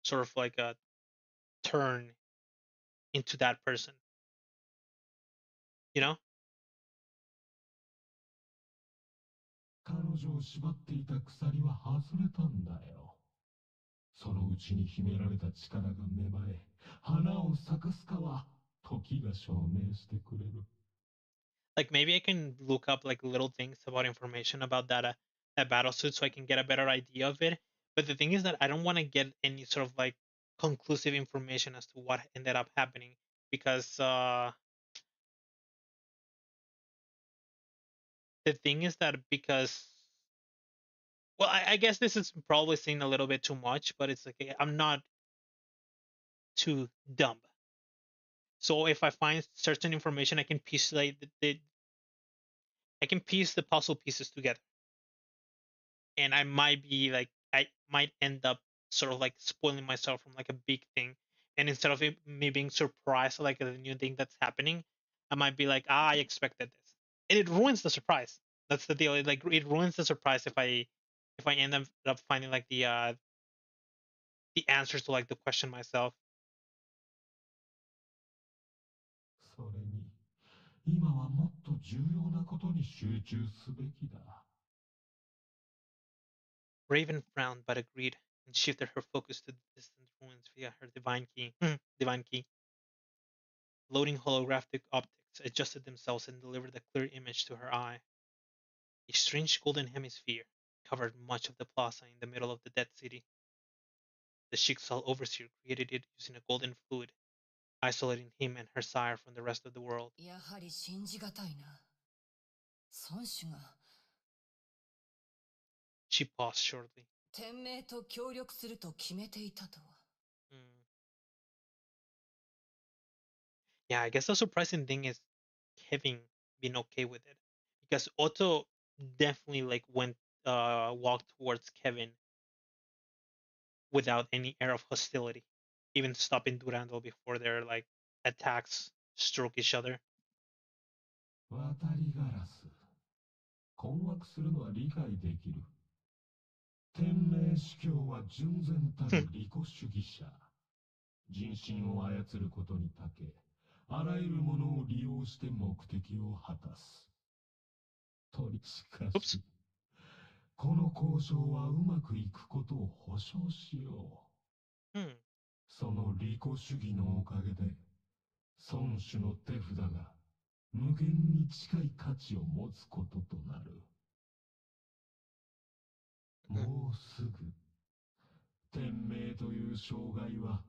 sort of like a turn into that person, you know. 彼女を縛っていた鎖は外れたんだよ。そのうちに秘められた力が芽生え、花を咲かすかは時が証明してくれる。Like maybe I can look up like little things about information about that battle suit so I can get a better idea of it. But the thing is that I don't want to get any sort of like conclusive information as to what ended up happening, because the thing is that I guess this is probably saying a little bit too much, but it's like I'm not too dumb. So if I find certain information, I can piece like I can piece the puzzle pieces together, and I might end up sort of like spoiling myself from like a big thing, and instead of me being surprised like a new thing that's happening, I might be like, I expected this, and it ruins the surprise. That's the deal. Like it ruins the surprise if I end up finding like the answers to like the question myself. それに、今はもっと重要なことに集中すべきだ。Raven frowned but agreed and shifted her focus to the distant ruins via her divine key. Divine key. Loading holographic optics adjusted themselves and delivered a clear image to her eye. A strange golden hemisphere covered much of the plaza in the middle of the dead city. The Shiksal overseer created it using a golden fluid, isolating him and her sire from the rest of the world. She paused shortly. Yeah, I guess the surprising thing is Kevin being okay with it, because Otto definitely like walked towards Kevin without any air of hostility, even stopping Durandal before their like attacks struck each other. 渡りガラス。困惑するのは理解できる。天命司教は純然たる利己主義者。人心を操ることに長け、あらゆるものを利用して目的を果たす。しかし、この交渉はうまくいくことを保証しよう。その利己主義のおかげで、孫子の手札が無限に近い価値を持つこととなる。もうすぐ、天命という障害は、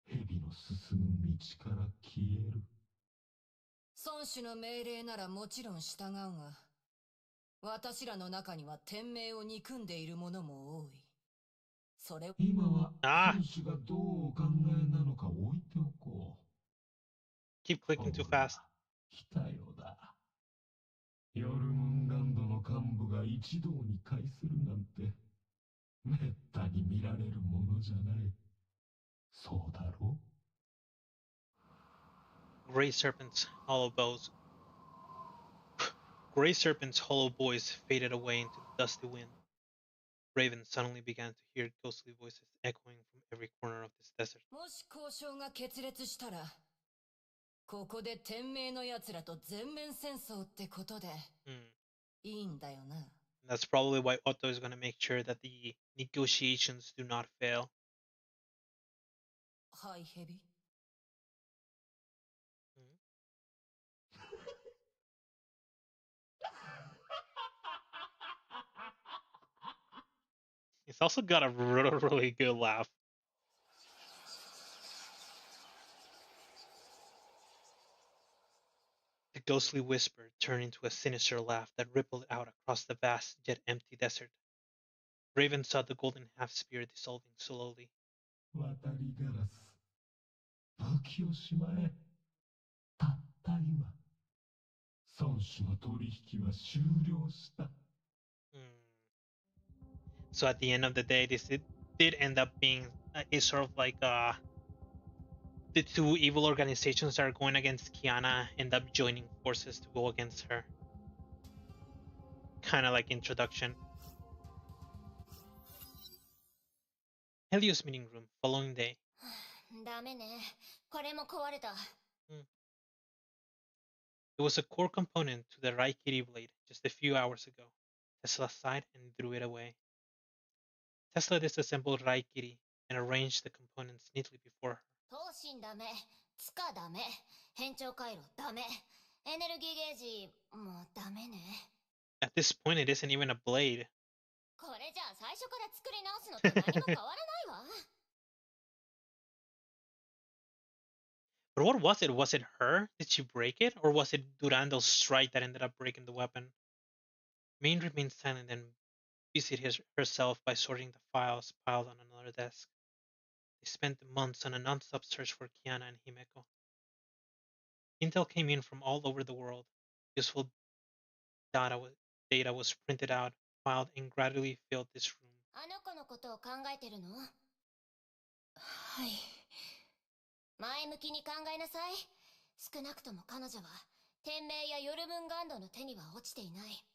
蛇の進む道から消える。孫子の命令ならもちろん従うが、私らの中には天命を憎んでいる者も多い。それ今は孫子がどうお考えなのか置いておこう。Keep clicking too fast. 来たようだ。ヨルムンランドの幹部が一堂に会するなんて、めったに見られるものじゃない。そうだろう Gray serpents, hollow bows. Gray serpents' hollow voice faded away into the dusty wind. Raven suddenly began to hear ghostly voices echoing from every corner of this desert. もし交渉が決裂したら、ここで天命の奴らと全面戦争ってことで、いいんだよな。That's probably why Otto is going to make sure that the negotiations do not fail. はい、ヘビ。It's also got a really, really good laugh. The ghostly whisper turned into a sinister laugh that rippled out across the vast yet empty desert. Raven saw the golden half-spear dissolving slowly. 渡りガラス。武器をしまえ。たった今。孫子の取引は終了した。So at the end of the day, this did end up being a sort of like the two evil organizations that are going against Kiana end up joining forces to go against her. Kind of like introduction. Helios meeting room, following day. ダメね。これも壊れた。It was a core component to the Raikiri blade just a few hours ago. Tesla sighed and threw it away. Tesla disassembled Raikiri and arranged the components neatly before her. 闘神ダメ。地下ダメ。変調回路ダメ。エネルギーゲージもうダメね。At this point, it isn't even a blade. これじゃあ最初から作り直すのと何も変わらないわ。But what was it? Was it her? Did she break it? Or was it Durandal's strike that ended up breaking the weapon? Main remained silent and busied herself by sorting the files piled on another desk. They spent months on a non-stop search for Kiana and Himeko. Intel came in from all over the world. Useful data was printed out, filed, and gradually filled this room. あの子のことを考えてるの？はい。前向きに考えなさい。少なくとも彼女は天命やヨルムンガンドの手には落ちていない。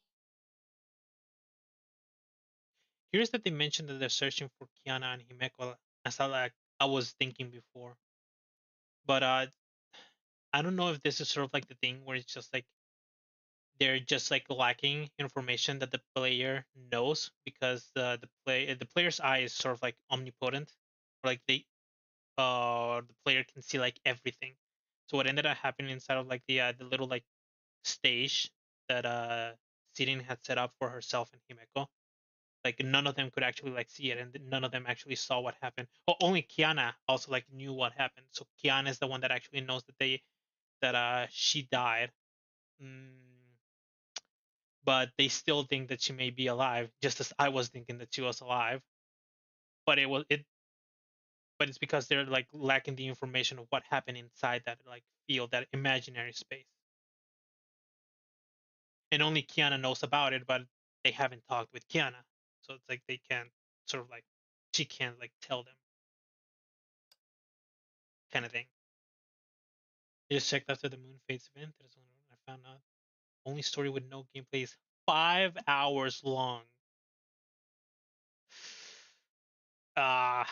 Here's that they mentioned that they're searching for Kiana and Himeko, as I was thinking before. But I don't know if this is sort of like the thing where it's just like they're just like lacking information that the player knows, because the player's eye is sort of like omnipotent, like the player can see like everything. So what ended up happening inside of like the little like stage that Sirin had set up for herself and Himeko, Like none of them could actually like see it, and none of them actually saw what happened. Well, only Kiana also like knew what happened. So Kiana is the one that actually knows that she died. Mm, but they still think that she may be alive, just as I was thinking that she was alive. But but it's because they're like lacking the information of what happened inside that like field, that imaginary space. And only Kiana knows about it, but they haven't talked with Kiana, so it's like they can't sort of like she can't like tell them kind of thing. I just checked after the Moon Fates event. That's when I found out. Only story with no gameplay is 5 hours long. That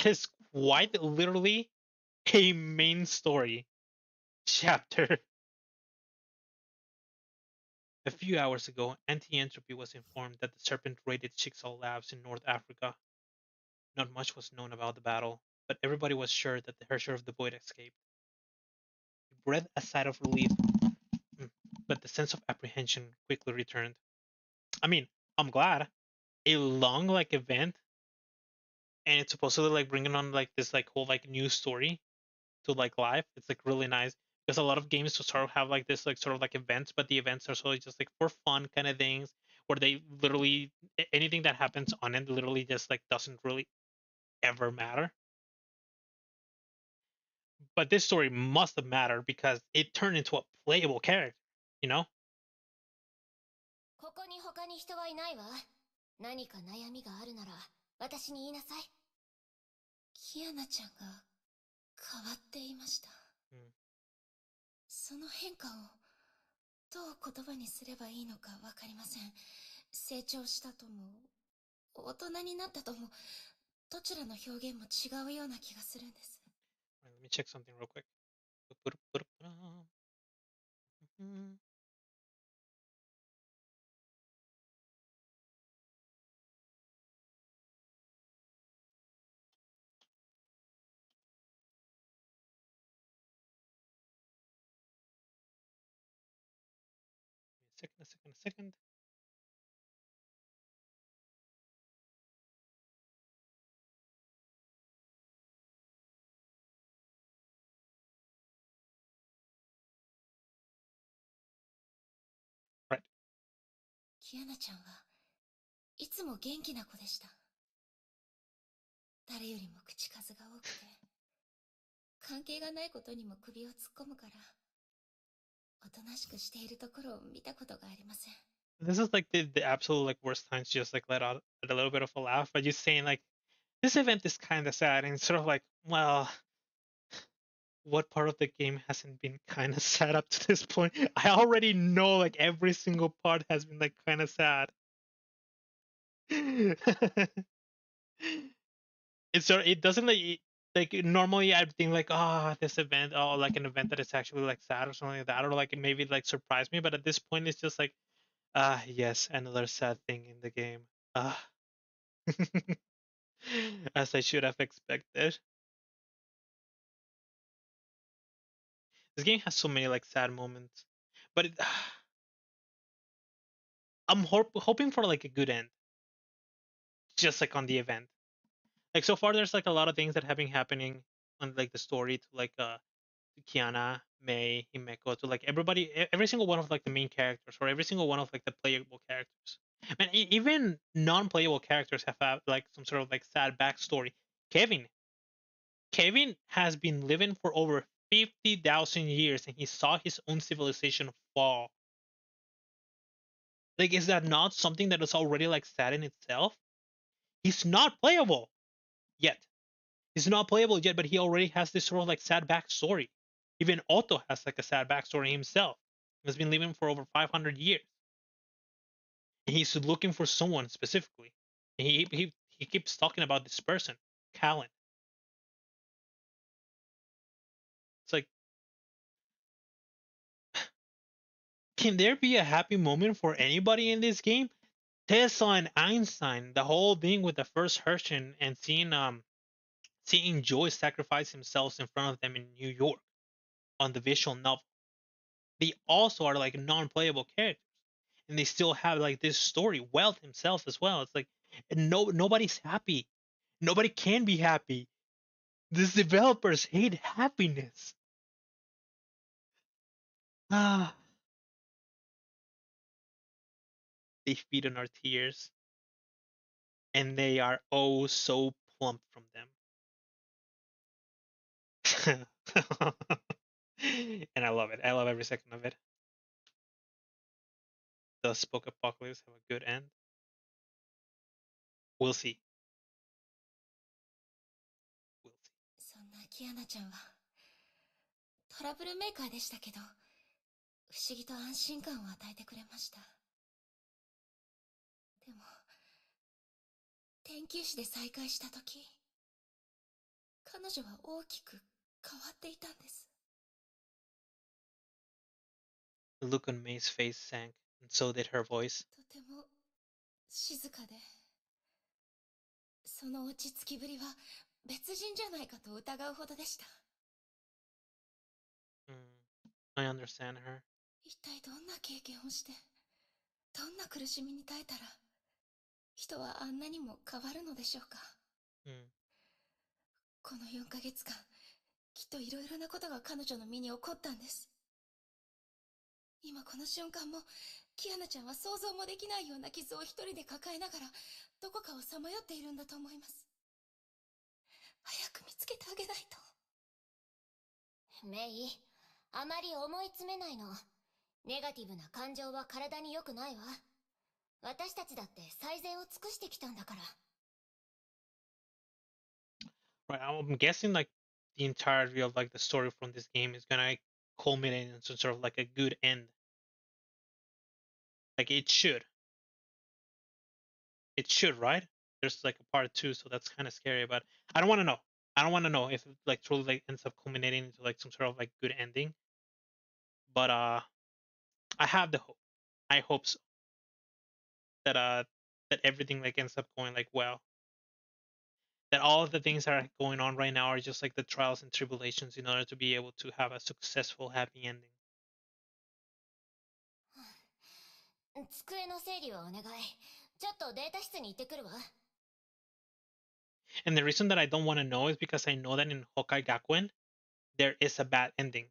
is quite literally a main story chapter. A few hours ago, Anti-Entropy was informed that the Serpent raided Chickasaw Labs in North Africa. Not much was known about the battle, but everybody was sure that the Herrscher of the Void escaped. He breathed a sigh of relief, but the sense of apprehension quickly returned. I mean, I'm glad. A long like event, and it's supposedly like bringing on like this like whole like new story to like life. It's like really nice because a lot of games sort of have like this like sort of like events, but the events are sort of just like for fun kind of things where they literally anything that happens on it literally just like doesn't really ever matter. But this story must have mattered because it turned into a playable character, you know? ここに他に人はいないわ。何か悩みがあるなら私に言いなさい。キアナちゃんが変わっていました。その変化をどう言葉にすればいいのかわかりません。成長したとも大人になったともどちらの表現も違うような気がするんです。Let me check something real quick. A second. Right. キアナちゃんはいつも元気な子でした。誰よりも口数が多くて、関係がないことにも首を突っ込むから、おとなしくしているところを見たことがありません。This is like the absolute like worst time to just like let out a little bit of a laugh, but you saying like this event is kind of sad, and it's sort of like, well, what part of the game hasn't been kind of sad up to this point? I already know like every single part has been like kind of sad. It doesn't like normally I'd think like, oh, this event, oh, like an event that is actually like sad or something like that, or like maybe like surprise me, but at this point it's just like, yes, another sad thing in the game. As I should have expected. This game has so many like sad moments, but I'm hoping for like a good end, just like on the event. Like so far, there's like a lot of things that have been happening on like the story to like Kiana, Mei, Himeko, to like everybody, every single one of like the main characters, or every single one of like the playable characters. Man, even non-playable characters have had like some sort of like sad backstory. Kevin, Kevin has been living for over 50,000 years, and he saw his own civilization fall. Like, is that not something that is already like sad in itself? He's not playable yet. He's not playable yet, but he already has this sort of like sad backstory. Even Otto has like a sad backstory himself. He's been living for over 500 years. And he's looking for someone specifically. And he keeps talking about this person, Callan. It's like, can there be a happy moment for anybody in this game? Tesla and Einstein, the whole thing with the first Herschel and seeing Joy sacrifice himself in front of them in New York on the visual novel. They also are like non-playable characters. and they still have like this story. Wealth himself as well. It's like nobody's happy. Nobody can be happy. These developers hate happiness. Ah, they feed on our tears, and they are oh so plump from them. And I love it. I love every second of it. Does Spoke Apocalypse have a good end? We'll see. We'll see. そんなキアナちゃんはトラブルメーカーでしたけど、不思議と安心感を与えてくれました。でも天球師で再会した時、彼女は大きく変わっていたんです。 The look on May's face sank, and so did her voice. とても静かで、その落ち着きぶりは別人じゃないかと疑うほどでした。I understand her. 一体どんな経験をして、どんな苦しみに耐えたら、人はあんなにも変わるのでしょうか。この4ヶ月間、きっといろいろなことが彼女の身に起こったんです。今この瞬間も、キアナちゃんは想像もできないような傷を一人で抱えながら、どこかをさまよっているんだと思います。早く見つけてあげないと。メイ、あまり思い詰めないの。ネガティブな感情は体に良くないわ。私たちだって最善を尽くしてきたんだから。Right, I'm guessing like the entirety of like the story from this game is gonna culminate in some sort of like a good end. Like it should. It should, right? There's like a part 2, so that's kind of scary. But I don't want to know. I don't want to know if it like truly like ends up culminating into like some sort of like good ending. But I have the hope. I hope so. That everything like ends up going like well. That all of the things that are going on right now are just like the trials and tribulations in order to be able to have a successful happy ending. 机の整理をお願い。ちょっとデータ室に行ってくるわ。 And the reason that I don't want to know is because I know that in Honkai Gakuen there is a bad ending.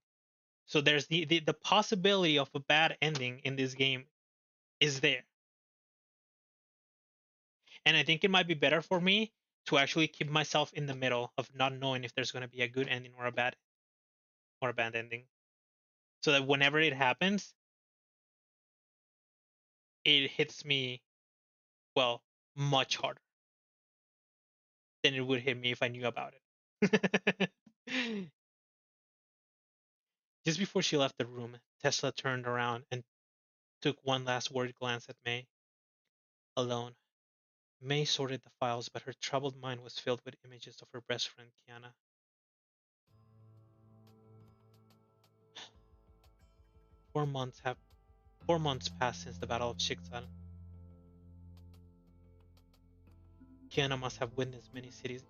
So there's the possibility of a bad ending in this game is there. And I think it might be better for me to actually keep myself in the middle of not knowing if there's going to be a good ending or a bad ending. So that whenever it happens, it hits me, well, much harder than it would hit me if I knew about it. Just before she left the room, Tesla turned around and took one last worried glance at May. Alone. May sorted the files, but her troubled mind was filled with images of her best friend, Kiana. 4 months passed since the Battle of Shiksal. Kiana must have witnessed many cities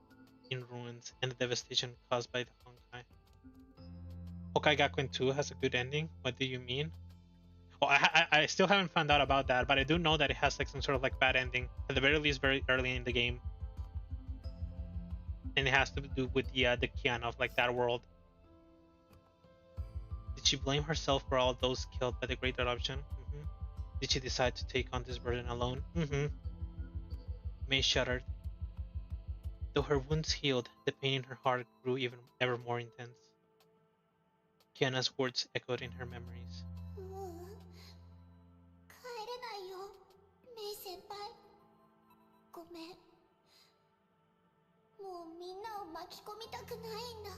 in ruins and the devastation caused by the Honkai. Honkai Gakuen 2 has a good ending? What do you mean? Oh, I still haven't found out about that, but I do know that it has like some sort of like bad ending, at the very least very early in the game. And it has to do with the Kiana of like that world. Did she blame herself for all those killed by the Great Eruption? Did she decide to take on this burden alone? May shuddered. Though her wounds healed, the pain in her heart grew ever more intense. Kiana's words echoed in her memories. 帰れないよ、メイ先輩。ごめん。もうみんなを巻き込みたくないんだ。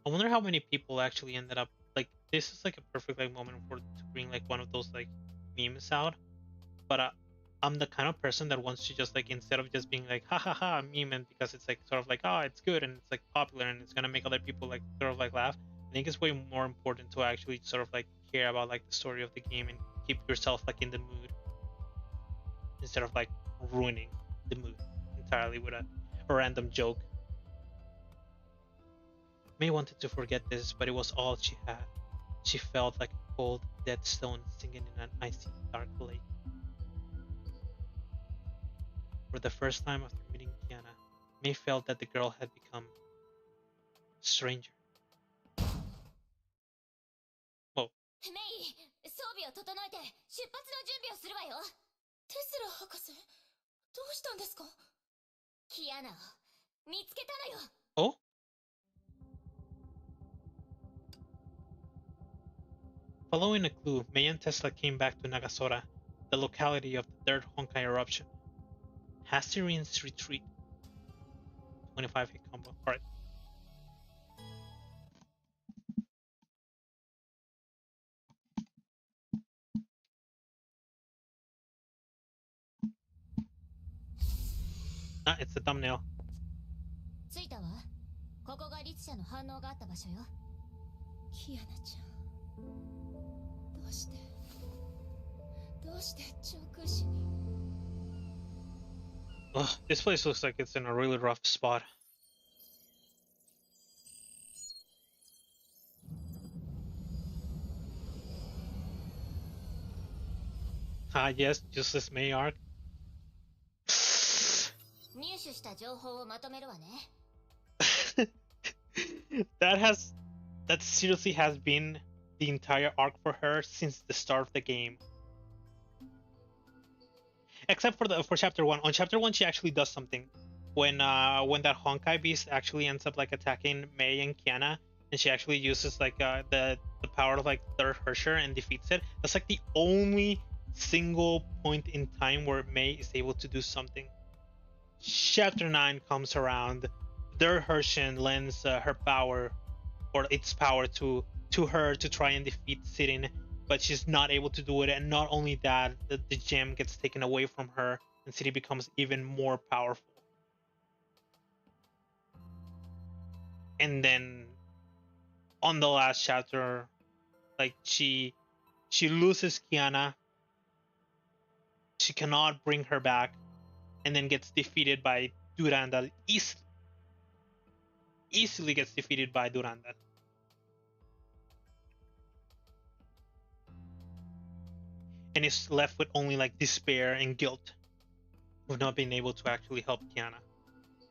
I wonder how many people actually ended up like this is like a perfect like moment for to bring like one of those like memes out. But I'm the kind of person that wants to just like instead of just being like ha ha ha meme and because it's like sort of like oh it's good and it's like popular and it's gonna make other people like sort of like laugh. I think it's way more important to actually sort of like care about like the story of the game and keep yourself like in the mood instead of like ruining the mood entirely with a random joke. May wanted to forget this, but it was all she had. She felt like a cold, dead stone sinking in an icy, dark lake. For the first time after meeting Kiana, May felt that the girl had become a stranger. Whoa. メイ、装備を整えて出発の準備をするわよ。テスラ博士、どうしたんですか？キアナを見つけたのよ。Oh? Following a clue, May and Tesla came back to Nagasora, the locality of the third Honkai eruption. Hastirian's retreat. 25 hit combo. Alright. Ah, it's the thumbnail. 着いたわ。ここが律者の反応があった場所よ。キアナちゃん。どうして長空市に。Ugh, this place looks like it's in a really rough spot. Ah, yes, just this May arc. 入手した情報をまとめるわね。That seriously has been the entire arc for her since the start of the game. Except for chapter 1. On chapter 1 she actually does something. When that Honkai beast actually ends up like attacking May and Kiana, and she actually uses like the power of like third Hersher and defeats it. That's like the only single point in time where May is able to do something. Chapter 9 comes around. Third Hershin lends her power, or its power to her to try and defeat Sirin, but she's not able to do it. And not only that, the gem gets taken away from her, and Sirin becomes even more powerful. And then on the last chapter, like she loses Kiana. She cannot bring her back, and then gets defeated by Durandal. Easily gets defeated by Durandal. And is left with only like despair and guilt of not being able to actually help Kiana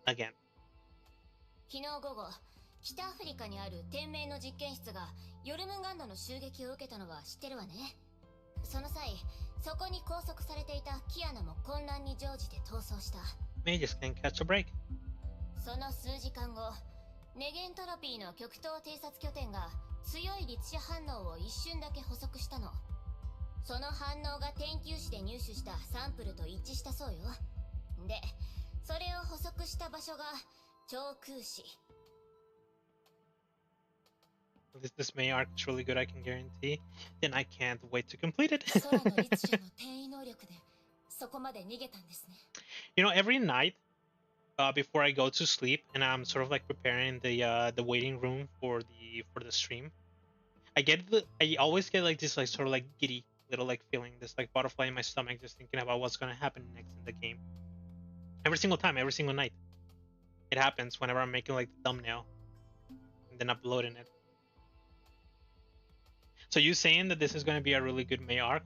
again. 昨日午後、北アフリカにある天命の実験室がヨルムガンドの襲撃を受けたのは知ってるわね。その際、そこに拘束されていたキアナも混乱に乗じて逃走した。May just can't catch a break. その数時間後、ネゲントロピーの極東偵察拠点が強い律者反応を一瞬だけ捕捉したの。その反応が天球子で入手したサンプルと一致したそうよ。で、それを捕捉した場所が長空市。If this May arc is really good, I can guarantee. Then I can't wait to complete it. You know, every night, before I go to sleep, and I'm sort of like preparing the waiting room for the stream, I always get like this like sort of like giddy little like feeling, this like butterfly in my stomach, just thinking about what's gonna happen next in the game. Every single time, every single night, it happens whenever I'm making like the thumbnail and then uploading it. So you saying that this is going to be a really good May arc?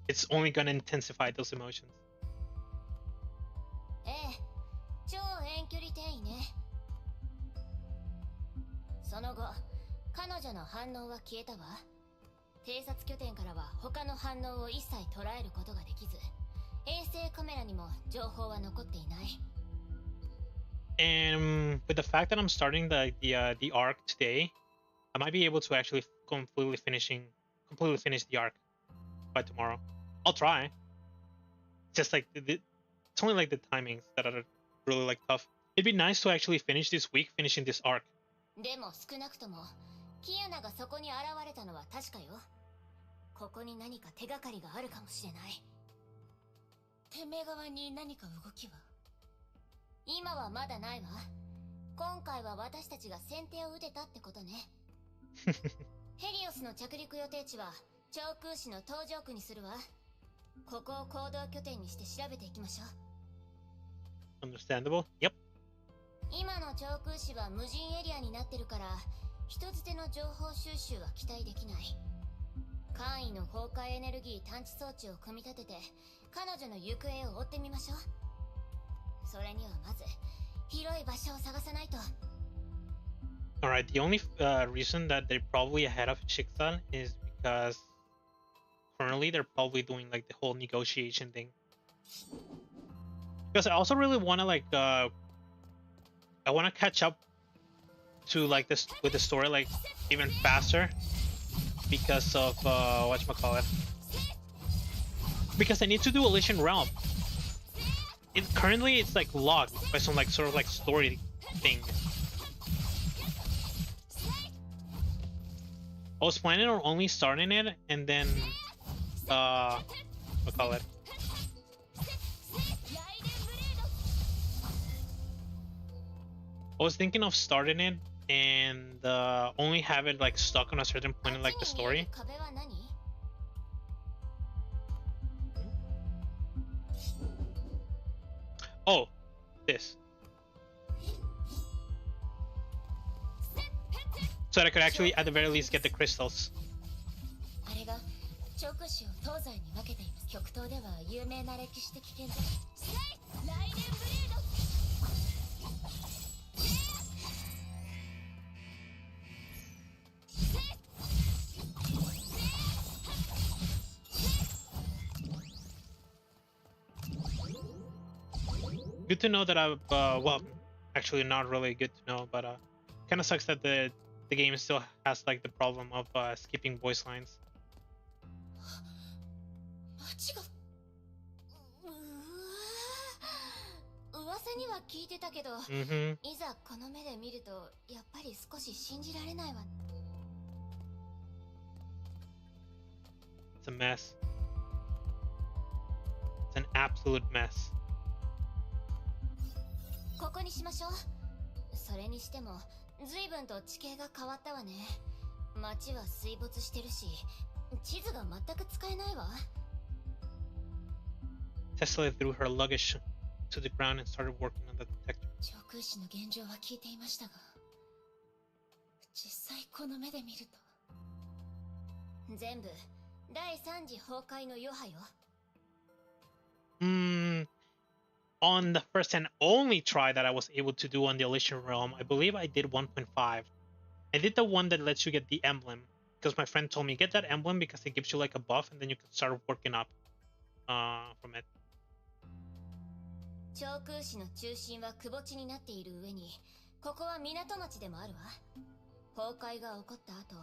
It's only going to intensify those emotions. 超遠距離転移ね。その後、彼女の反応は消えたわ。偵察拠点からは他の反応を一切捉えることができず、衛星カメラにも情報は残っていない。And with the fact that I'm starting the arc today, I might be able to actually completely finish the arc by tomorrow. I'll try. Just like it's only like the timings that are really like tough. It'd be nice to actually finish this week, finishing this arc. でも少なくともキアナがそこに現れたのは確かよ。ここに何か手がかりがあるかもしれない。天命側に何か動きは？今はまだないわ。今回は私たちが先手を打てたってことね。ヘリオスの着陸予定地は長空市の東上区にするわ。ここを行動拠点にして調べていきましょう。Understandable. Yep. 今の長空市は無人エリアになってるから人づての情報収集は期待できない。簡易の崩壊エネルギー探知装置を組み立てて彼女の行方を追ってみましょう。それにはまず広い場所を探さないと。Alright, the only reason that they're probably ahead of Shiksan is because currently they're probably doing like the whole negotiation thing. Because I also really want to like I want to catch up to like this with the story like even faster because of whatchamacallit. Because I need to do Elysian Realm. Currently it's like locked by some like sort of like story thing. I was planning on only starting it and then whatchamacallit. I was thinking of starting it and only have it like stuck on a certain point in like the story. Oh, this. So that I could actually at the very least get the crystals. Good to know that I've well, actually not really good to know, but kind of sucks that the game still has like the problem of skipping voice lines. It's a mess. It's an absolute mess. ここにしましょう。それにしても随分と地形が変わったわね。街は水没してるし、地図が全く使えないわ。Tesla threw her luggage to the ground and started working on the detector. 長空市の現状は聞いていましたが、実際この目で見ると全部第3次崩壊の余波よ。On the first and only try that I was able to do on the Elysian Realm, I believe I did 1.5. I did the one that lets you get the emblem, because my friend told me get that emblem because it gives you like a buff and then you can start working up from it. 長空市の中心は窪地になっている上に、ここは港町でもあるわ。崩壊が起こった後、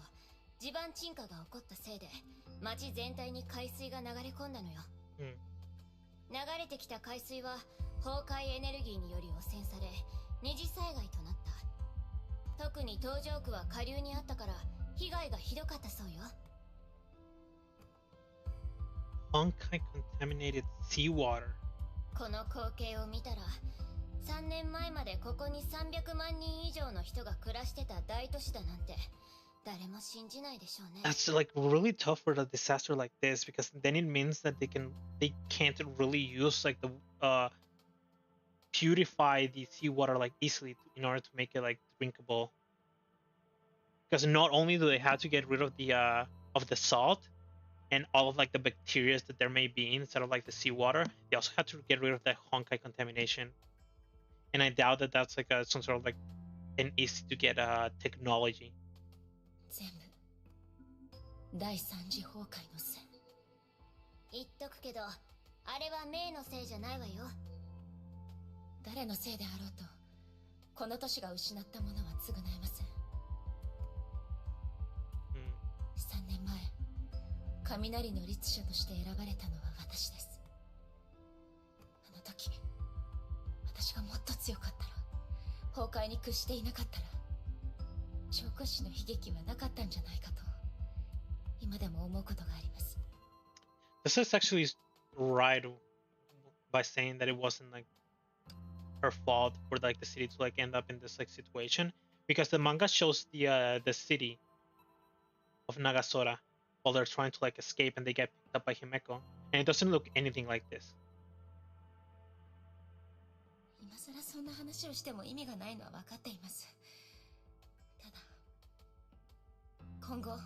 地盤沈下が起こったせいで、町全体に海水が流れ込んだのよ。流れてきた海水は崩壊エネルギーにより汚染され、二次災害となった。特に東上区は下流にあったから被害がひどかったそうよ。Honkai contaminated seawater. この光景を見たら、3年前までここに300万人以上の人が暮らしてた大都市だなんて誰も信じないでしょうね。That's like really tough for a disaster like this because then it means that they can't really use like the purify the seawater like easily in order to make it like drinkable. Because not only do they have to get rid of the salt and all of like the bacteria that there may be inside of like the seawater, they also have to get rid of the Honkai contamination. And I doubt that that's like some sort of like an easy to get technology. 全部第三次崩壊のせい。言っとくけど、あれはメイのせいじゃないわよ。誰のせいであろうと、この都市が失ったものは償えません。3年前、雷の律者として選ばれたのは私です。あの時、私がもっと強かったら、崩壊に屈していなかったら、長空市の悲劇はなかったんじゃないかと、今でも思うことがあります。This is actually right by saying that it wasn't like her fault for like the city to like end up in this like situation, because the manga shows the city of Nagasora while they're trying to like escape and they get picked up by Himeko, and it doesn't look anything like this. 今さらそんな話をしても意味がないのは分かっています。ただ今後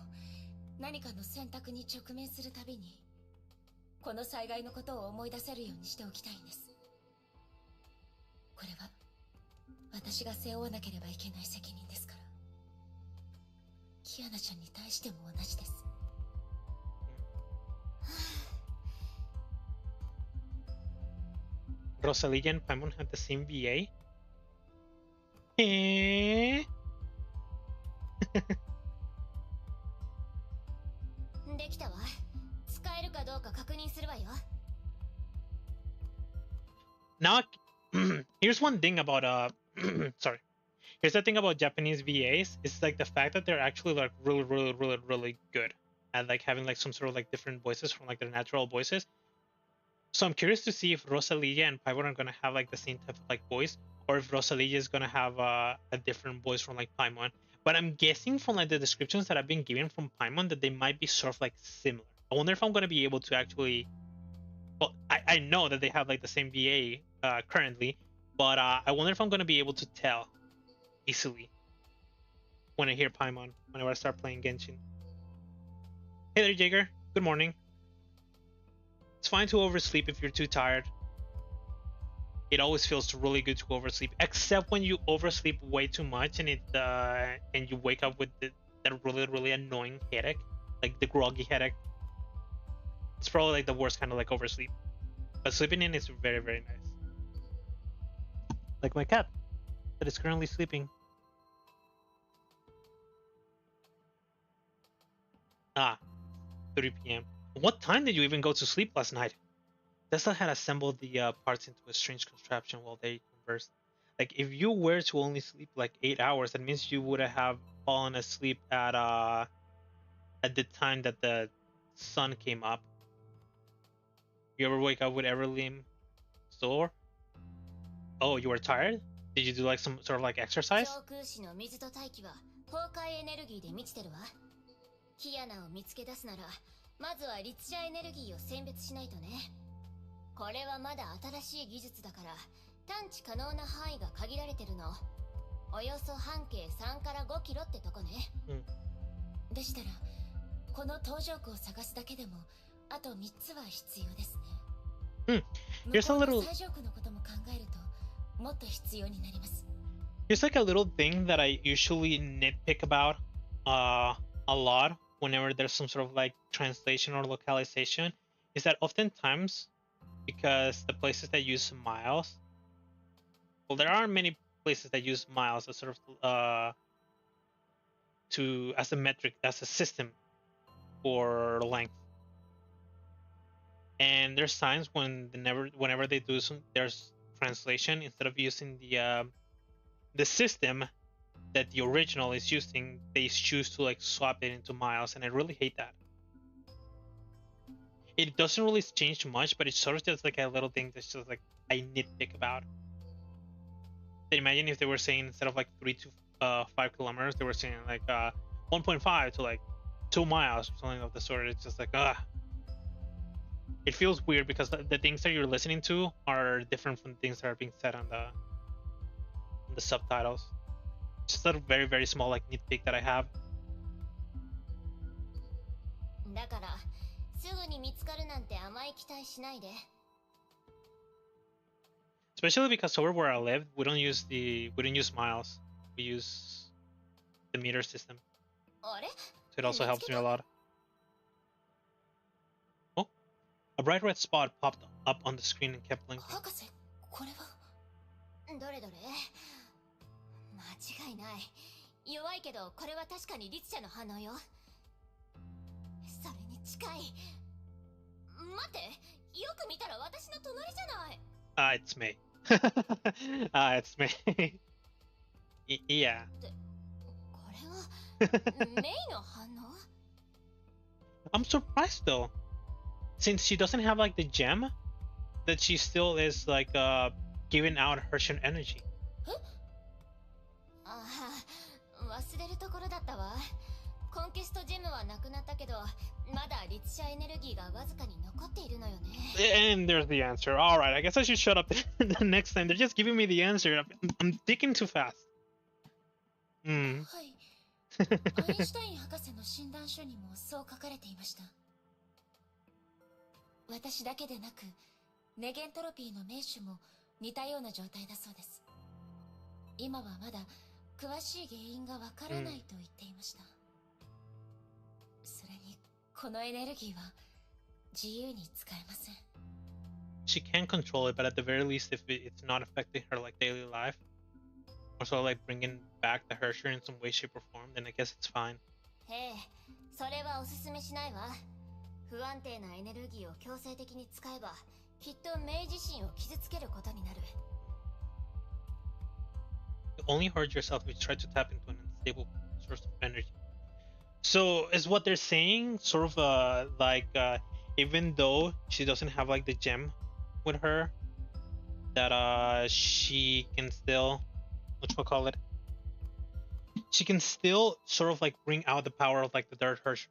何かの選択に直面するたびにこの災害のことを思い出せるようにしておきたいんです。これは私が背負わなければいけない責任ですから。キアナちゃんに対しても同じです。Rosalia and Paimon had the same VA? Eh? できたわ。使えるかどうか確認するわよ。Now, here's one thing about sorry. Here's the thing about Japanese VAs. It's like the fact that they're actually like really good at like having like some sort of like different voices from like their natural voices. So I'm curious to see if Rosalia and Paimon are gonna have like the same type of like voice, or if Rosalia is gonna have a different voice from like Paimon. But I'm guessing from like the descriptions that I've been given from Paimon that they might be sort of like similar. I wonder if I'm gonna be able to actually. Well, I know that they have like the same VA currently, but I wonder if I'm gonna be able to tell easily when I hear Paimon whenever I start playing Genshin. Hey there, Jaeger. Good morning. It's fine to oversleep if you're too tired. It always feels really good to oversleep, except when you oversleep way too much and and you wake up with that really annoying headache, like the groggy headache. It's probably like the worst kind of like oversleep. But sleeping in is very nice. Like my cat that is currently sleeping. 3 p.m. What time did you even go to sleep last night? Tesla had assembled the parts into a strange contraption while they conversed. Like, if you were to only sleep like 8 hours, that means you would have fallen asleep at the time that the sun came up. You ever wake up with every limb sore? Oh, you were tired? Did you do like some sort of like exercise? キアナを見つけ出すなら、まずは律者エネルギーを選別しないとね。これはまだ新しい技術だから、探知可能な範囲が限られてるの。およそ半径3から5キロってとこね。でしたら、この登場口を探すだけでも、あと3つは必要ですね。Here's a little. 最上区のことも考えると、もっと必要になります。Here's like a little thing that I usually nitpick about, a lot. Whenever there's some sort of like translation or localization, is that oftentimes, because the places that use miles, well, there are many places that use miles as sort of as a metric, as a system for length. And there's times whenever they do there's translation, instead of using the system that the original is using, they choose to like swap it into miles, and I really hate that. It doesn't really change much, but it's sort of just like a little thing that's just like I nitpick about. So imagine if they were saying instead of like 3 to 5 kilometers, they were saying like 1.5 to like 2 miles or something of the sort. It's just like it feels weird because the things that you're listening to are different from things that are being said on the subtitles. Just a very small like nitpick that I have. だからすぐに見つかるなんて甘い期待しないで。Especially because over where I live, we don't use miles. We use the meter system. So it also helps me a lot. Oh, a bright red spot popped up on the screen and kept blinking. 博士、これはどれどれ。間違いない。弱いけどこれは確かに律者の反応よ。それに近い。待って、よく見たら私の隣じゃない。It's me. It's me. Yeah. これはメイの反応？I'm surprised though, since she doesn't have like the gem, that she still is like giving out Hershey energy. 忘れるところだったわ。コンキストジェムはなくなったけど、まだ律者エネルギーがわずかに残 And there's the answer. All right, I guess I should shut up the next time. They're just giving me the answer. I'm thinking too fast. はい。アインシュタイン博士の診断書にもそう書かれていました。私だけでなく、ネゲントロピーの名手も似たような状態だそうです。今はまだ詳しい原因がわからないと言っていました。それに、このエネルギーは自由に使えません。She can control it, but at the very least, if it's not affecting her like daily life, or sort of like bringing back the Hersher in some way, shape, or form, then I guess it's fine. へえ、それはおすすめしないわ。不安定なエネルギーを強制的に使えば、きっと明自身を傷つけることになる。You only hurt yourself if you try to tap into an unstable source of energy. So is what they're saying sort of even though she doesn't have like the gem with her, that she can still, whatchamacallit, she can still sort of like bring out the power of like the third Hersher.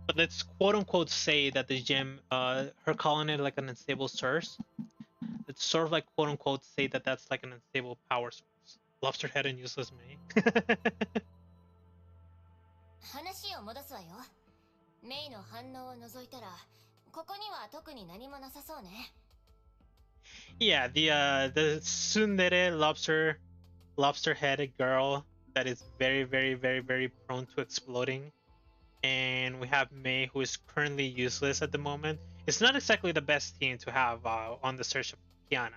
But let's quote unquote say that the gem, her calling it like an unstable source, it's sort of like quote unquote say that that's like an unstable power source. Lobster head and useless May. 話を戻すわよ。メイの反応を除いたら、ここには特に何もなさそうね。Yeah, the tsundere lobster-headed girl that is very, very, very, very prone to exploding, and we have Mei, who is currently useless at the moment. It's not exactly the best team to have on the search of Kiana,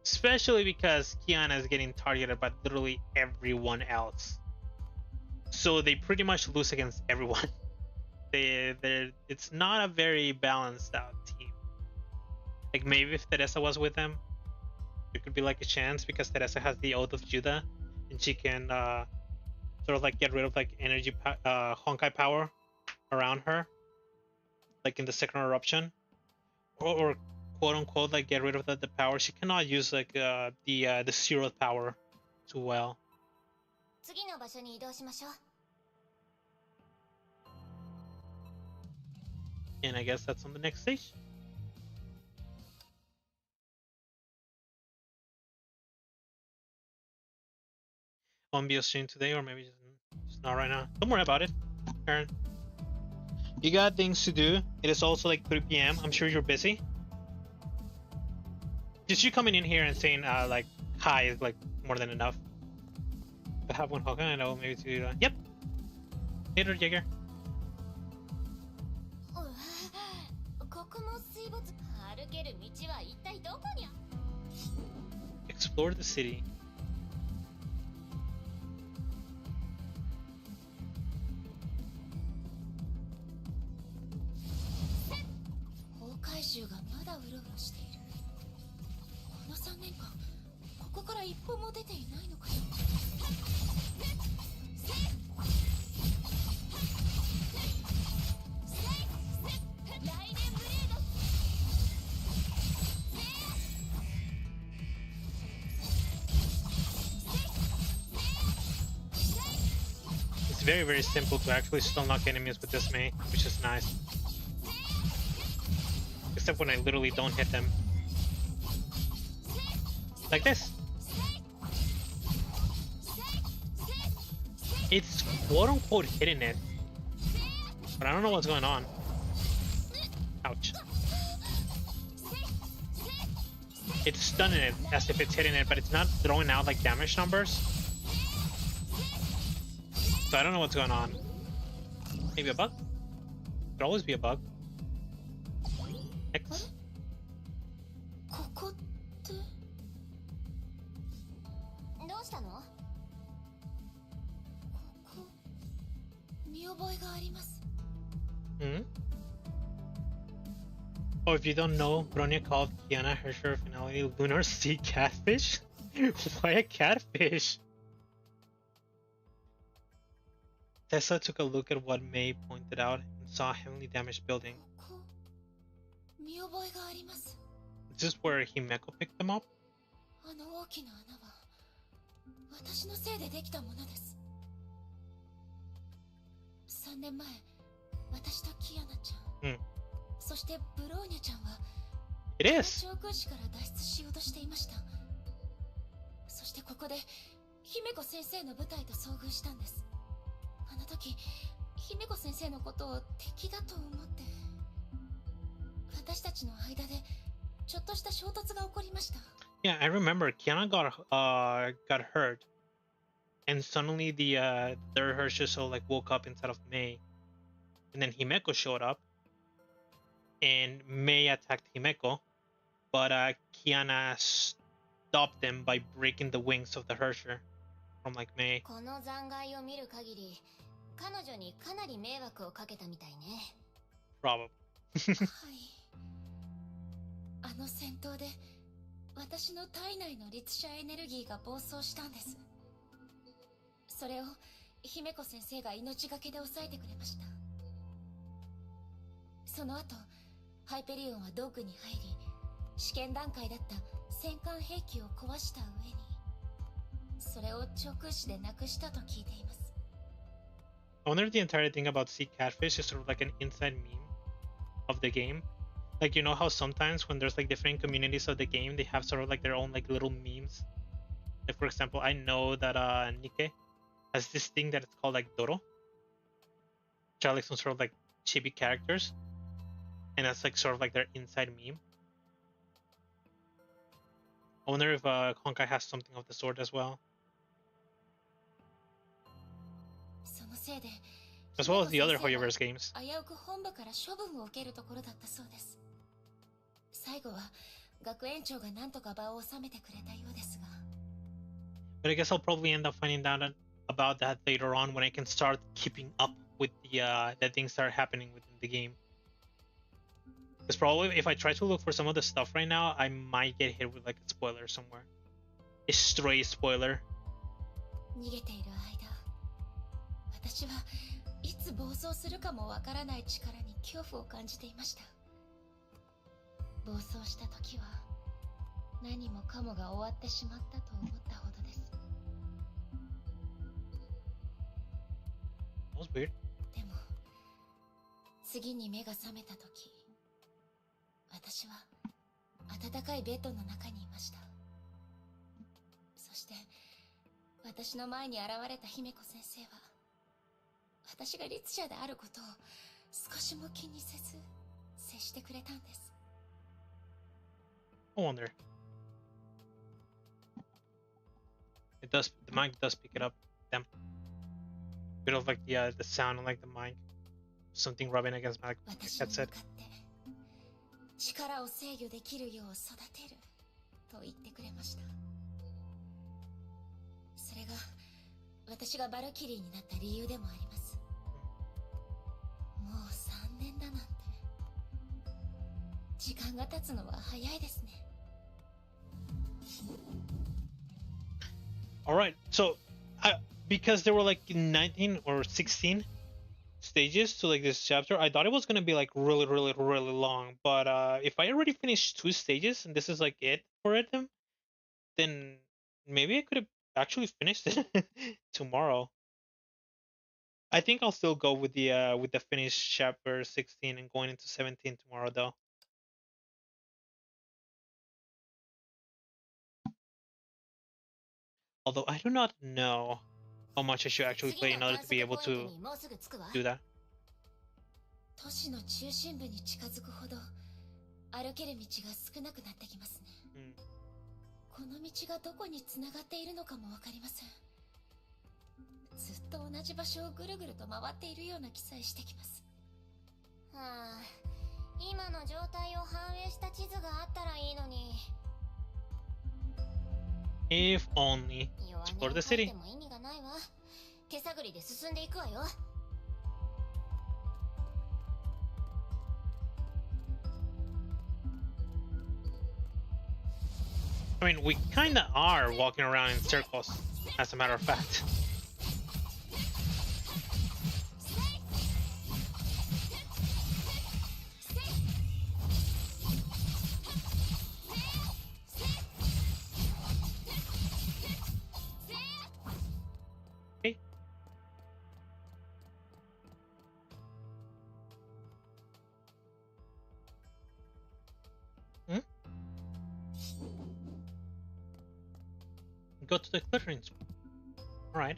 especially because Kiana is getting targeted by literally everyone else. So they pretty much lose against everyone. It's not a very balanced out team. Like maybe if Teresa was with them, there could be like a chance because Teresa has the Oath of Judah, and she can sort of like get rid of like energy Honkai power around her, like in the second eruption, or quote unquote like get rid of the power. She cannot use like the zeroth power too well. 次の場所に移動しましょう。And I guess that's on the next stage. Won't be a stream today, or maybe just not right now. Don't worry about it, Aaron. You got things to do. It is also like 3 p.m. I'm sure you're busy. Just you coming in here and saying like hi is like more than enough. I have one Honkai, I know maybe two. Yep. Later, Jaeger. Explore the city. It's very, very simple to actually still knock enemies with this Mei, which is nice. Except when I literally don't hit them. Like this. It's quote-unquote hitting it. But I don't know what's going on. Ouch. It's stunning it as if it's hitting it, but it's not throwing out like damage numbers. So I don't know what's going on. Maybe a bug? Could always be a bug. X. Hmm? Oh, if you don't know, Bronya called Kiana Hersher finality Lunar Sea Catfish? Why a catfish? Tessa took a look at what Mei pointed out and saw a heavily damaged building. Is this where Himeko picked them up? 私とキアナちゃん、そしてブローニャちゃんは It is. 長空市から脱出しようとしていました。そしてここで姫子先生の部隊と遭遇したんです。あの時姫子先生のことを敵だと思って、私たちの間でちょっとした衝突が起こりました。Yeah, I remember Kiana got hurt, and suddenly the third Hershey like woke up inside of May, and then Himeko showed up, and May attacked Himeko, but Kiana stopped them by breaking the wings of the Hershey from like May. この残骸を見る限り、彼女にかなり迷惑をかけたみたいね。Probably. はい。あの戦闘で私の体内の律者エネルギーが暴走したんです。それを姫子先生が命がけで抑えてくれました。その後ハイペリオンはドッグに入り、試験段階だった戦艦兵器を壊した上に、それを長空市でなくしたと聞いています。I wonder if the entire thing about sea catfish is sort of like an inside meme of the game. Like, you know how sometimes when there's like different communities of the game, they have sort of like their own like little memes. Like, for example, I know that Nike has this thing that it's called like Doro, which are like some sort of like chibi characters, and that's like sort of like their inside meme. I wonder if Honkai has something of the sort as well. As well as the other Hoyoverse games. 危うく本部から処分を受けるところだったそうです。最後は学園長が何とか場を収めてくれたようですが。But I guess I'll probably end up finding out about that later on when I can start keeping up with the things that are happening within the game. Because probably if I try to look for some of the stuff right now, I might get hit with like a spoiler somewhere. A stray spoiler. 逃げている間、私はいつ暴走するかもわからない力に恐怖を感じていました。暴走した時は何もかもが終わってしまったと思ったほどです。That was weird. でも次に目が覚めた時、私は暖かいベッドの中にいました。そして私の前に現れた姫子先生は、私が律者であることを少しも気にせず接してくれたんです。I wonder. It does. The mic does pick it up. Damn. Bit of like the sound on like the mic. Something rubbing against my headset. 力を制御できるよう育てると言ってくれました。それが私がバルキリーになった理由でもあります。もう3年だなんて。時間が経つのは早いですね。Alright, so because there were like 19 or 16 stages to like this chapter, I thought it was gonna be like really long. But if I already finished 2 stages and this is like it for it, then maybe I could have actually finished it tomorrow. I think I'll still go with the finished chapter 16 and going into 17 tomorrow though. Although I do not know how much I should actually play in order to be able to do that. 都市の中心部に近づくほど歩ける道が少なくなってきますね。この道がどこに繋がっているのかもわかりません。ずっと同じ場所をぐるぐると回っているような気さえしてきます。はあ、今の状態を反映した地図があったらいいのに。If only. Explore the city. も意味がないわ。手探りで進んでいくわよ。I mean, we kinda are walking around in circles, as a matter of fact. Okay. go to the glittering spot. All right.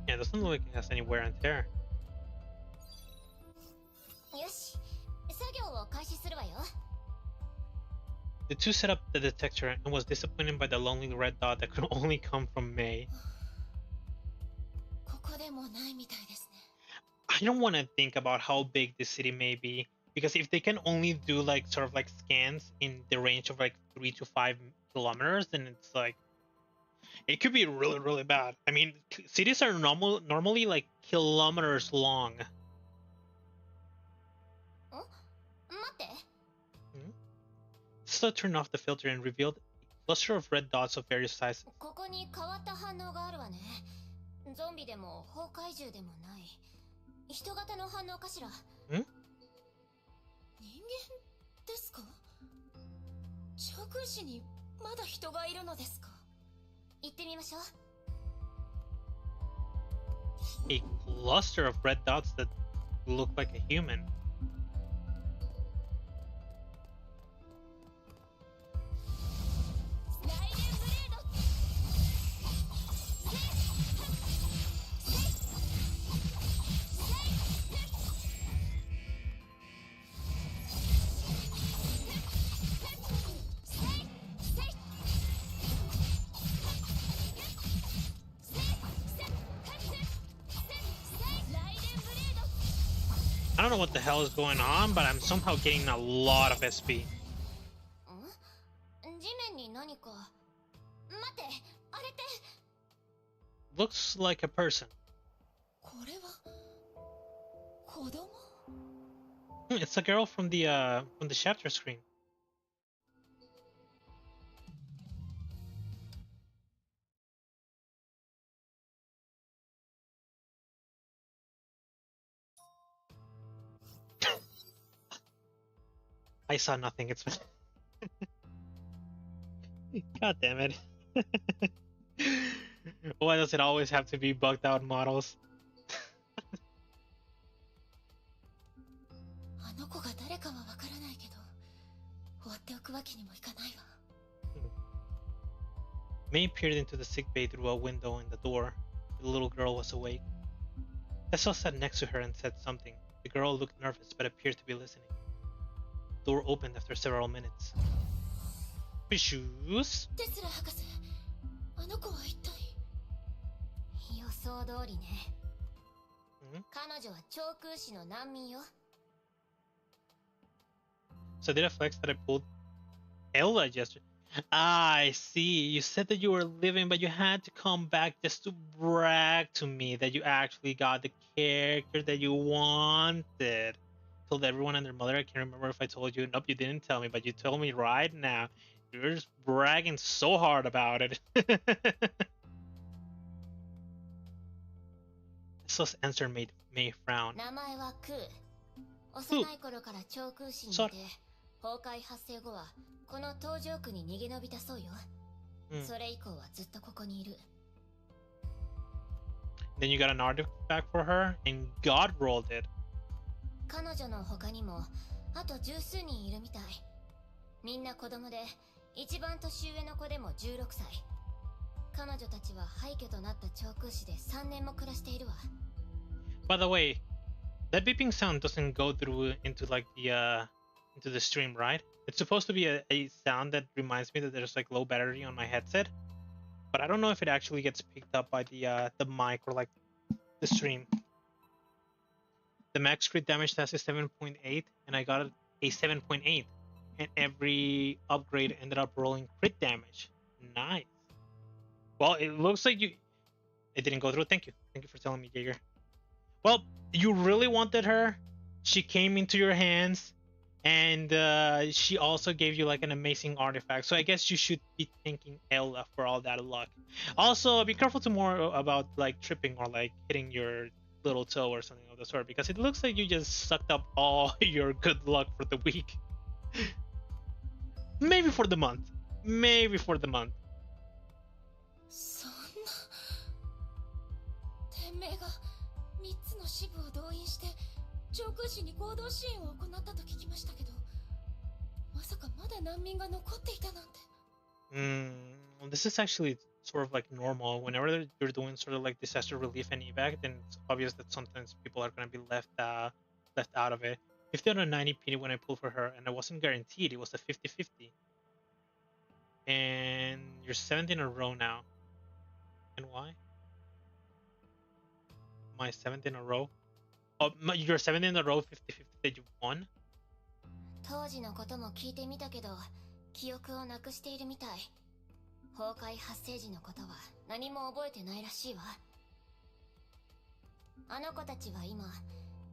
Yeah, it doesn't look like it has any wear and tear. The two set up the detector and was disappointed by the lonely red dot that could only come from May. I don't want to think about how big this city may be, because if they can only do like sort of like scans in the range of like 3 to 5 kilometers, then it's like it could be really, really bad. I mean, cities are normally like kilometers long. So turned off the filter and revealed a cluster of red dots of various sizes. Hmm? A cluster of red dots that look like a human. I don't know what the hell is going on, but I'm somehow getting a lot of SP. Looks like a person. It's a girl from the chapter screen. I saw nothing. It's God damn it. Why does it always have to be bugged out models? May peered into the sickbay through a window in the door. The little girl was awake. Tessa sat next to her and said something. The girl looked nervous but appeared to be listening. The door opened after several minutes. Shoes? So did I flex that I pulled Ella yesterday? Ah, I see. You said that you were leaving, but you had to come back just to brag to me that you actually got the character that you wanted. Told everyone and their mother. I can't remember if I told you. Nope, you didn't tell me, but you told me right now. You're just bragging so hard about it. This answer made May frown. Who? Sorry. Then you got an artifact for her, and God rolled it. By the way, that beeping sound doesn't go through into like into the stream, right? It's supposed to be a sound that reminds me that there's like low battery on my headset, but I don't know if it actually gets picked up by the mic or like the stream. The max crit damage test is 7.8, and I got a 7.8, and every upgrade ended up rolling crit damage. Nice. Well, it looks like it didn't go through. Thank you for telling me, Jaeger. Well, you really wanted her. She came into your hands, and she also gave you like an amazing artifact. So I guess you should be thanking Ella for all that luck. Also, be careful tomorrow about like tripping or like hitting your little toe or something of the sort, because it looks like you just sucked up all your good luck for the week. Maybe for the month. そんな天命が3つの支部を動員して上空市に合同支援を行ったと聞きましたけど、まさかまだ難民が残っていたなんて。Well, this is actually sort of like normal. Whenever you're doing sort of like disaster relief and evac, then it's obvious that sometimes people are going to be left out of it. 50 out of 90 PD when I pulled for her, and I wasn't guaranteed. It was a 50-50. And you're 7th in a row now. And why? My 7th in a row? Oh, you're 7th in a row, 50-50 that you won? 当時のことも聞いてみたけど、記憶をなくしているみたい。崩壊発生時のことは何も覚えてないらしいわ。あの子たちは今、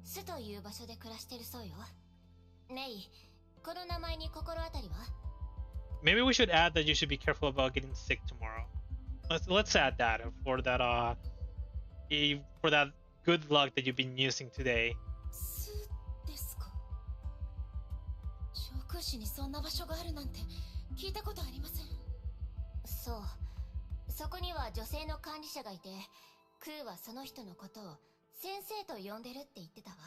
巣という場所で暮らしてるそうよ。メイ、この名前に心当たりは？ Maybe we should add that you should be careful about getting sick tomorrow. Let's add that for that good luck that you've been using today. 巣ですか？上空市にそんな場所があるなんて聞いたことありません。そう。そこには女性の管理者がいて、クーはその人のことを先生と呼んでるって言ってたわ。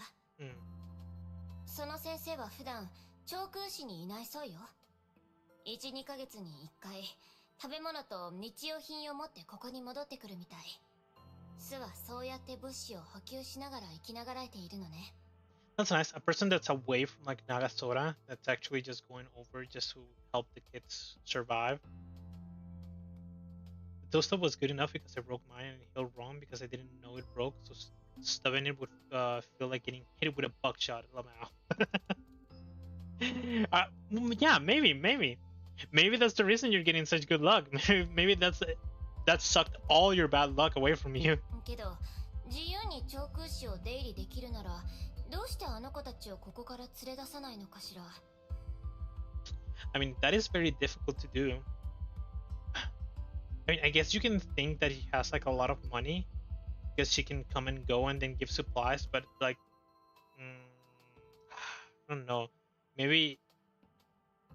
その先生は普段長空市にいないそうよ。1、2ヶ月に1回食べ物と日用品を持ってここに戻ってくるみたい。巣はそうやって物資を補給しながら生きながらえているのね。That's nice. A person that's away from like Nagasora, that's actually just going over just to help the kids survive. The toaster was good enough because I broke mine and healed wrong because I didn't know it broke, so stubbing it would feel like getting hit with a buckshot. Yeah, maybe that's the reason you're getting such good luck. Maybe that sucked all your bad luck away from you. けど、自由に長空市を出入りできるなら、どうしてあの子たちをここから連れ出さないのかしら。I mean, that is very difficult to do. I mean, I guess you can think that he has like a lot of money because she can come and go and then give supplies, but like, I don't know. Maybe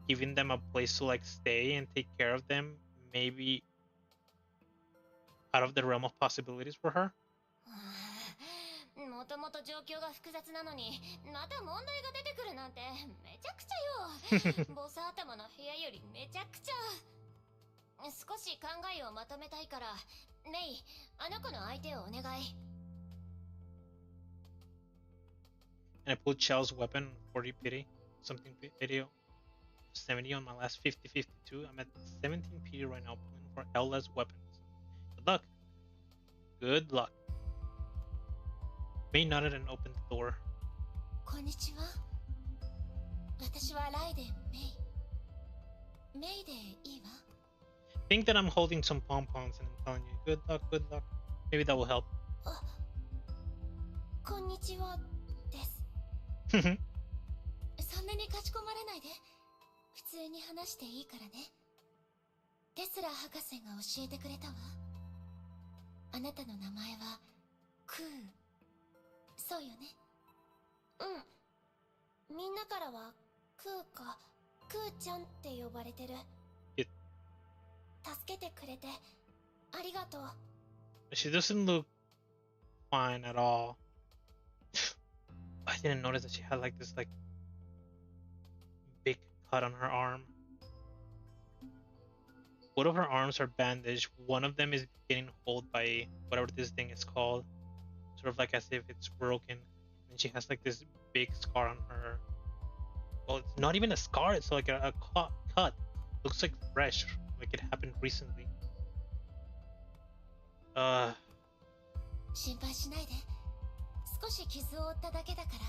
giving them a place to like stay and take care of them, maybe out of the realm of possibilities for her. もともと状況が複雑なのに、また問題が出てくるなんてめちゃくちゃよ。ボス頭の部屋よりめちゃくちゃ。少し考えをまとめたいから、メイ、あの子の相手をお願い。And I pulled Shell's weapon 40 pity, something pity, 70 on my last 50-52. I'm at 17 pity right now, pulling for Ella's weapons. Good luck. Good luck. May nodded and opened the door. こんにちは。私はライデン・メイ。メイでいいわ。Think that I'm holding some pom-poms and I'm telling you, good luck, good luck. Maybe that will help. あ、こんにちはです。そんなにかしこまらないで。普通に話していいからね。テスラ博士が教えてくれたわ。あなたの名前はクー。そうよね。うん。みんなからはクーかクーちゃんって呼ばれてる。助けてくれてありがとう。She doesn't look fine at all. I didn't notice that she had like this like big cut on her arm. Both of her arms are bandaged. One of them is getting held by whatever this thing is called, sort of like as if it's broken. And she has like this big scar on her. Well, it's not even a scar. It's like a cut. Looks like fresh, like it happened recently. 心配しないで。少し傷を負っただけだから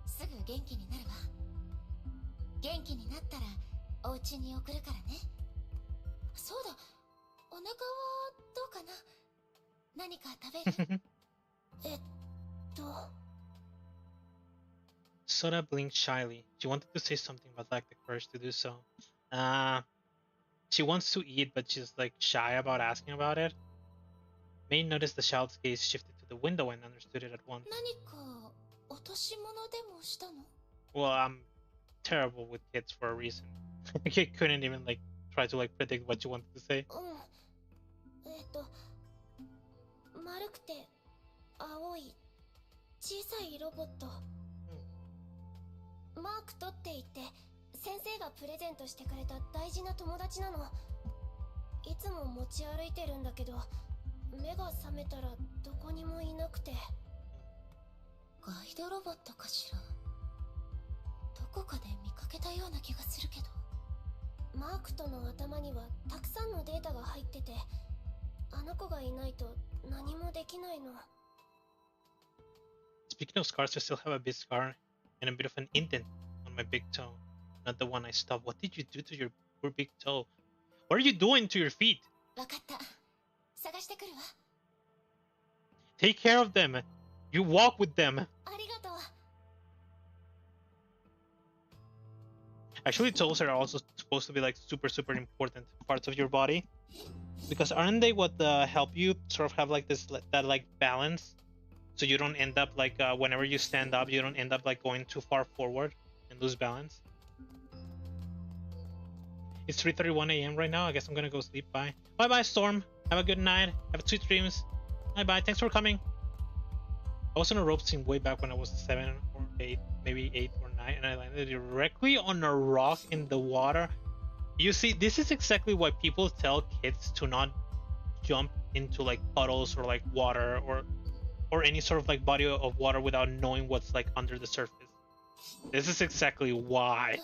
すぐ元気になるわ。元気になったらお家に送るからね。そうだ、お腹はどうかな。何か食べる？Sora blinked shyly. She wanted to say something but lacked the courage to do so. She wants to eat, but she's like shy about asking about it. May noticed the child's gaze shifted to the window and understood it at once. 何か落とし物でもしたの？ Well, I'm terrible with kids for a reason. I couldn't even like try to like predict what you wanted to say. 丸くて青い小さいロボット。マークトって言って先生がプレゼントしてくれた大事な友達なの。いつも持ち歩いてるんだけど、目が覚めたらどこにもいなくて。ガイドロボットかしら。どこかで見かけたような気がするけど。マークトの頭にはたくさんのデータが入ってて、あの子がいないと何もできないの。Speaking of scars, I still have a big scar and a bit of an indent on my big toe. Not the one I stopped. What did you do to your poor big toe? What are you doing to your feet? わかった。探してくるわ。Take care of them. You walk with them. ありがとう。Actually, toes are also supposed to be like super important parts of your body, because aren't they what help you sort of have like this that like balance, so you don't end up like whenever you stand up, you don't end up like going too far forward and lose balance. It's 3:31 a.m. right now. I guess I'm gonna go sleep. Bye. Bye, Storm. Have a good night. Have sweet dreams. Bye. Thanks for coming. I was on a rope scene way back when I was 7 or 8, maybe 8 or 9, and I landed directly on a rock in the water. You see, this is exactly why people tell kids to not jump into like puddles or like water or any sort of like body of water without knowing what's like under the surface. This is exactly why.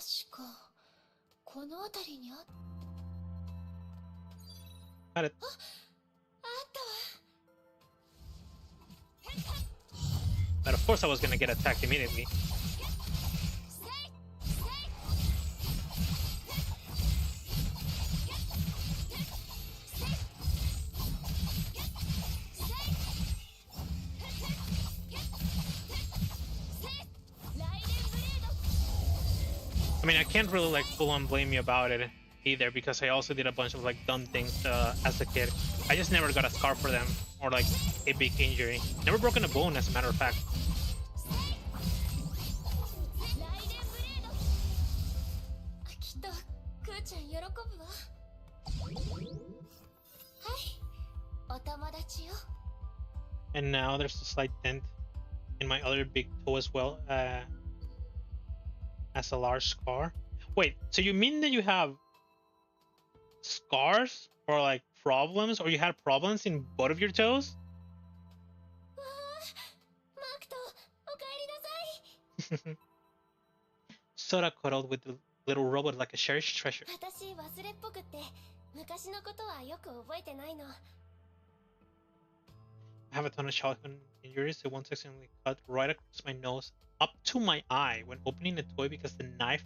Got it. But of course I was gonna get attacked immediately. I mean, I can't really like full on blame you about it either, because I also did a bunch of like dumb things as a kid. I just never got a scar for them or like a big injury. Never broken a bone, as a matter of fact. And now there's a slight dent in my other big toe as well, as a large scar. Wait, so you mean that you have scars or like problems, or you had problems in both of your toes? Sora cuddled with the little robot like a cherished treasure. I have a ton of shotgun injuries. The one accidentally cut right across my nose up to my eye when opening a toy, because the knife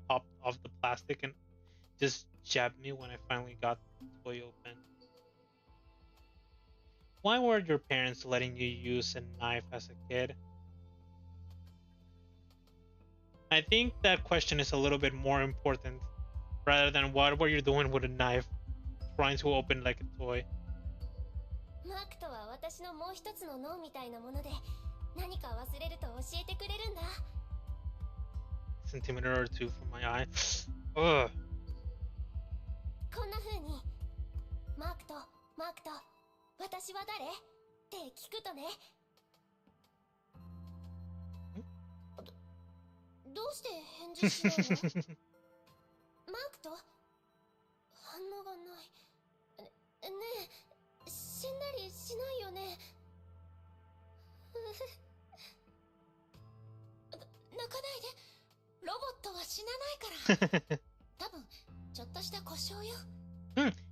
popped off the plastic and just jabbed me when I finally got the toy open. Why were your parents letting you use a knife as a kid? I think that question is a little bit more important, rather than what were you doing with a knife trying to open like a toy. Centimeter or two from my eye. Ugh.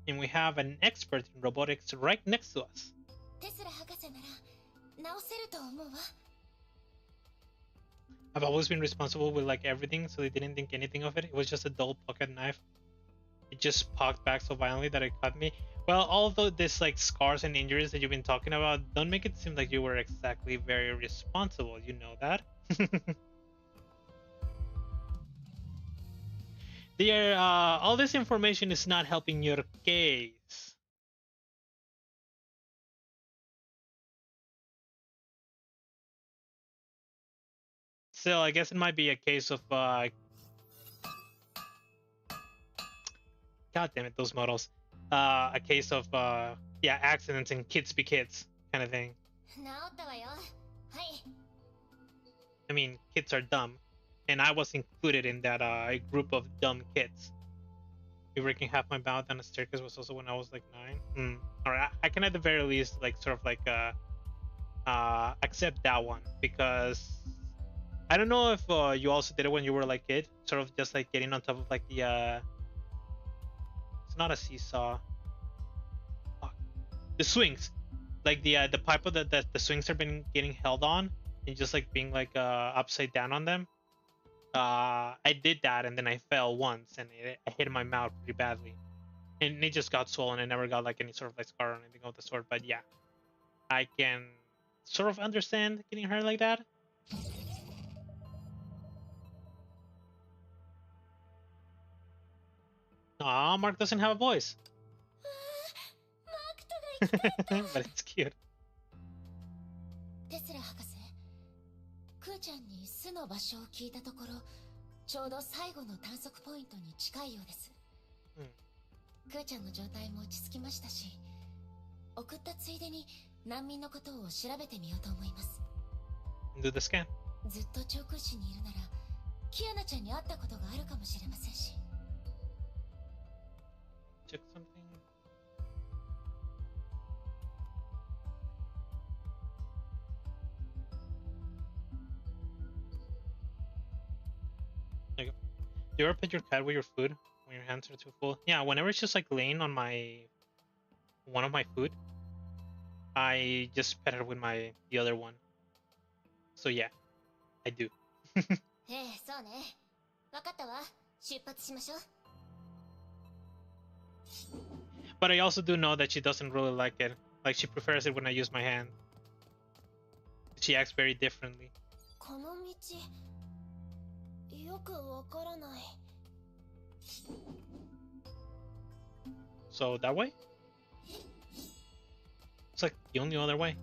And we have an expert in robotics right next to us. I've always been responsible with like everything, so they didn't think anything of it. It was just a dull pocket knife. It just poked back so violently that it cut me. Well, although this like scars and injuries that you've been talking about don't make it seem like you were exactly very responsible. You know that? Dear, all this information is not helping your case. Still, I guess it might be a case of God damn it, those models. A case of yeah, accidents and kids be kids kind of thing. I mean, kids are dumb, and I was included in that group of dumb kids. Breaking half my bow down the staircase was also when I was like 9. Alright, I can at the very least like sort of like accept that one, because I don't know if you also did it when you were like kid, sort of just like getting on top of like the it's not a seesaw, the swings, like the pipe of the swings are been getting held on and just like being like upside down on them. I did that and then I fell once and I hit my mouth pretty badly, and it just got swollen. I never got like any sort of like scar or anything of the sort. But yeah, I can sort of understand getting hurt like that. Aw, Mark doesn't have a voice. But it's cute. テスラ博士、クーちゃんに巣の場所を聞いたところ、ちょうど最後の探索ポイントに近いようです。クーちゃんの状態も落ち着きましたし、送ったついでに難民のことを調べてみようと思います。Do the scan. ずっと調空市にいるなら、キアナちゃんに会ったことがあるかもしれませんし。Check something. There you go. Do you ever pet your cat with your food when your hands are too full? Yeah, whenever it's just like laying on one of my food, I just pet it with the other one. So yeah, I do. そうね。わかったわ。出発しましょう。But I also do know that she doesn't really like it. Like, she prefers it when I use my hand. She acts very differently. この道、よくわからない。So that way? It's like the only other way.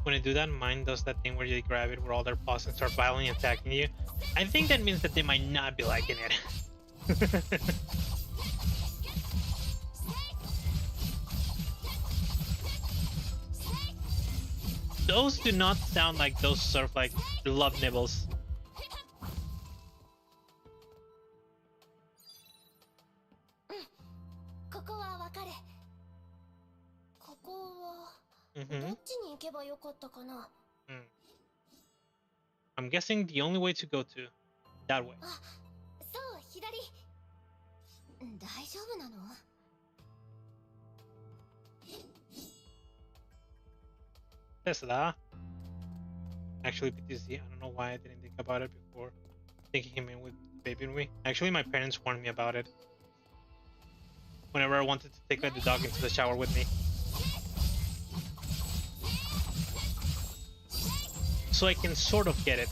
When I do that, mine does that thing where you grab it with all their paws and start violently attacking you. I think that means that they might not be liking it. Those do not sound like those sort of like love nibbles. I'm guessing the only way to go to that way. Tesla. Actually, PTZ, I don't know why I didn't think about it before taking him in with Baby and me. Actually, my parents warned me about it whenever I wanted to take the dog into the shower with me. So I can sort of get it.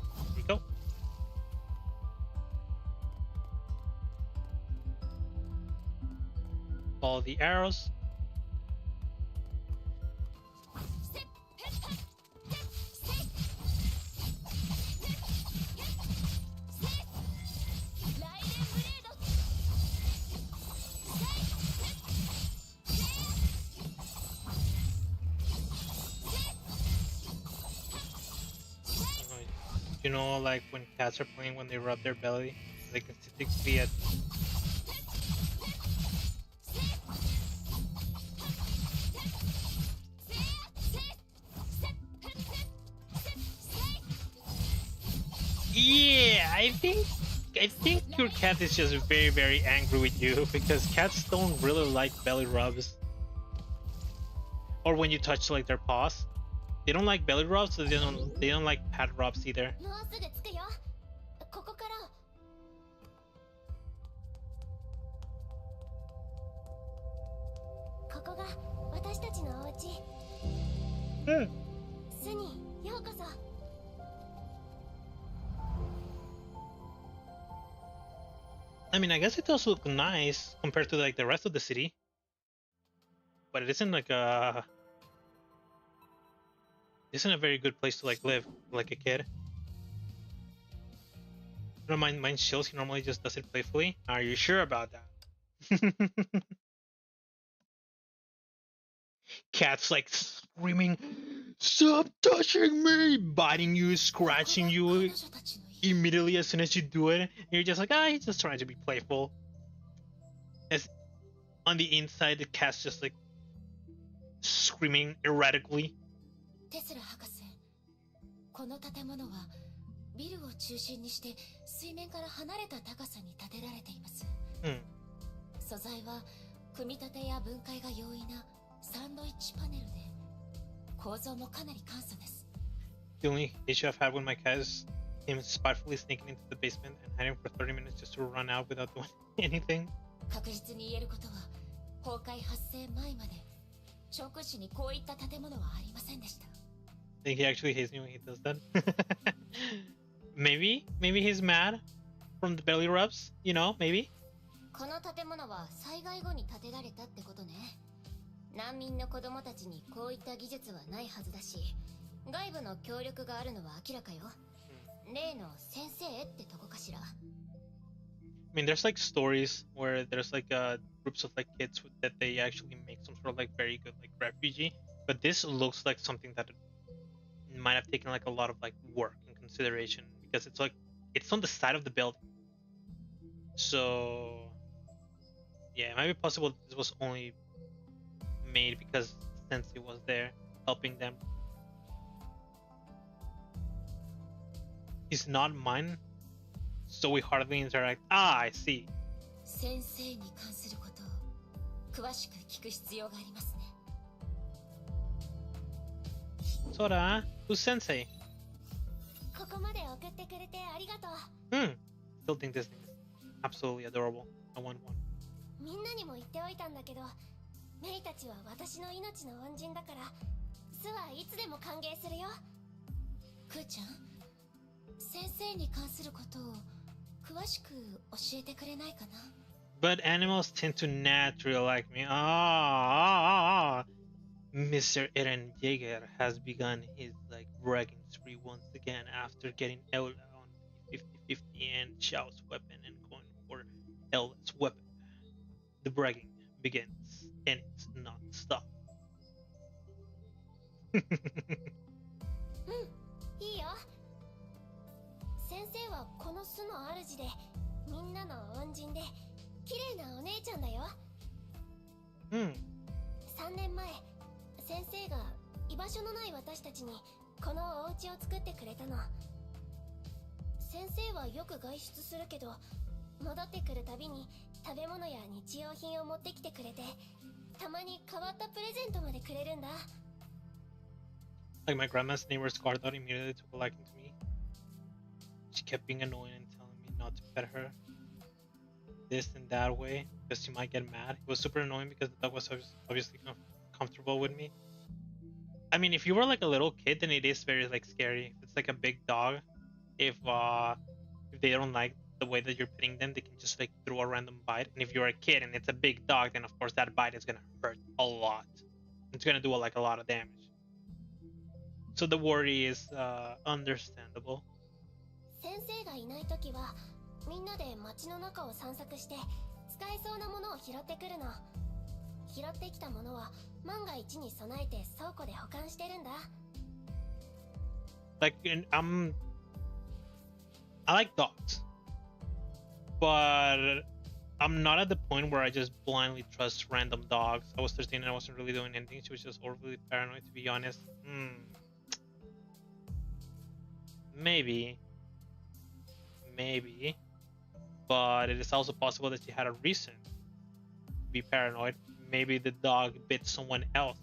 There we go. Follow the arrows. You know, like when cats are playing, when they rub their belly, they can statistically at. Yeah, I think your cat is just very, very angry with you, because cats don't really like belly rubs. Or when you touch like their paws. They don't like belly rubs, so they don't like pat rubs either. I mean, I guess it does look nice compared to like the rest of the city, but it isn't like isn't a very good place to like live like a kid. You know, mine chills. He normally just does it playfully. Are you sure about that? Cat's like screaming, "Stop touching me!" Biting you, scratching you immediately as soon as you do it. And you're just like, he's just trying to be playful. As on the inside, the cat's just like screaming erratically. テスラ博士、この建物はビルを中心にして水面から離れた高さに建てられています。素材は組み立てや分解が容易なサンドイッチパネルで、構造もかなり簡素です。The only issue I've had with my cat is him spitefully sneaking into the basement and hiding for 30 minutes just to run out without doing anything. 確実に言えることは、崩壊発生前まで直視にこういった建物はありませんでした。I think he actually hates me when he does that. maybe he's mad from the belly rubs, you know, maybe. この建物は災害後に建てられたってことね。難民の子供たちにこういった技術はないはずだし、外部の協力があるのは明らかよ。例の先生ってとこかしら。I mean, there's like stories where there's like groups of like kids that they actually make some sort of like very good like refugee, but this looks like something that might have taken like a lot of like work and consideration because it's like it's on the side of the building. So yeah, it might be possible that this was only made because Sensei was there helping them. He's not mine, so we hardly interact. I see. 先生に関することを詳しく聞く必要がありますね。Sora, who's Sensei? ここまで送ってくれてありがとう。Still think this thing is absolutely adorable. I want one. みんなにも言っておいたんだけど、メイたちは私の命の恩人だから、巣はいつでも歓迎するよ。クーちゃん、先生に関することを詳しく教えてくれないかな。But animals tend to naturally like me. Mr. Eren Jaeger has begun his like bragging spree once again after getting Ella on 50-50 and Xiao's weapon and going for Ella's weapon. The bragging begins and it's not stopped. いいよ。先生はこの巣の主で、みんなの恩人で、綺麗なお姉ちゃんだよ。3年前、先生が居場所のない私たちにこのお家を作ってくれたの。先生はよく外出するけど、戻ってくるたびに食べ物や日用品を持ってきてくれて、たまに変わったプレゼントまでくれるんだ。Like my grandma's neighbor Scarlet immediately took a liking to me. She kept being annoying and telling me not to pet her this and that way because she might get mad. It was super annoying because the dog was obviously comfortable with me. I mean, if you were like a little kid, then it is very like scary. If it's like a big dog, if they don't like the way that you're petting them, they can just like throw a random bite. And if you're a kid and it's a big dog, then of course that bite is gonna hurt a lot. It's gonna do like a lot of damage. So the worry is understandable. 先生がいないときは、みんなで街の中を散策して、使えそうなものを拾ってくるの。拾ってきたものは、万が一に備えて倉庫で保管してるんだ。Like, I like dogs, but I'm not at the point where I just blindly trust random dogs. I was 13 and I wasn't really doing anything. She was just overly paranoid, to be honest. Maybe, but it is also possible that she had a reason to be paranoid. Maybe the dog bit someone else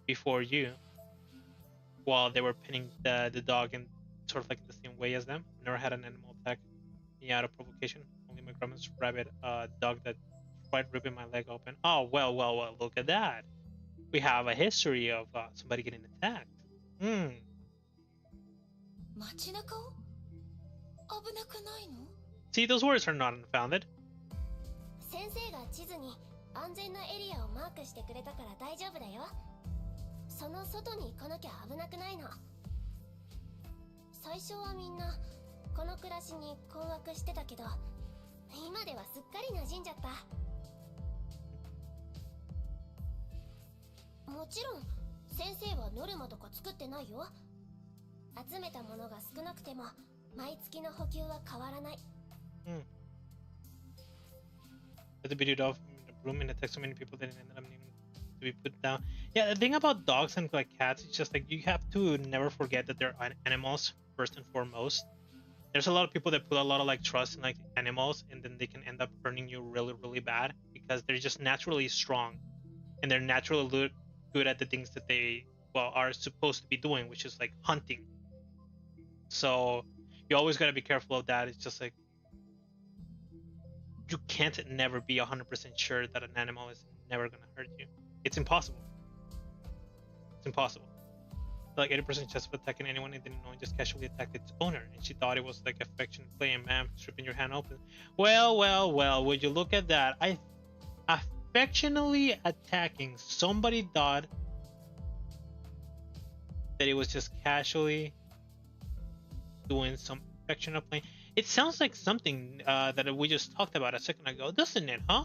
before you while they were pinning the dog in sort of like the same way as them. Never had an animal attack me out of provocation. Only my grandma's rabbit dog that tried ripping my leg open. Oh, well, look at that. We have a history of somebody getting attacked. See, those words are not unfounded. 先生が地図に安全なエリアをマークしてくれたから大丈夫だよ。その外に行かなきゃ危なくないの。最初はみんなこの暮らしに困惑してたけど、今ではすっかり馴染んじゃった。もちろん先生はノルマとか作ってないよ。集めたものが少なくても毎月の補給は変わらない。The beauty of the room and attack so many people that it ended up needing to be put down. Yeah, the thing about dogs and like cats, it's just like you have to never forget that they're animals first and foremost. There's a lot of people that put a lot of like trust in like animals, and then they can end up hurting you really, really bad because they're just naturally strong, and they're naturally good at the things that they are supposed to be doing, which is like hunting. So you always got to be careful of that. It's just like you can't never be 100% sure that an animal is never gonna hurt you. It's impossible. It's impossible. Like 80% chance of attacking anyone it didn't know and just casually attacked its owner, and she thought it was like affectionate play, and ma'am, stripping your hand open. Well, would you look at that? I affectionately attacking somebody thought that it was just casually doing some affectionate play. It sounds like something that we just talked about a second ago, doesn't it, huh?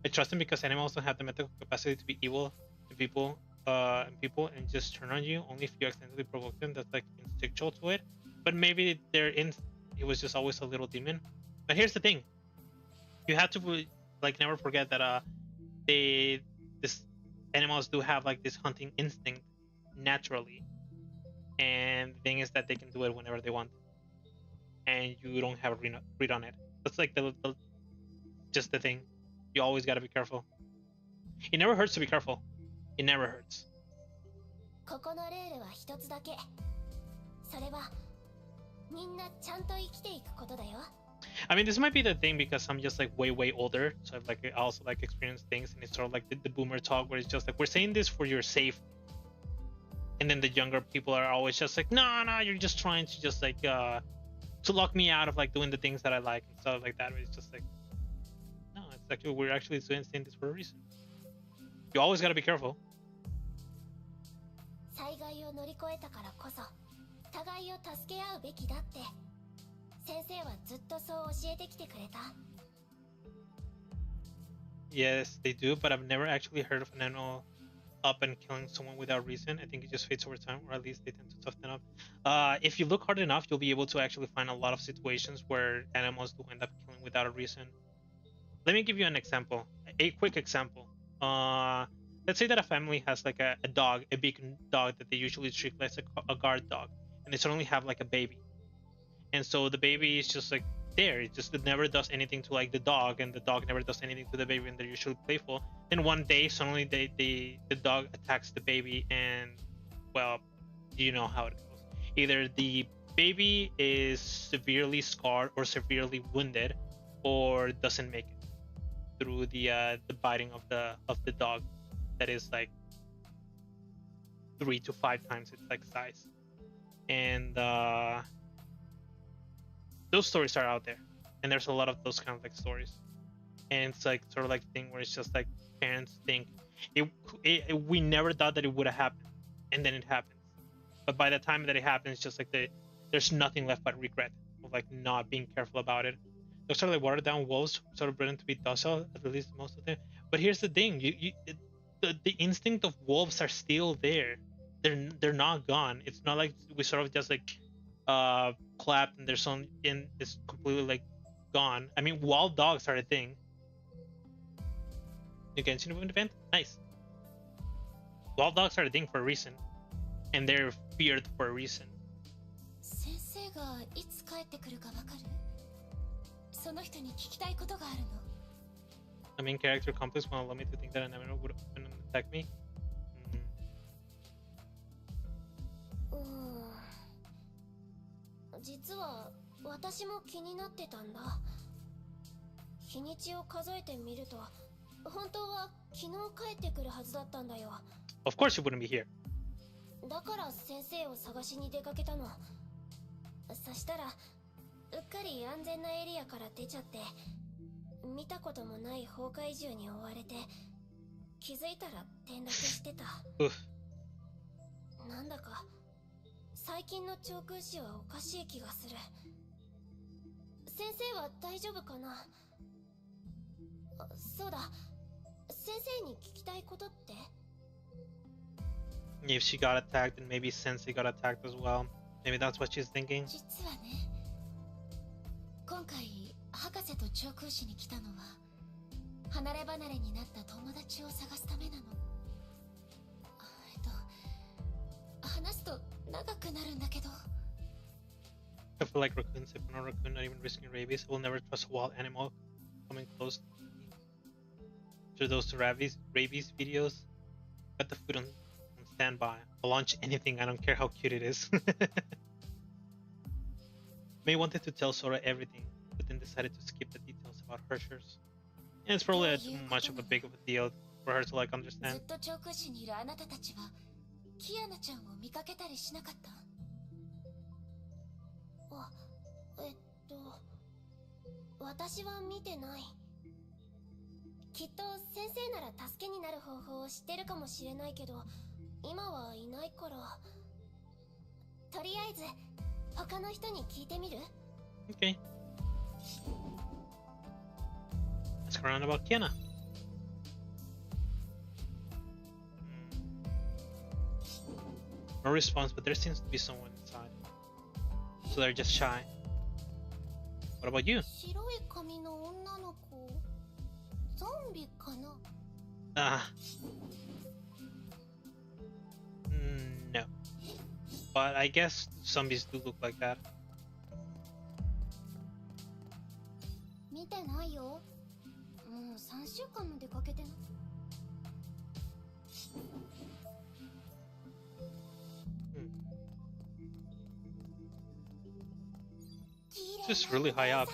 I trust them because animals don't have the mental capacity to be evil to people and just turn on you only if you accidentally provoke them. That's like instinctual to it. But maybe it was just always a little demon. But here's the thing. You have to like never forget that this animals do have like this hunting instinct naturally. And the thing is that they can do it whenever they want. And you don't have a read on it. That's like just the thing. You always got to be careful. It never hurts to be careful. It never hurts. I mean, this might be the thing because I'm just like way older, so I've like also like experienced things, and it's sort of like the boomer talk where it's just like we're saying this for your safety, and then the younger people are always just like, no, you're just trying to just like to lock me out of like doing the things that I like and stuff like that. It's just like, no, it's actually we're actually saying this for a reason. You always gotta be careful. Yes, they do, but I've never actually heard of an animal up and killing someone without reason. I think it just fades over time, or at least they tend to toughen up. If you look hard enough, you'll be able to actually find a lot of situations where animals do end up killing without a reason. Let me give you an example, a quick example. Let's say that a family has like a dog, a big dog that they usually treat like a guard dog, and they suddenly have like a baby, and so the baby is just like there. It never does anything to like the dog, and the dog never does anything to the baby, and they're usually playful. Then one day suddenly the dog attacks the baby, and well, you know how it goes. Either the baby is severely scarred or severely wounded, or doesn't make it through the biting of the dog that is like 3 to 5 times its like size. And those stories are out there, and there's a lot of those kind of like stories. And it's like sort of like thing where it's just like parents think we never thought that it would have happened, and then it happens. But by the time that it happens, it's just like there's nothing left but regret of like not being careful about it. Those sort of like watered down wolves, sort of bred to be docile, at least most of them. But here's the thing: the instinct of wolves are still there. They're not gone. It's not like we sort of just like clapped and there's some in it's completely like gone. I mean, wild dogs are a thing. You can see the event. Nice. Wild dogs are a thing for a reason, and they're feared for a reason. The main character complex won't allow me to think that an animal would attack me. 実は私も気になってたんだ。日にちを数えてみると、本当は昨日帰ってくるはずだったんだよ。Of course you wouldn't be here. だから先生を探しに出かけたの。そしたらうっかり安全なエリアから出ちゃって、見たこともない崩壊獣に追われて、気づいたら転落してた。最近の長空詞はおかしい気がする。先生は大丈夫かな。そうだ、先生に聞きたいことって？ If she got attacked, then maybe Sensei got attacked as well. Maybe that's what she's thinking. 実はね、今回博士と長空詞に来たのは離れ離れになった友達を探すためなの。話すと長くなるんだけど。I feel like raccoons, if not raccoon, not even risking rabies. I will never trust a wild animal coming close to me. Through those rabies videos, got the food on standby. I'll launch anything, I don't care how cute it is. May wanted to tell Sora everything, but then decided to skip the details about Hershers. And it's probably too much of a big of a deal for her to like understand. ずっと長空市にいるあなたたちはキアナちゃんを見かけたりしなかった？私は見てない。きっと先生なら助けになる方法を知ってるかもしれないけど、今はいないから。とりあえず他の人に聞いてみる？ Okay. Ask around about Kiana. No response, but there seems to be someone inside. So they're just shy. What about you? 白い髪の女の子、ゾンビかな？ No. But I guess zombies do look like that. 見てないよ。もう3週間も出かけてない。It's just really high up.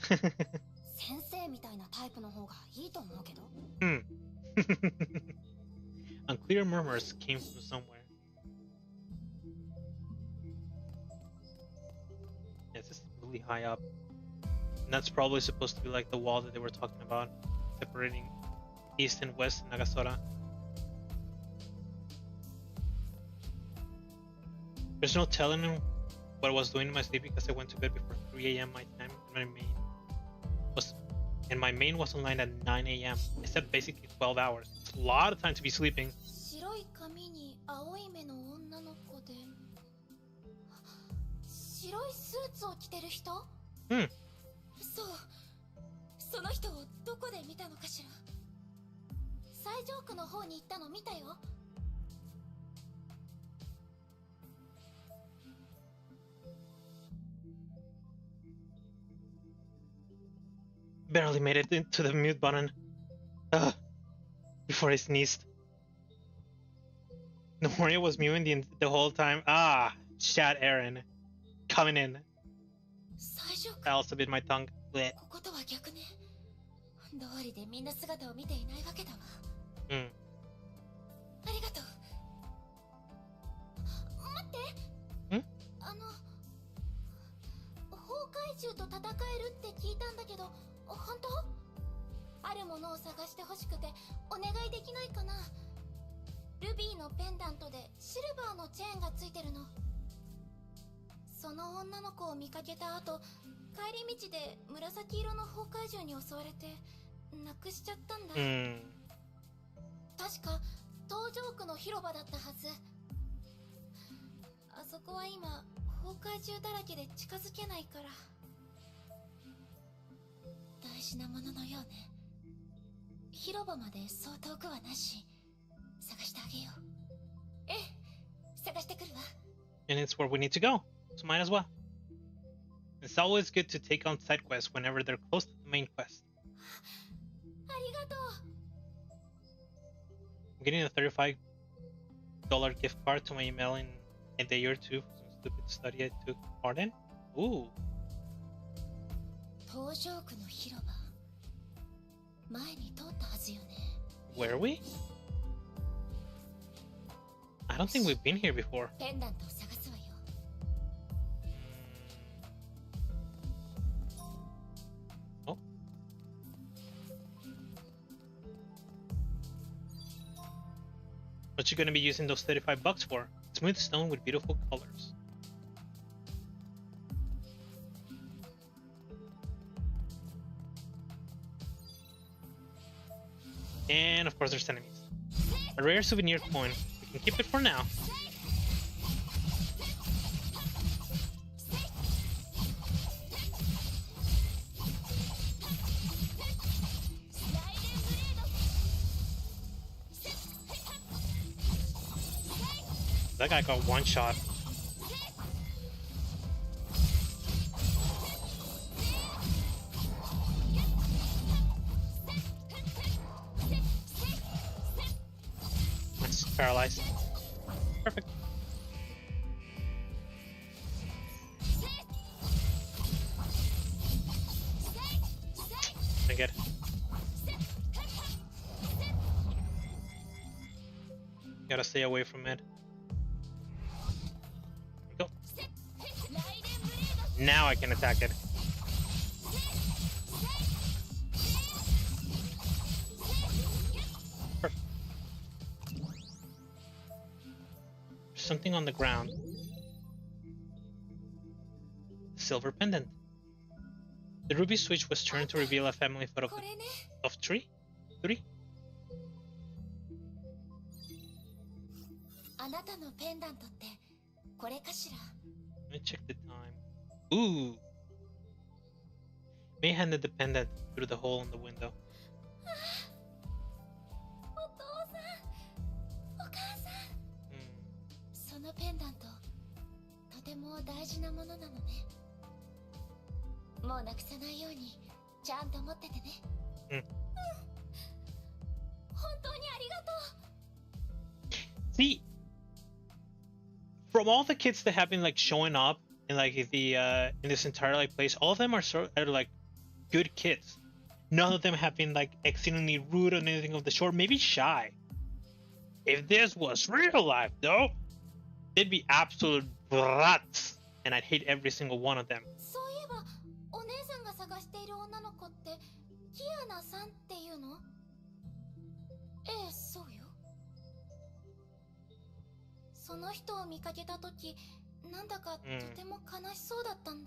先生みたいなタイプの方がいいと思うけど。Unclear murmurs came from somewhere. Yes, it's really high up. And that's probably supposed to be like the wall that they were talking about, separating east and west in Nagasora. There's no telling him what I was doing in my sleep because I went to bed before 3 a.m. my time, and my main was online at 9 a.m. I slept basically 12 hours. It's a lot of time to be sleeping. 白い髪に青い目の女の子で、白いスーツを着てる人？そう、その人をどこで見たのかしら。最上区の方に行ったの見たよ。Barely made it into the mute button. Before I sneezed. Nomoria was muting the whole time. Chat Aaron. Coming in. I also bit my tongue. こことは逆ね。どうりでみんな姿を見ていないわけだわ。ありがとう。待って。崩壊獣と戦えるって聞いたんだけど、本当？あるものを探してほしくてお願いできないかな。ルビーのペンダントでシルバーのチェーンがついてるの。その女の子を見かけた後、帰り道で紫色の崩壊獣に襲われてなくしちゃったんだ。確か東上区の広場だったはず。あそこは今崩壊獣だらけで近づけないから。大事なもののようね。広場までそう遠くはないし、探してあげよう。ええ、探してくるわ。And it's where we need to go, so might as well. It's always good to take on side quests whenever they're close to the main quest. ありがとう。I'm getting a $35 gift card to my email in a day or two for some stupid study I took part in. Ooh. 東上区の広場。前に通ったはずよね。Were we? I don't think we've been here before. ペンダントを探すわよ。Oh. What you gonna be using those $35 for? Smooth stone with beautiful colors. And of course there's enemies. A rare souvenir coin. We can keep it for now. That guy got one shot. That's paralyzed. Perfect. I get it. Gotta stay away from it. Go. Now I can attack it. Perfect. There's something on the ground. Silver pendant. The ruby switch was turned to reveal a family photo of three. Let me check the time. Ooh. May handed the pendant through the hole in the window. See, from all the kids that have been like showing up in like the in this entire like place, all of them are like good kids. None of them have been like exceedingly rude or anything of the sort. Maybe shy. If this was real life, though, they'd be absolute brats, and I'd hate every single one of them.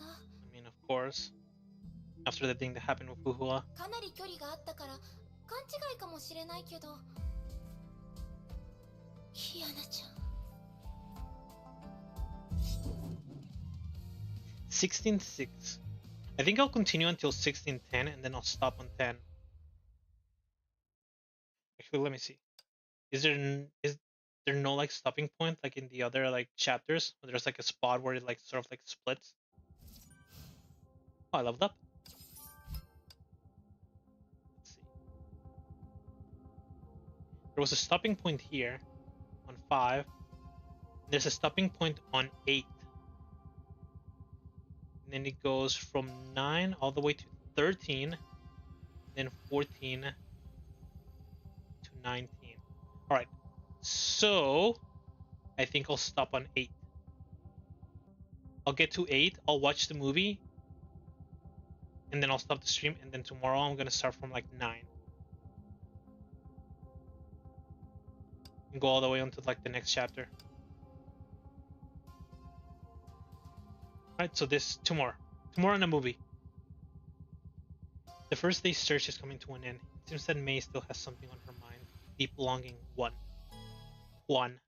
I mean, of course. After the thing that happened with Fuhua. 16:6. I think I'll continue until 16:10 and then I'll stop on 10. Actually, let me see. Is there no like stopping point like in the other like chapters where there's like a spot where it like sort of like splits? Oh, I leveled up. Let's see. There was a stopping point here on 5. There's a stopping point on 8. And then it goes from 9 all the way to 13, then 14 to 19. All right. So I think I'll stop on 8. I'll get to 8, I'll watch the movie, and then I'll stop the stream, and then tomorrow I'm gonna start from like 9. And go all the way onto like the next chapter. Alright, so this tomorrow in a movie. The first day's search is coming to an end. It seems that May still has something on her mind. Deep longing. One.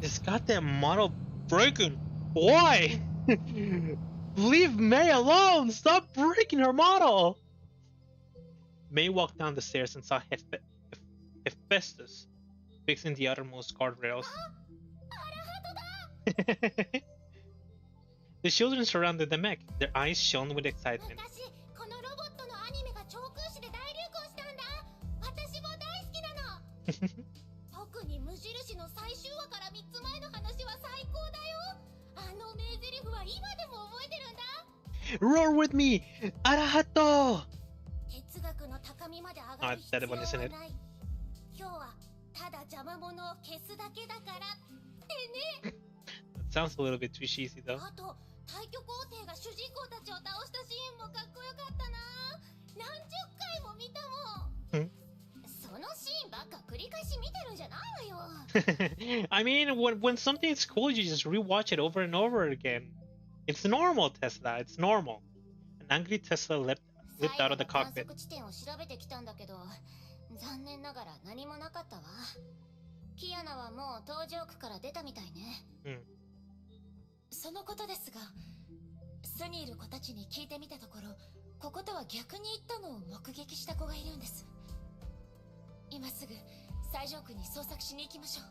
This goddamn model breaking. Why? Leave May alone! Stop breaking her model! May walked down the stairs and saw Hephaestus fixing the outermost guardrails. The children surrounded the mech. Their eyes shone with excitement. Roar with me! Arahato! Oh, that one, isn't it? That sounds a little bit too cheesy, though. I mean, when something is cool, you just rewatch it over and over again. It's normal, Tesla. It's normal. An angry Tesla leapt out of the cockpit. 残念ながら何もなかったわ。キアナはもう搭乗区から出たみたいね。そのことですが、巣にいる子たちに聞いてみたところ、こことは逆に行ったのを目撃した子がいるんです。今すぐ最上区に捜索しに行きましょ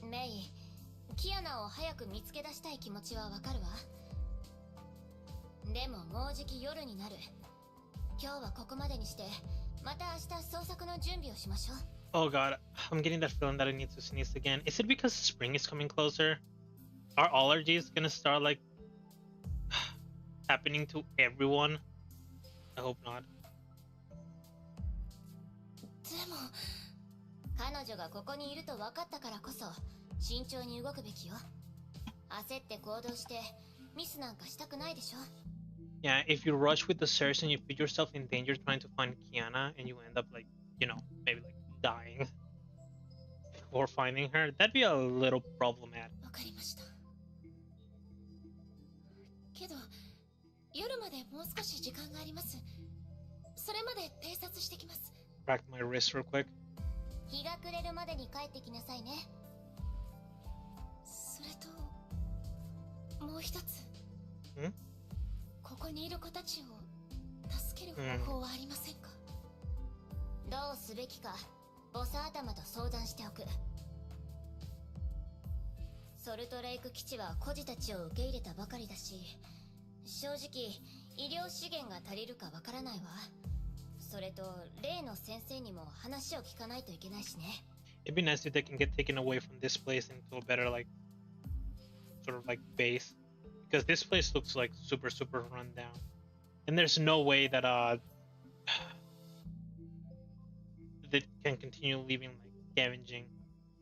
う。メイ、キアナを早く見つけ出したい気持ちはわかるわ。でももうじき夜になる。今日はここまでにして、また明日捜索の準備をしましょう。Oh god, I'm getting that feeling that I need to sneeze again. Is it because spring is coming closer? Are allergies gonna start like happening to everyone? I hope not. でも、彼女がここにいると分かったからこそ、慎重に動くべきよ。焦って行動して、ミスなんかしたくないでしょ。Yeah, if you rush with the search and you put yourself in danger trying to find Kiana and you end up like, you know, maybe like dying or finding her, that'd be a little problematic. わかりました。けど、夜までもう少し時間があります。それまで偵察してきます。Crack my wrist real quick. 日が暮れるまでに帰ってきなさいね。それと、もう一つ。ここにいる子たちを助ける方法はありませんか？どうすべきか、ボサ頭と相談しておく。ソルトレイク基地は孤児たちを受け入れたばかりだし、正直医療資源が足りるかわからないわ。それと例の先生にも話を聞かないといけないしね。It'd be nice if they can get taken away from this place into a better like sort of like base. Because this place looks like super run down, and there's no way that they can continue leaving like scavenging,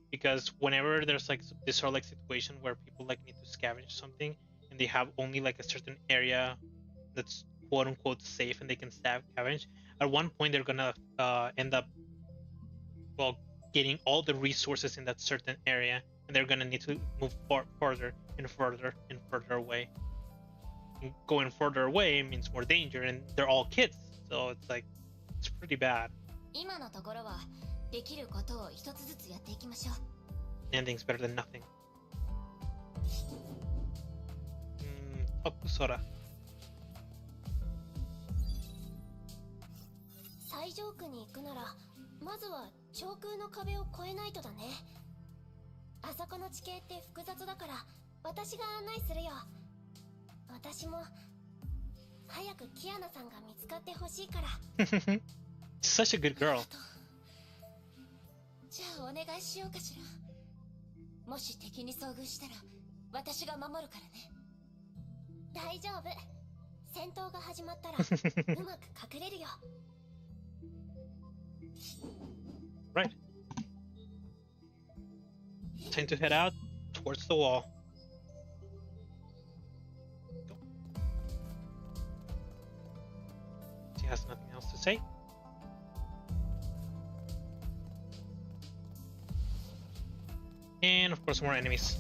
because whenever there's like this sort of like situation where people like need to scavenge something and they have only like a certain area that's quote unquote safe and they can scavenge, at one point they're gonna end up getting all the resources in that certain area, and they're gonna need to move further and further and further away. And going further away means more danger, and they're all kids, so it's like it's pretty bad. 今のところはできることを一つずつやっていきましょう。Ending's better than nothing. Tokusora. 最上区に行くなら、まずは上空の壁を越えないとだね。あそこの地形って複雑だから、私が案内するよ。私も早くキアナさんが見つかってほしいから。Such a good girl. じゃあお願いしようかしら。もし敵に遭遇したら、私が守るからね。大丈夫。戦闘が始まったら、うまく隠れるよ。Right. Time to head out towards the wall. Go. She has nothing else to say. And of course more enemies.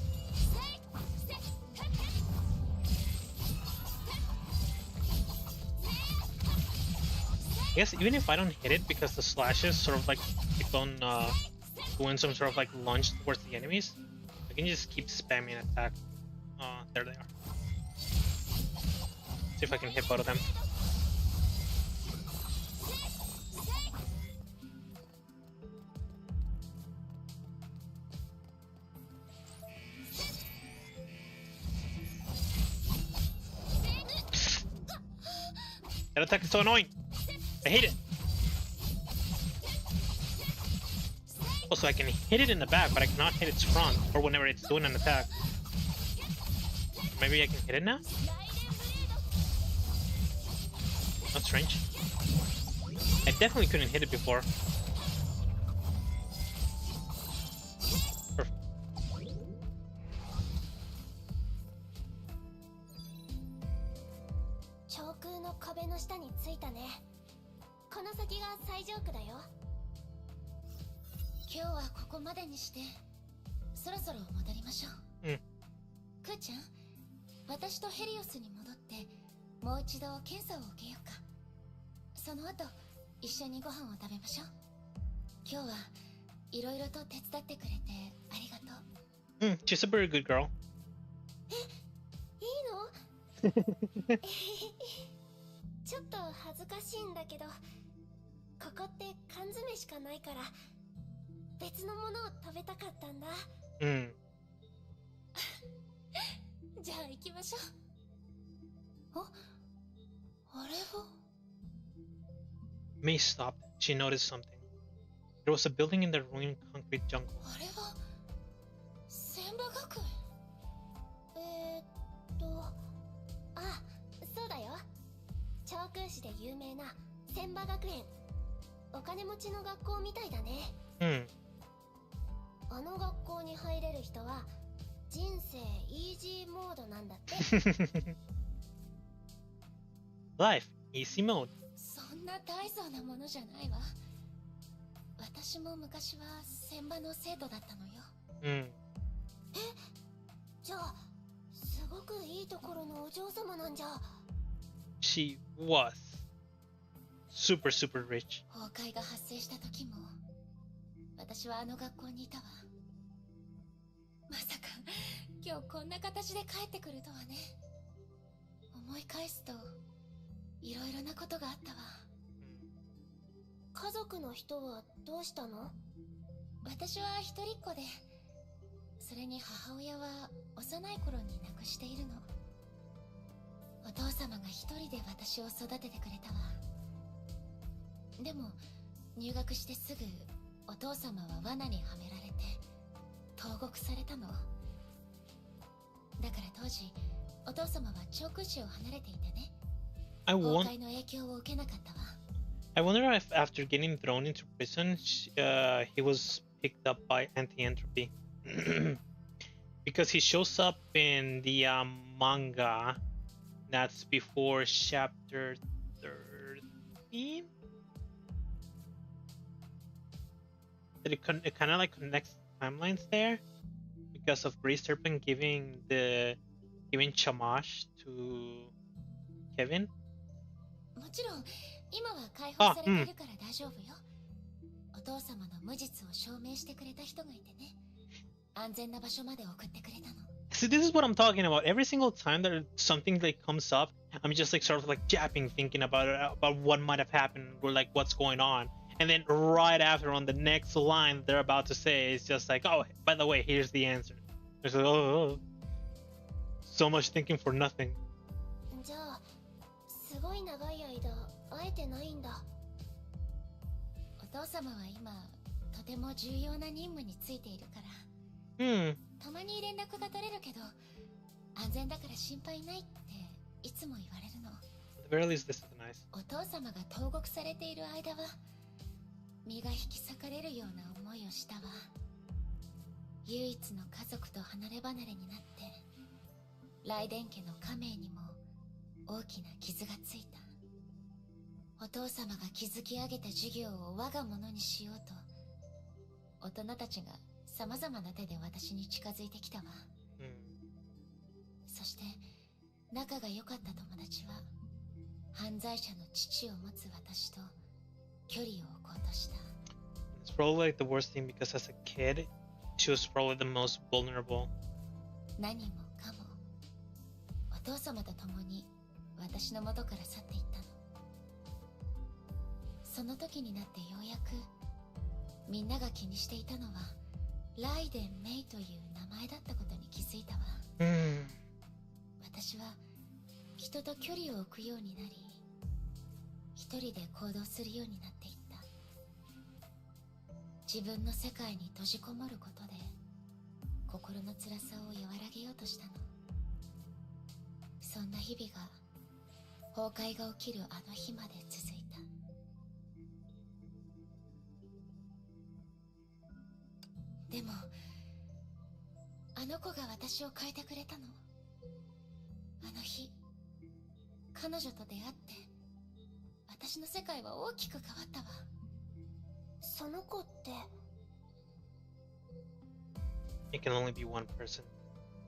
I guess even if I don't hit it because the slashes sort of like keep on doing some sort of like lunge towards the enemies, I can just keep spamming attack. There they are. See if I can hit both of them. That attack is so annoying. I hate it. Also, I can hit it in the back, but I cannot hit its front or whenever it's doing an attack. Maybe I can hit it now? That's strange. I definitely couldn't hit it before. Perfect. 上空の壁のの先が最上区だよ。今日はここまでにしてそろそろ戻りましょう。クーちゃん、私とヘリオスに戻ってもう一度検査を受けようか。その後一緒にご飯を食べましょう。今日はいろいろと手伝ってくれてありがとう。She's a very good girl. いいの？ちょっと恥ずかしいんだけど、ここって缶詰しかないから別のものを食べたかったんだ。じゃあ行きましょう。あれはMay stopped. She noticed something. There was a building in the ruined concrete jungle. あれは千葉学園。あ、そうだよ。長空市で有名な千葉学園。お金持ちの学校みたいだね。あの学校に入れる人は人生イージーモードなんだって。Life easy mode. そんな大層なものじゃないわ。私も昔は千葉の生徒だったのよ。じゃあすごくいいところのお嬢様なんじゃ。She was super rich. 崩壊が発生した時も私はあの学校にいたわ。まさか今日こんな形で帰ってくるとはね。思い返すといろいろなことがあったわ。家族の人はどうしたの？私は一人っ子で、それに母親は幼い頃に亡くしているの。お父様が一人で私を育ててくれたわ。でも入学してすぐお父様は罠にはめられて投獄されたの。だから当時お父様は長空市を離れていてね。崩壊の影響を受けなかったわ。I wonder if after getting thrown into prison, he was picked up by anti-entropy. Because he shows up in the manga that's before chapter 13? It kind of like connects timelines there because of Grey Serpent giving Chamash to Kevin. もちろん今は解放されているから大丈夫よ。お父様の無実を証明してくれた人がいてね。安全な場所まで送ってくれたの。See, this is what I'm talking about. Every single time that something like comes up, I'm just like sort of like japping, thinking about it, about what might have happened or like what's going on. And then right after, on the next line they're about to say, it's just like, oh, by the way, here's the answer. It's like, oh, so much thinking for nothing. じゃあ、すごい長い間会えてないんだ。お父様は今とても重要な任務についているから。たまに連絡が取れるけど、安全だから心配ないっていつも言われるの。At the very least, this is nice. お父様が投獄されている間は身が引き裂かれるような思いをしたわ。唯一の家族と離れ離れになって雷電家の家名にも大きな傷がついた。お父様が築き上げた事業を我が物にしようと大人たちが様々な手で私に近づいてきたわ。そして仲が良かった友達は犯罪者の父を持つ私と距離を置こうとした。It's probably like the worst thing because as a kid, she was probably the most vulnerable. 何もかもお父様と共に私の元から去っていったの。その時になってようやくみんなが気にしていたのはライデン・メイという名前だったことに気づいたわ。私は人と距離を置くようになり、一人で行動するようになっていった。自分の世界に閉じこもることで心の辛さを和らげようとしたの。そんな日々が崩壊が起きるあの日まで続いた。でもあの子が私を変えてくれたの。あの日彼女と出会って私私の世界は大きく変わったわ。その子って It can only be one person.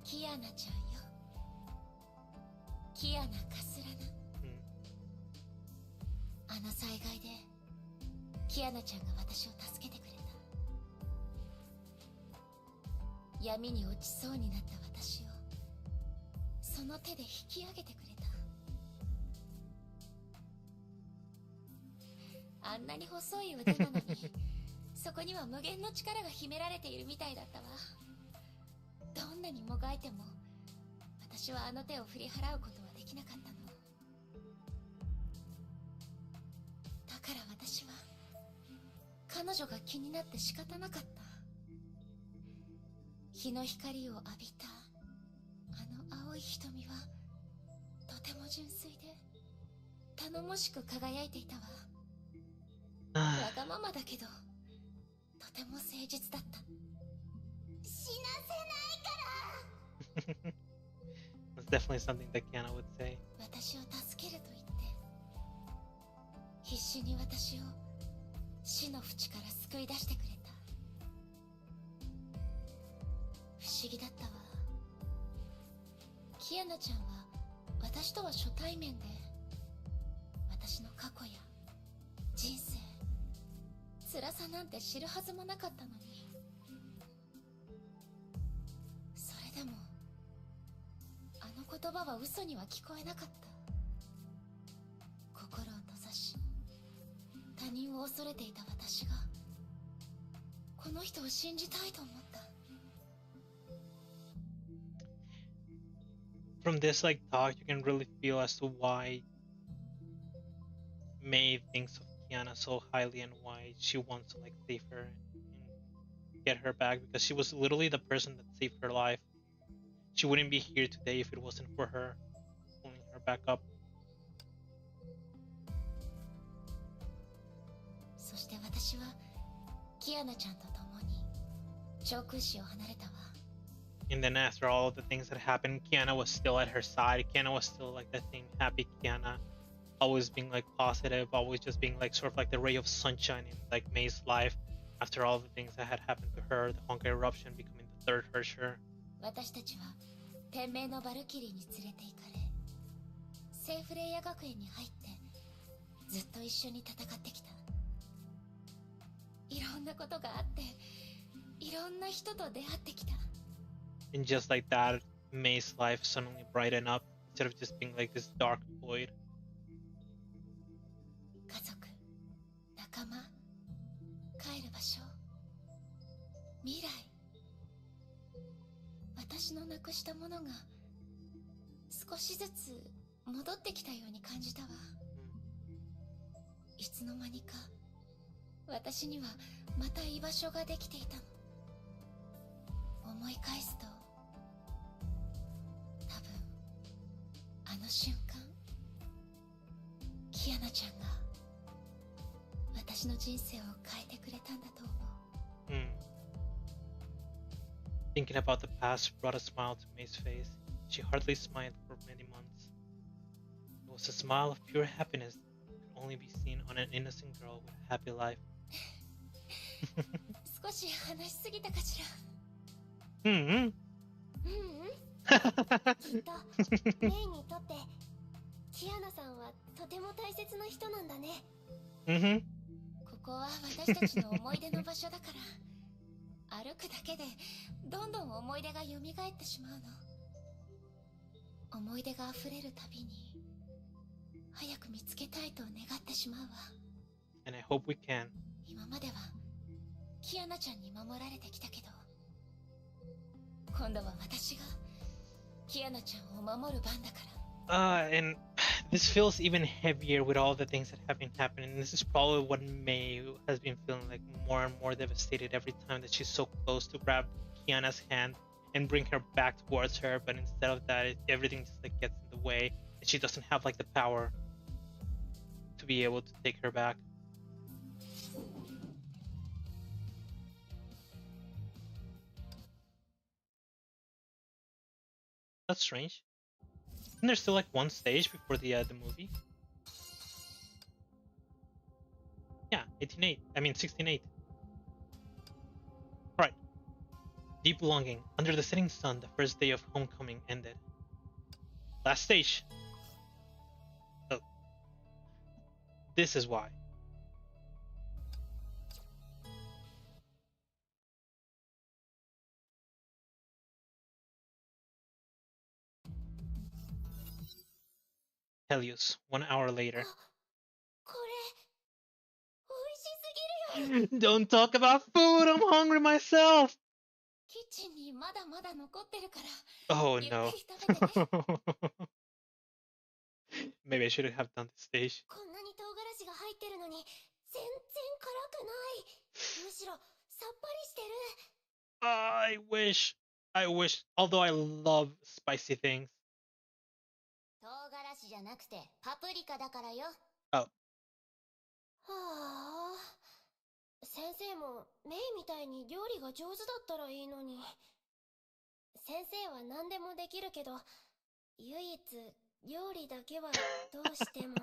キアナちゃんよ。キアナ・カスラナ。あの災害でキアナちゃんが私を助けてくれた。闇に落ちそうになった私をその手で引き上げてくれた。あんなに細い腕なのにそこには無限の力が秘められているみたいだったわ。どんなにもがいても私はあの手を振り払うことはできなかったの。だから私は彼女が気になって仕方なかった。日の光を浴びたあの青い瞳はとても純粋で頼もしく輝いていたわ。わがままだけどとても誠実だった。死なせないから。 That's definitely something that Kiana would say. 私を助けると言って必死に私を死の淵から救い出してくれた。不思議だったわ。キアナちゃんは私とは初対面で私の過去や人生辛さなんて知るはずもなかったのに、それでもあの言葉は嘘には聞こえなかった。心を閉ざし他人を恐れていた私がこの人を信じたいと思った。From this like talk, you can really feel as to why May thinks of Kiana so highly and why she wants to like save her and get her back, because she was literally the person that saved her life. She wouldn't be here today if it wasn't for her pulling her back up. そして私はキアナちゃんと共に上空市を離れたわ。And then after all of the things that happened, Kiana was still at her side. Kiana was still like the same happy Kiana, always being like positive, always just being like sort of like the ray of sunshine in like May's life after all the things that had happened to her, the Honkai eruption, becoming the third Herrscher. 私たちは天命のバルキリーに連れて行かれ、聖フレイヤ学園に入ってずっと一緒に戦ってきた。いろんなことがあって、いろんな人と出会ってきた。And just like that, May's life suddenly brightened up instead of just being like this dark void. 家族、仲間、帰る場所、未来。私のなくしたものが少しずつ戻ってきたように感じたわ。いつの間にか私にはまた居場所ができていたの。思い返すと多分あの瞬間キアナちゃんが私の人生を変えてくれたんだと思う。Thinking about the past brought a smile to May's face. She hardly smiled for many months. It was a smile of pure happiness that could only be seen on an innocent girl with a happy life. 少し話しすぎたかしら。きっとメイにとってキアナさんはとても大切な人なんだね。ここは私たちの思い出の場所だから、歩くだけでどんどん思い出が蘇ってしまうの。思い出が溢れるたびに早く見つけたいと願ってしまうわ。 And I hope we can. 今まではキアナちゃんに守られてきたけど、今度は私がキアナちゃんを守る番だから。And this feels even heavier with all the things that have been happening. This is probably what May has been feeling like, more and more devastated every time that she's so close to grab Kiana's hand and bring her back towards her, but instead of that, everything just like gets in the way, and she doesn't have like the power to be able to take her back. That's strange. Isn't there still like one stage before the movie? 18-8. I mean 16-8. Alright. Deep longing. Under the setting sun, the first day of homecoming ended. Last stage. Oh. This is why. Helios, 1 hour later. Don't talk about food, I'm hungry myself! Oh no. Maybe I should have done this stage. I wish. Although I love spicy things. Oh. 先生もメイみたいに料理が上手だったらいいのに。先生は何でもできるけど、唯一料理だけはどうしても。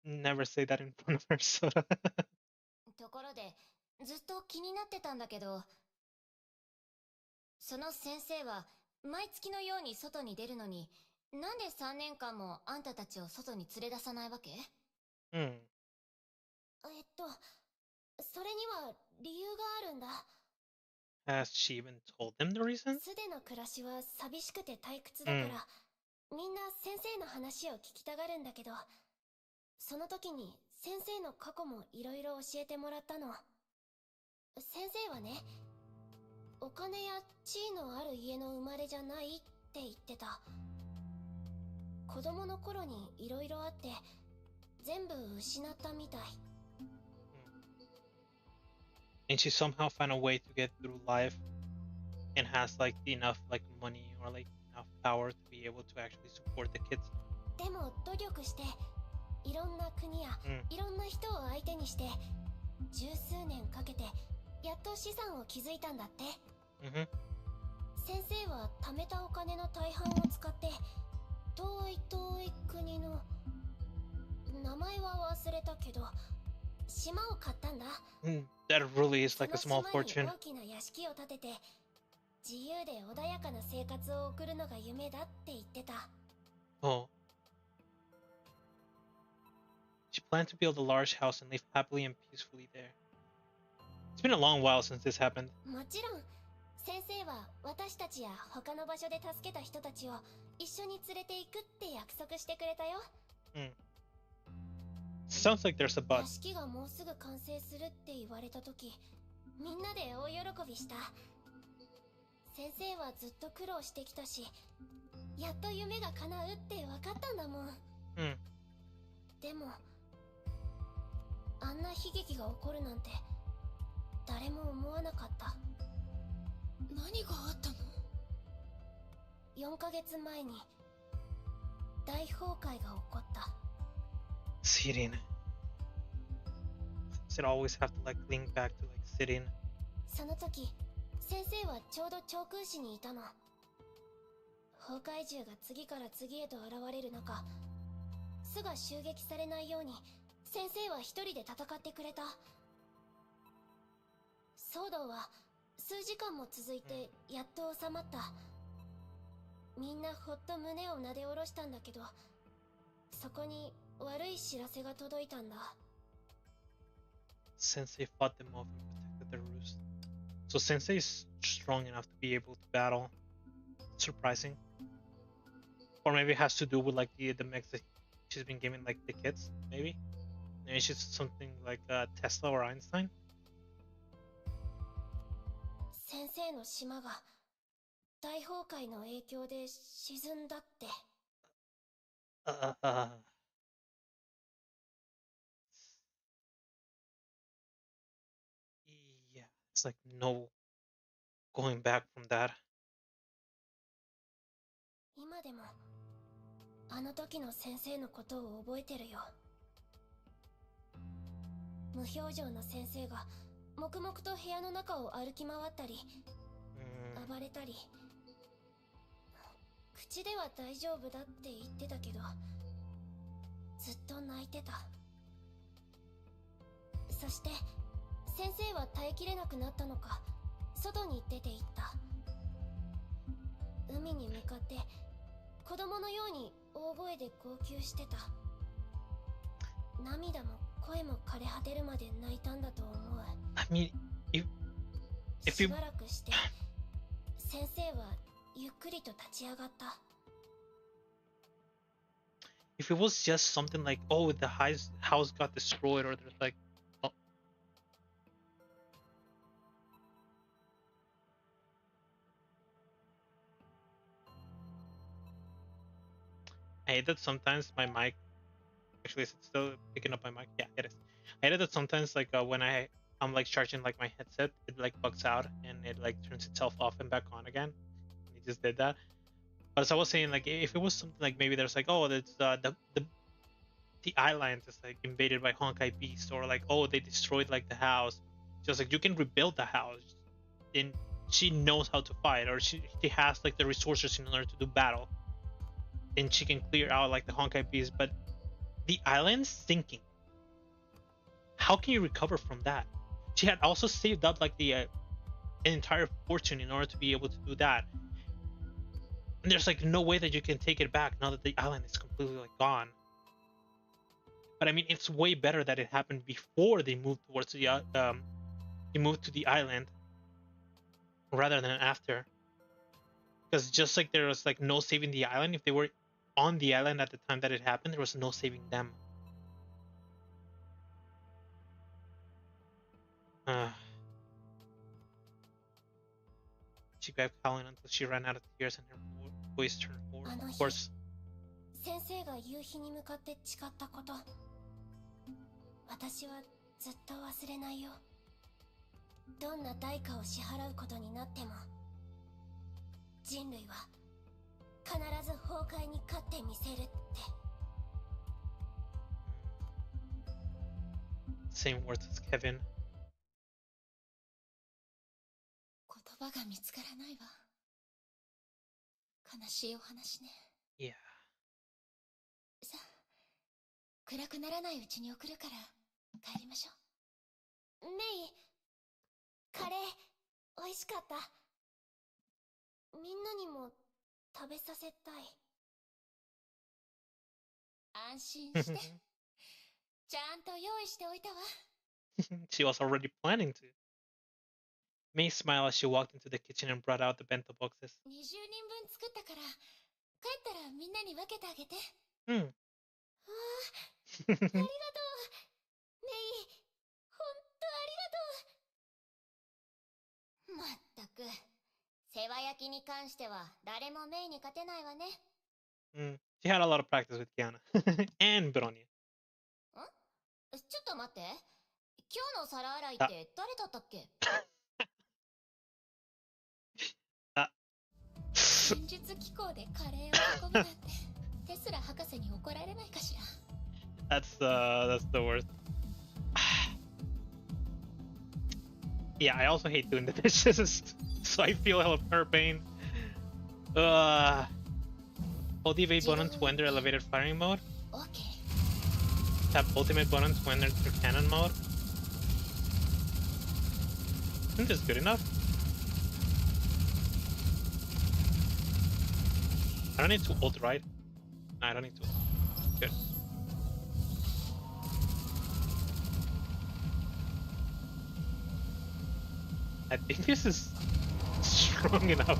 Never say that in front of her, Soda. ところで、ずっと気になってたんだけど、その先生は毎月のように外に出るのに、なんで3年間もあんたたちを外に連れ出さないわけ？それには理由があるんだ。Has she even told them the reason? 素での暮らしは寂しくて退屈だから、みんな先生の話を聞きたがるんだけど、その時に先生の過去もいろいろ教えてもらったの。先生はね、お金や地位のある家の生まれじゃないって言ってた。子供の頃にいろいろあって全部失ったみたい。And she somehow found a way to get through life and has like enough like money or like enough power to be able to actually support the kids. でも努力していろんな国やいろんな人を相手にして十数年かけてやっと資産を築いたんだって。先生は貯めたお金の大半を使って遠い国の名前は忘れたけど島を買ったんだ。That really is like a small fortune. 大きな屋敷を建てて自由で穏やかな生活を送るのが夢だって言ってた。Oh. She planned to build a large house and live happily and peacefully there. It's been a long while since this happened. もちろん先生は私たちや他の場所で助けた人たちを一緒に連れて行くって約束してくれたよ。Sounds like there's a but. 屋敷がもうすぐ完成するって言われた時、みんなで大喜びした。先生はずっと苦労してきたし、やっと夢が叶うって分かったんだもん。でもあんな悲劇が起こるなんて誰も思わなかった。何があったの？4ヶ月前に大崩壊が起こった。Sirin. Does it always have to like link back to like Sirin? その時先生はちょうど長空市にいたの。崩壊獣が次から次へと現れる中、巣が襲撃されないように先生は一人で戦ってくれた。騒動は数時間も続いてやっと収まった。みんなほっと胸をなで下ろしたんだけど、そこに悪い知らせが届いたんだ。Sensei fought them off and protected their roost. So Sensei is strong enough to be able to battle. Surprising. Or maybe it has to do with like the mix that she's been given like the kids, maybe? Maybe she's something like Tesla or Einstein? 先生の島が大崩壊の影響で沈んだって。Yeah, it's like no going back from that. 今でもあの時の先生のことを覚えてるよ。無表情の先生が黙々と部屋の中を歩き回ったり、暴れたり、口では大丈夫だって言ってたけど、ずっと泣いてた。そして先生は耐えきれなくなったのか、外に出て行った。海に向かって子供のように大声で号泣してた。涙も声も枯れ果てるまで泣いたんだと思う。I mean, if し you ばらくして先生はゆっくりと立ち上がった。if it was just something like, oh, the house got destroyed, or there's like, oh. I hate that sometimes my mic, actually is it still picking up my mic? Yeah, it is. I hate that sometimes like when I'm like charging like my headset, it like bugs out and it like turns itself off and back on again. It just did that. But as I was saying, like if it was something like maybe there's like, oh, that's the island is like invaded by Honkai beasts, or like, oh, they destroyed like the house. Just like you can rebuild the house, and she knows how to fight, or she has like the resources in order to do battle, and she can clear out like the Honkai beasts. But the island's sinking. How can you recover from that? She had also saved up like the an entire fortune in order to be able to do that. And there's like no way that you can take it back now that the island is completely like gone. But I mean, it's way better that it happened before they moved towards the they moved to the island rather than after. Because just like there was like no saving the island, if they were on the island at the time that it happened, there was no saving them. She kept howling until she ran out of tears and her voice turned hoarse. 先生が夕日に向かって誓ったこと、私はずっと忘れないよ。どんな代価を支払うことになっても、人類は必ず崩壊に勝ってみせるって。Same words as Kevin. 言葉が見つからないわ。悲しいお話ね。Yeah. さあ、暗くならないうちに送るから帰りましょう。メイ、カレー美味しかった。みんなにも食べさせたい。安心して。ちゃんと用意しておいたわ。She was already planning to. May smiled as she walked into the kitchen and brought out the bento boxes. 20人分作ったから、帰ったらみんなに分けてあげて。うん。ありがとう。メイ、ほんとありがとう。まったく、世話焼きに関しては誰もメイに勝てないわね。She had a lot of practice with Kiana and Bronya. ちょっと待って。今日の皿洗いって誰だったっけ？戦術機構でカレーを運ぶなんてテスラ博士に怒られないかしら。That's the worst. Yeah, I also hate doing the dishes, so I feel her pain. Hold the evade button to enter elevated firing mode. Okay. Tap ultimate button to enter cannon mode. Isn't this good enough? I don't need to ult, right? No, I don't need to ult. Good. I think this is strong enough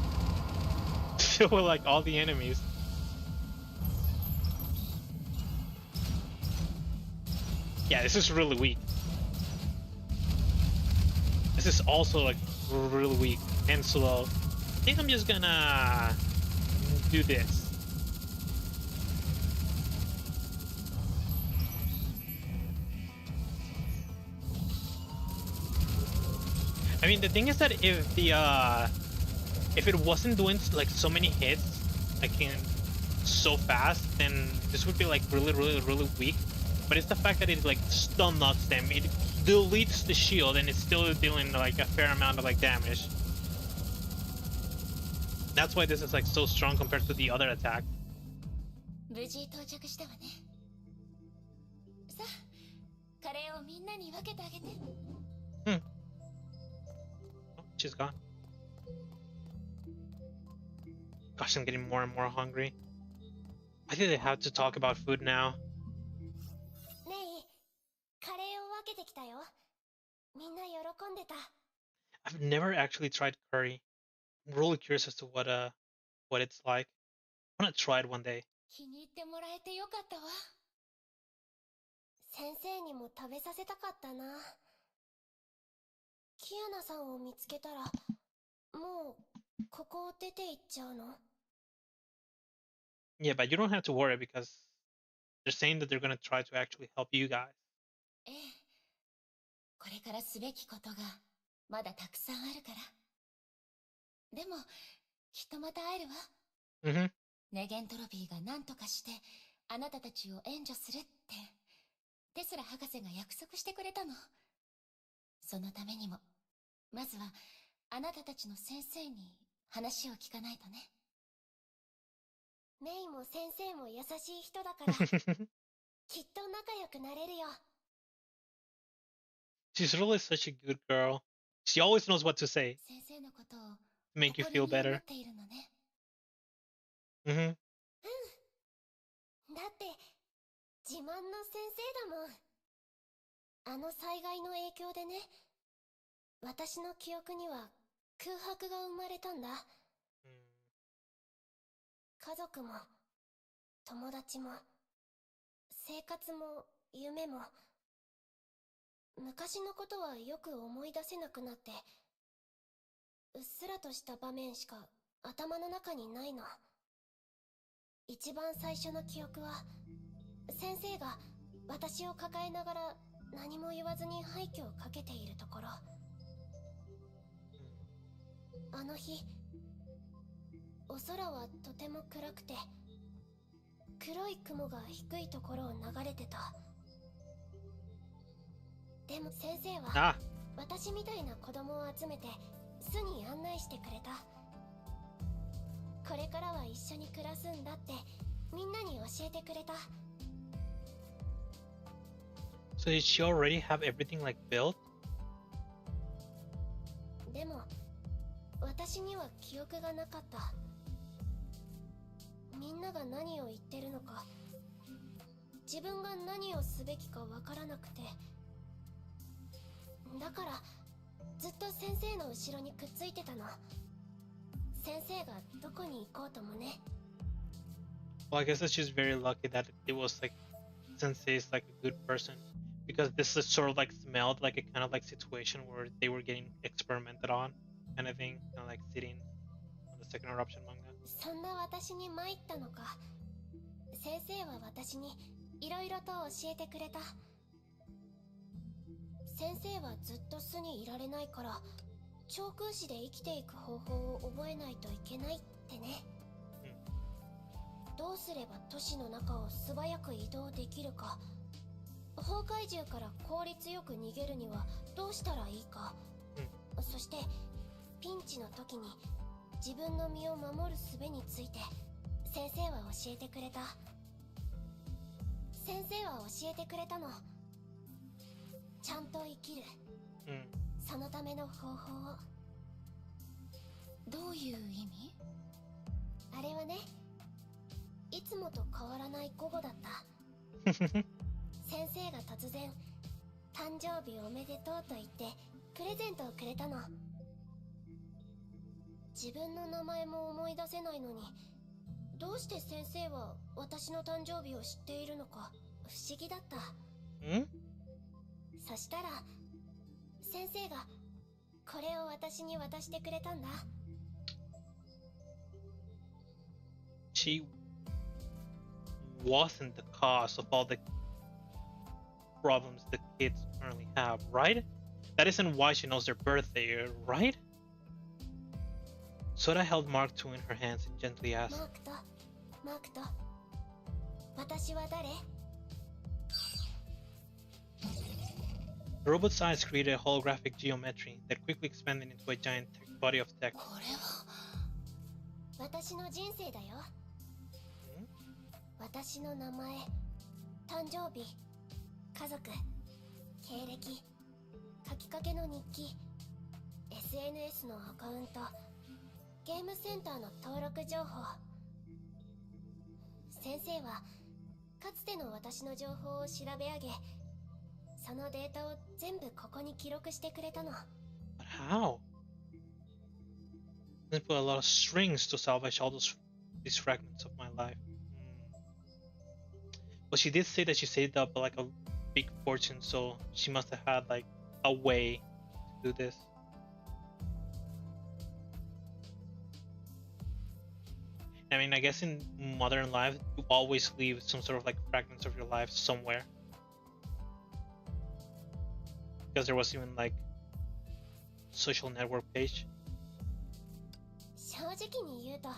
to deal with like all the enemies. Yeah, this is really weak. This is also like really weak and slow. I think I'm just gonna do this. I mean, the thing is that if it wasn't doing like so many hits, like so fast, then this would be like really weak. But it's the fact that it like stun knocks them. It deletes the shield and it's still dealing like a fair amount of like damage. That's why this is like so strong compared to the other attack. 無事到着したわね。さあ、カレーをみんなに分けてあげて。Oh, she's gone. Gosh, I'm getting more and more hungry. I think they have to talk about food now. ねえ、カレーを分けてきたよ。みんな喜んでた。I've never actually tried curry. I'm really curious as to what it's like. I want to try it one day. 気に入ってもらえてよかったわ。先生にも食べさせたかったな。キアナさんを見つけたら、もうここを出て行っちゃうの？ Yeah, but you don't have to worry because they're saying that they're going to try to actually help you guys. ええ、これからすべきことがまだたくさんあるから。でも、きっとまた会えるわ。Mm-hmm. ネゲントロピーが何とかしてあなたたちを援助するってテスラ博士が約束してくれたの。そのためにもまずはあなたたちの先生に話を聞かないとね。メイも先生も優しい人だからきっと仲良くなれるよ。She's really such a good girl. She always knows what to say 先生のことを to make you feel 誇りに思 better. っているのね。Mm-hmm. だって自慢の先生だもん。あの災害の影響でね、私の記憶には空白が生まれたんだ。家族も友達も生活も夢も昔のことはよく思い出せなくなって、うっすらとした場面しか頭の中にないの。一番最初の記憶は先生が私を抱えながら何も言わずに廃墟をかけているところ。あの日お空はとても暗くて黒い雲が低いところを流れてた。でも先生は私みたいな子供を集めて巣に案内してくれた。これからは一緒に暮らすんだってみんなに教えてくれた。 So did she already have everything like built? でも私には記憶がなかった。みんなが何を言ってるのか、自分が何をすべきかわからなくて、だからずっと先生の後ろにくっついてたの。先生がどこに行こうともね。 Well, I guess that she's very lucky that it was like Sensei's like a good person, because this is sort of like smelled like a kind of like situation where they were getting experimented on kind of thing, kind of like sitting on the second eruption manga. そんな私に参ったのか。先生は私にいろいろと教えてくれた。先生はずっと巣にいられないから長空詞で生きていく方法を覚えないといけないってね。どうすれば都市の中を素早く移動できるか、崩壊獣から効率よく逃げるにはどうしたらいいか、そしてピンチの時に自分の身を守る術について先生は教えてくれた。先生は教えてくれたの。ちゃんと生きる、そのための方法を。どういう意味？あれはね、いつもと変わらない午後だった。先生が突然誕生日おめでとうと言ってプレゼントをくれたの。自分の名前も思い出せないのに、どうして先生は私の誕生日を知っているのか不思議だった。そしたら先生がこれを私に渡してくれたんだ。 She wasn't the cause of all the problems the kids currently have, right? That isn't why she knows their birthday, right? Sora held Mark II in her hands and gently asked, マークと私は誰？ The robot's eyes created a holographic geometry that quickly expanded into a giant body of text. これは私の人生だよ。私の名前、誕生日、家族、経歴、書きかけの日記、SNS のアカウント、ゲームセンターの登録情報。先生はかつての私の情報を調べ上げ、そのデータを全部ここに記録してくれたの。But how? They put a lot of strings to salvage all these fragments of my life. Well, she did say that she saved up like a big fortune, so she must have had like a way to do this. I mean, I guess in modern life, you always leave some sort of like fragments of your life somewhere. Because there was even like social network page. 正直に言うと、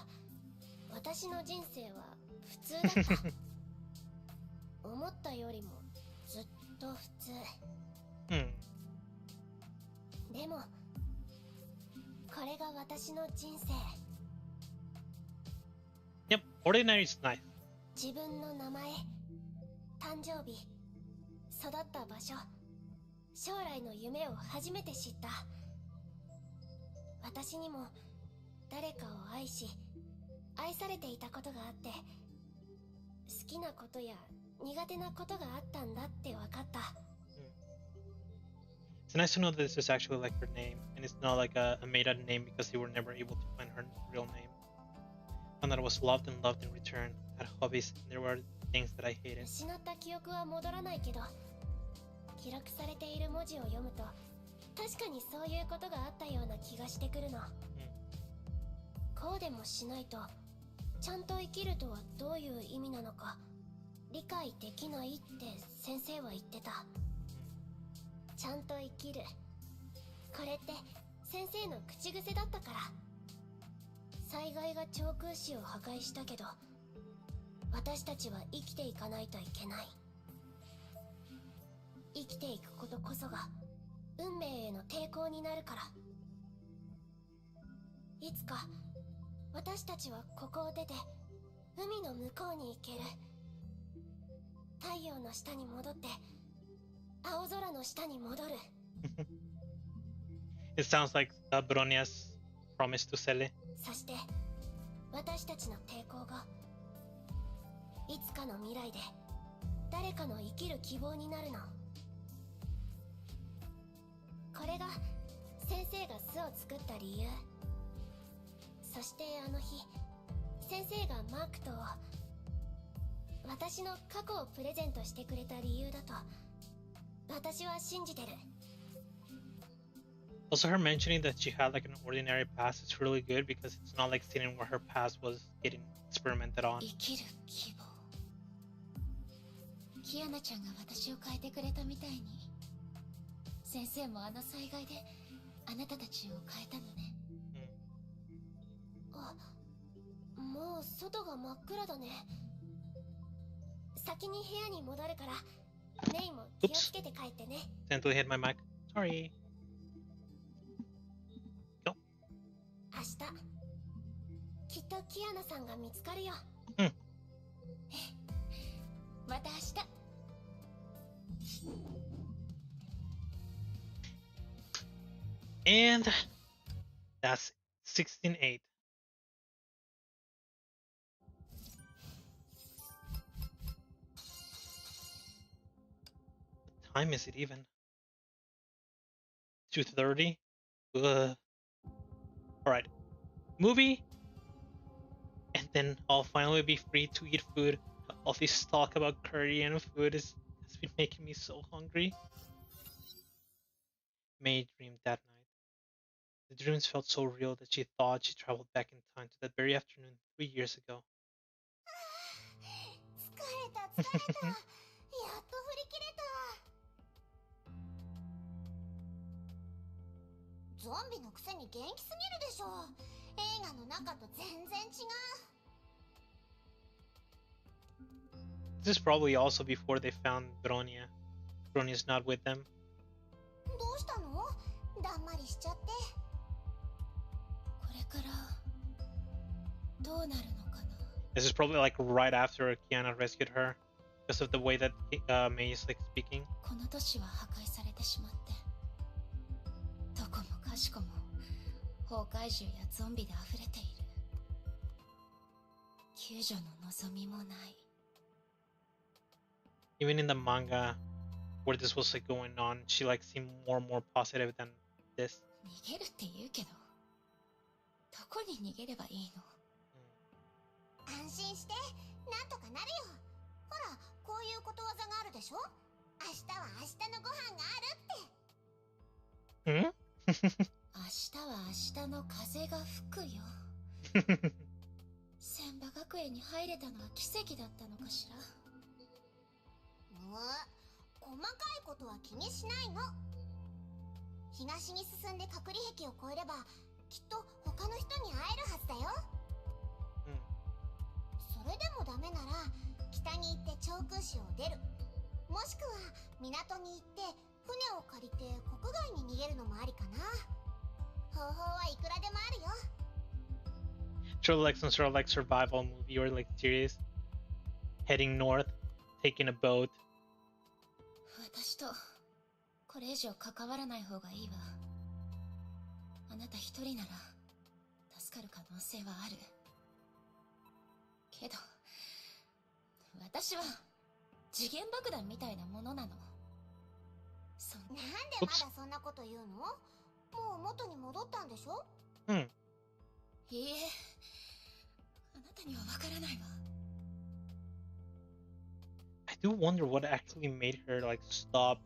私の人生は普通だった。思ったよりもずっと普通。でも、これが私の人生。Yep, ordinary is nice. 自分の名前、誕生日、育った場所、将来の夢を初めて知った。私にも誰かを愛し、愛されていたことがあって、好きなことや苦手なことがあったんだって分かった。It's nice to know that this is actually like her name, and it's not like a made-up name because they were never able to find her real name. One that was loved and loved in return, had hobbies, and there were things that I hated. 失った記憶は戻らないけど、記録されている文字を読むと、確かにそういうことがあったような気がしてくるの。こうでもしないと、ちゃんと生きるとはどういう意味なのか、理解できないって先生は言ってた。ちゃんと生きる。これって先生の口癖だったから。災害が長空市を破壊したけど、私たちは生きていかないといけない。生きていくことこそが運命への抵抗になるから。いつか私たちはここを出て海の向こうに行ける。太陽の下に戻って青空の下に戻る。It sounds like Bronia's promise to Cele. そして私たちの抵抗がいつかの未来で誰かの生きる希望になるの。これが先生が巣を作った理由。そしてあの日、先生がマークと私の過去をプレゼントしてくれた理由だと私は信じてる。Also, her mentioning that she had like an ordinary past is really good because it's not like sitting where her past was getting experimented on. 生きる希望。キアナちゃんが私を変えてくれたみたいに、先生もあの災害であなたたちを変えたのね。あ、もう外が真っ暗だね。先に部屋に戻るから、メイも気をつけて帰ってね。Accidentally hit my mic. Sorry. 明日きっとキアナさんが見つかるよ。また明日。And that's 16-8. What time is it even? 2:30? Alright. Movie? And then I'll finally be free to eat food. All this talk about Korean food has been making me so hungry. May dreamed that night. The dreams felt so real that she thought she traveled back in time to that very afternoon 3 years ago. 疲れた。やっと振り切れた。ゾンビのくせに元気すぎるでしょ。映画の中と全然違う。This is probably also before they found Bronia. Bronia's not with them. どうしたの？だんまりしちゃって。これから This is probably like right after Kiana rescued her because of the way that Mei is like speaking. この都市は破壊されてしまって、どこもかしこも崩壊獣やゾンビで溢れている。救助の望みもない。Even in the manga where this was like going on, she like seemed more and more positive than this. 逃げるって言うけど、どこに逃げればいいの？安心して、なんとかなるよ。ほら、こういうことわざがあるでしょ。明日は明日のご飯があるって。明日は明日の風が吹くよ。千葉学園に入れたのは奇跡だったのかしら。細かいことは気にしないの。東に進んで隔離壁を越えれば、きっと他の人に会えるはずだよ。それでもダメなら、北に行って長空市を出る。もしくは港に行って船を借りて国外に逃げるのもありかな。方法はいくらでもあるよ。Sort of like some sort of like survival movie or like series. Heading north, taking a boat. 私とこれ以上関わらない方がいいわ。あなた一人なら助かる可能性はある。けど私は次元爆弾みたいなものなの。なんでまだそんなこと言うの？もう元に戻ったんでしょ？いいえ、あなたにはわからないわ。I do wonder what actually made her like stop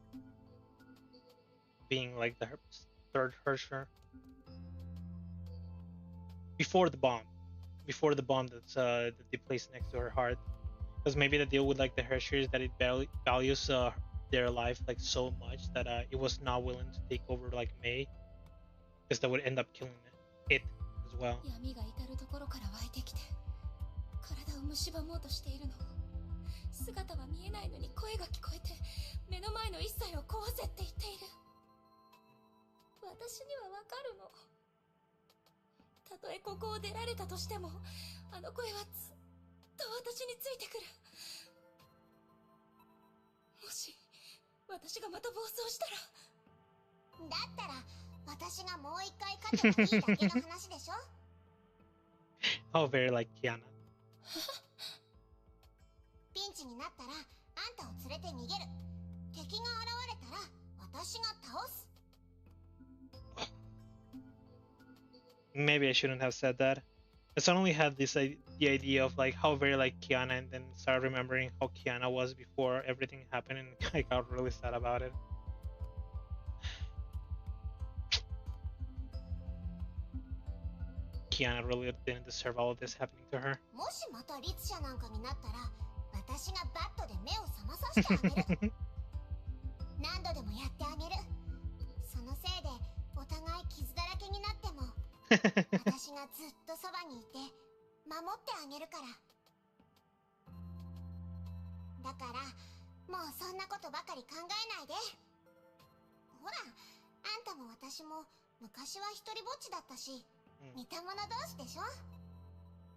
being like the third Hersher before the bomb that's that they placed next to her heart. Because maybe the deal with like the Hershers that it values their life like so much that it was not willing to take over like Mei, because that would end up killing it as well. 闇が至るところから湧いてきて、体を蝕もうとしているの。姿は見えないのに声が聞こえて、目の前の一切を壊せって言っている。私にはわかるの。たとえここを出られたとしても、あの声はずっと私についてくる。もし私がまた暴走したら。だったら私がもう一回勝てばいいだけの話でしょ。Oh, very like Kiana. ピンチになったらあんたを連れて逃げる。敵が現れたら私が倒す。Maybe I shouldn't have said that. I suddenly had this the idea of like how very like Kiana, and then started remembering how Kiana was before everything happened, and I got really sad about it. Kiana really didn't deserve all of this happening to her. もしまた律者なんかになったら、私がバットで目を覚まさせてあげる。何度でもやってあげる。そのせいでお互い傷だらけになっても。私がずっとそばにいて守ってあげるから。だからもうそんなことばかり考えないで。ほら、あんたも私も昔は一人ぼっちだったし、似た者同士でしょ。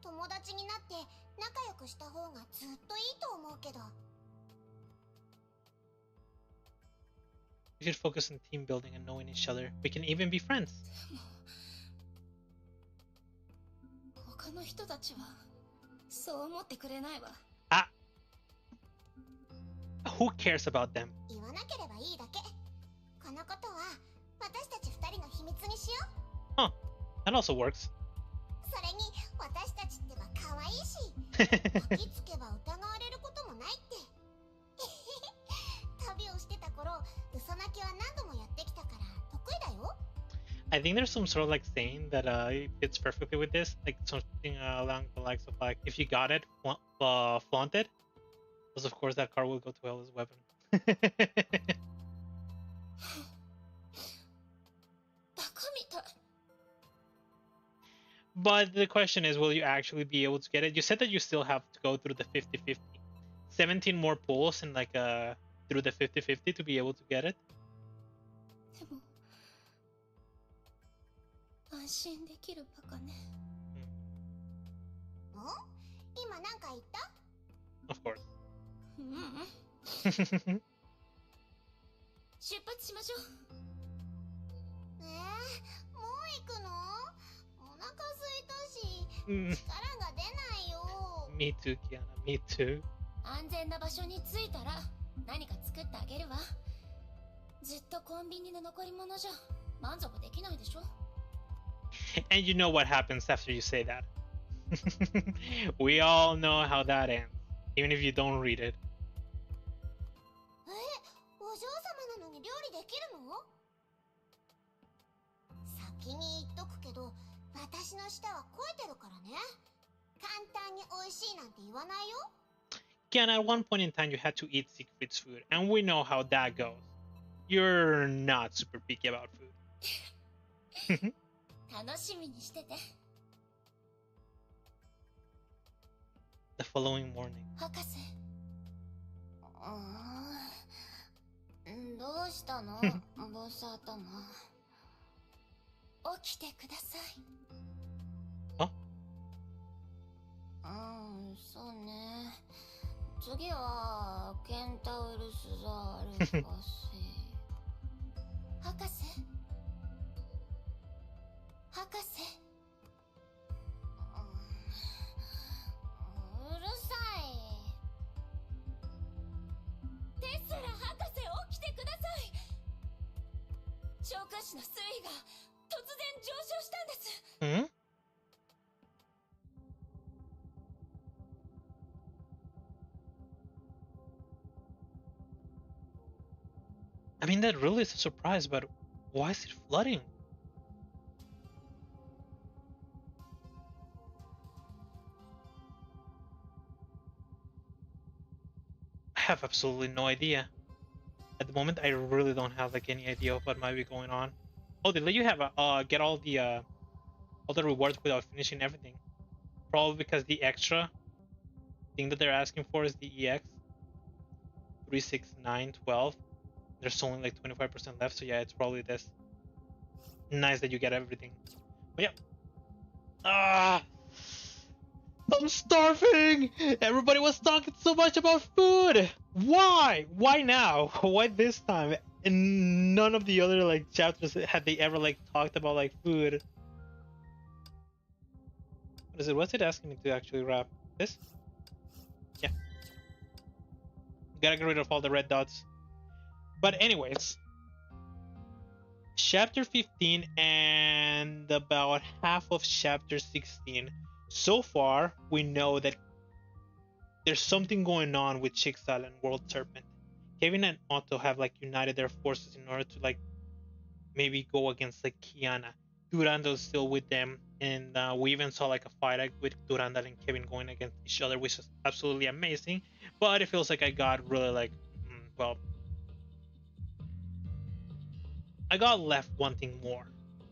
友達になって仲良くした方がずっといいと思うけど。We should focus on team building and knowing each other. We can even be friends. 他の人たちはそう思ってくれないわ。Ah, who cares about them? 言わなければいいだけ。このことは私たち二人の秘密にしよう。Huh, that also works. それに私たちってば可愛いし、巻きつけば疑われることもないって。旅をしてた頃、嘘泣きは何度もやってきたから得意だよ。I think there's some sort of like saying that it fits perfectly with this, like something along the likes of like, if you got it, flaunt it, because of course that card will go to hell as a weapon. But the question is, will you actually be able to get it? You said that you still have to go through the 50-50. 17 more pulls and like through the 50-50 to be able to get it. 安心できるバカね。Of course. 出発しましょう。もう行くの？お腹空いたし、力が出ないよ。Me too, Kiana. Me too. 安全な場所に着いたら何か作ってあげるわ。ずっとコンビニの残り物じゃ満足できないでしょ。And you know what happens after you say that. We all know how that ends, even if you don't read it. お嬢様なのに料理できるの？先に言っとくけど、私の舌は肥えてるからね。簡単に美味しいなんて言わないよ。Kiana, at one point in time, you had to eat Siegfried's food, and we know how that goes. You're not super picky about food. 楽しみにしてて。The following morning. 博士。どうしたの？ボス頭。起きてください。あ？そうね。次はケンタウルス・ザ・アルファ星。博士？博士？うるさい。テスラ博士、起きてください。消化士の水位が突然上昇したんです。I mean, that really is a surprise, but why is it flooding? I have absolutely no idea. At the moment, I really don't have like any idea of what might be going on. Oh, they let you have get all the rewards without finishing everything. Probably because the extra thing that they're asking for is the EX 36912. There's only like 25% left, so yeah, it's probably this. Nice that you get everything. But yeah. I'm starving! Everybody was talking so much about food! Why? Why now? Why this time? In none of the other like chapters had they ever like talked about like food. What is it? What's it asking me to actually grab? This? Yeah. Gotta get rid of all the red dots. But anyways, chapter 15 and about half of chapter 16. So far, we know that there's something going on with Chixal and World Serpent. Kevin and Otto have like united their forces in order to like maybe go against like Kiana. Durandal is still with them, and we even saw like a fight with Durandal and Kevin going against each other, which is absolutely amazing. But it feels like I got really like, well, I got left wanting more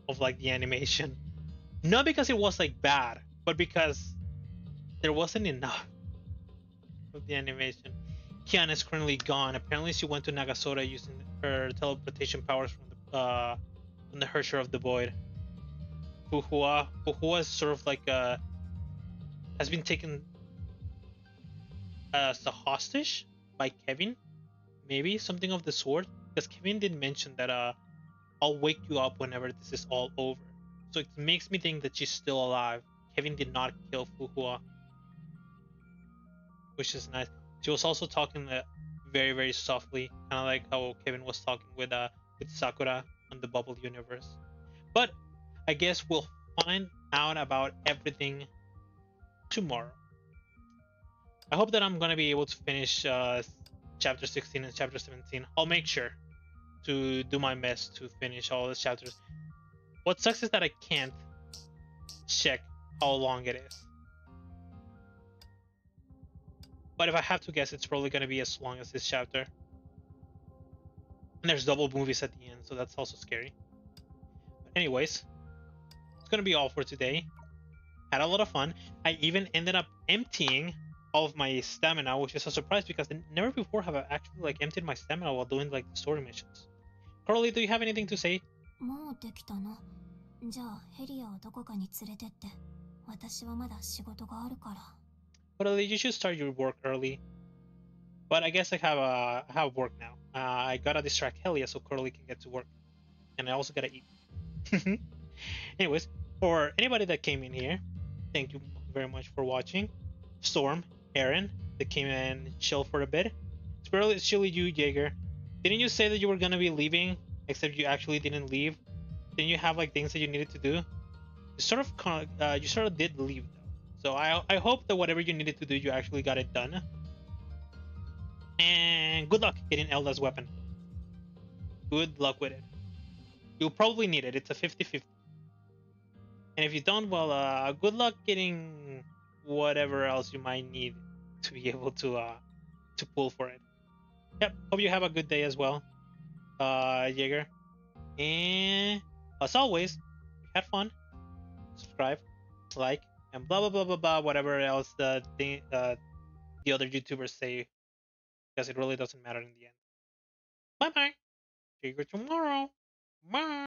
of like the animation. Not because it was like bad, but because there wasn't enough of the animation. Kiana is currently gone. Apparently she went to Nagasora using her teleportation powers from the Herrscher of the Void. Fuhua is sort of like has been taken as a hostage by Kevin. Maybe something of the sort. Because Kevin did mention that I'll wake you up whenever this is all over. So it makes me think that she's still alive. Kevin did not kill Fuhua, which is nice. She was also talking very, very softly, kind of like how Kevin was talking with Sakura on the Bubble Universe. But I guess we'll find out about everything tomorrow. I hope that I'm gonna be able to finish chapter 16 and chapter 17. I'll make sure to do my best to finish all the chapters. What sucks is that I can't check how long it is. But if I have to guess, it's probably going to be as long as this chapter. And there's double movies at the end, so that's also scary. But anyways, it's going to be all for today. Had a lot of fun. I even ended up emptying all of my stamina, which is a surprise because never before have I actually like emptied my stamina while doing like the story missions. Carly, do you have anything to say? もうできたの。じゃあヘリアをどこかに連れてって。私はまだ仕事があるから。But you should start your work early. But I guess I have work now. I gotta distract Helia so Curly can get to work, and I also gotta eat. Anyways, for anybody that came in here, thank you very much for watching. Storm, Aaron, that came in chill for a bit. It's chilly you, Jaeger. Didn't you say that you were gonna be leaving? Except you actually didn't leave. Didn't you have like things that you needed to do? You sort of did leave though. So I hope that whatever you needed to do, you actually got it done. And good luck getting Elda's weapon. Good luck with it. You'll probably need it. It's a 50-50. And if you don't, well, good luck getting whatever else you might need to be able to pull for it. Yep. Hope you have a good day as well, Jaeger. And as always, if you had fun, subscribe, like, and blah blah blah blah blah. Whatever else the other YouTubers say, because it really doesn't matter in the end. Bye bye. See you tomorrow. Bye.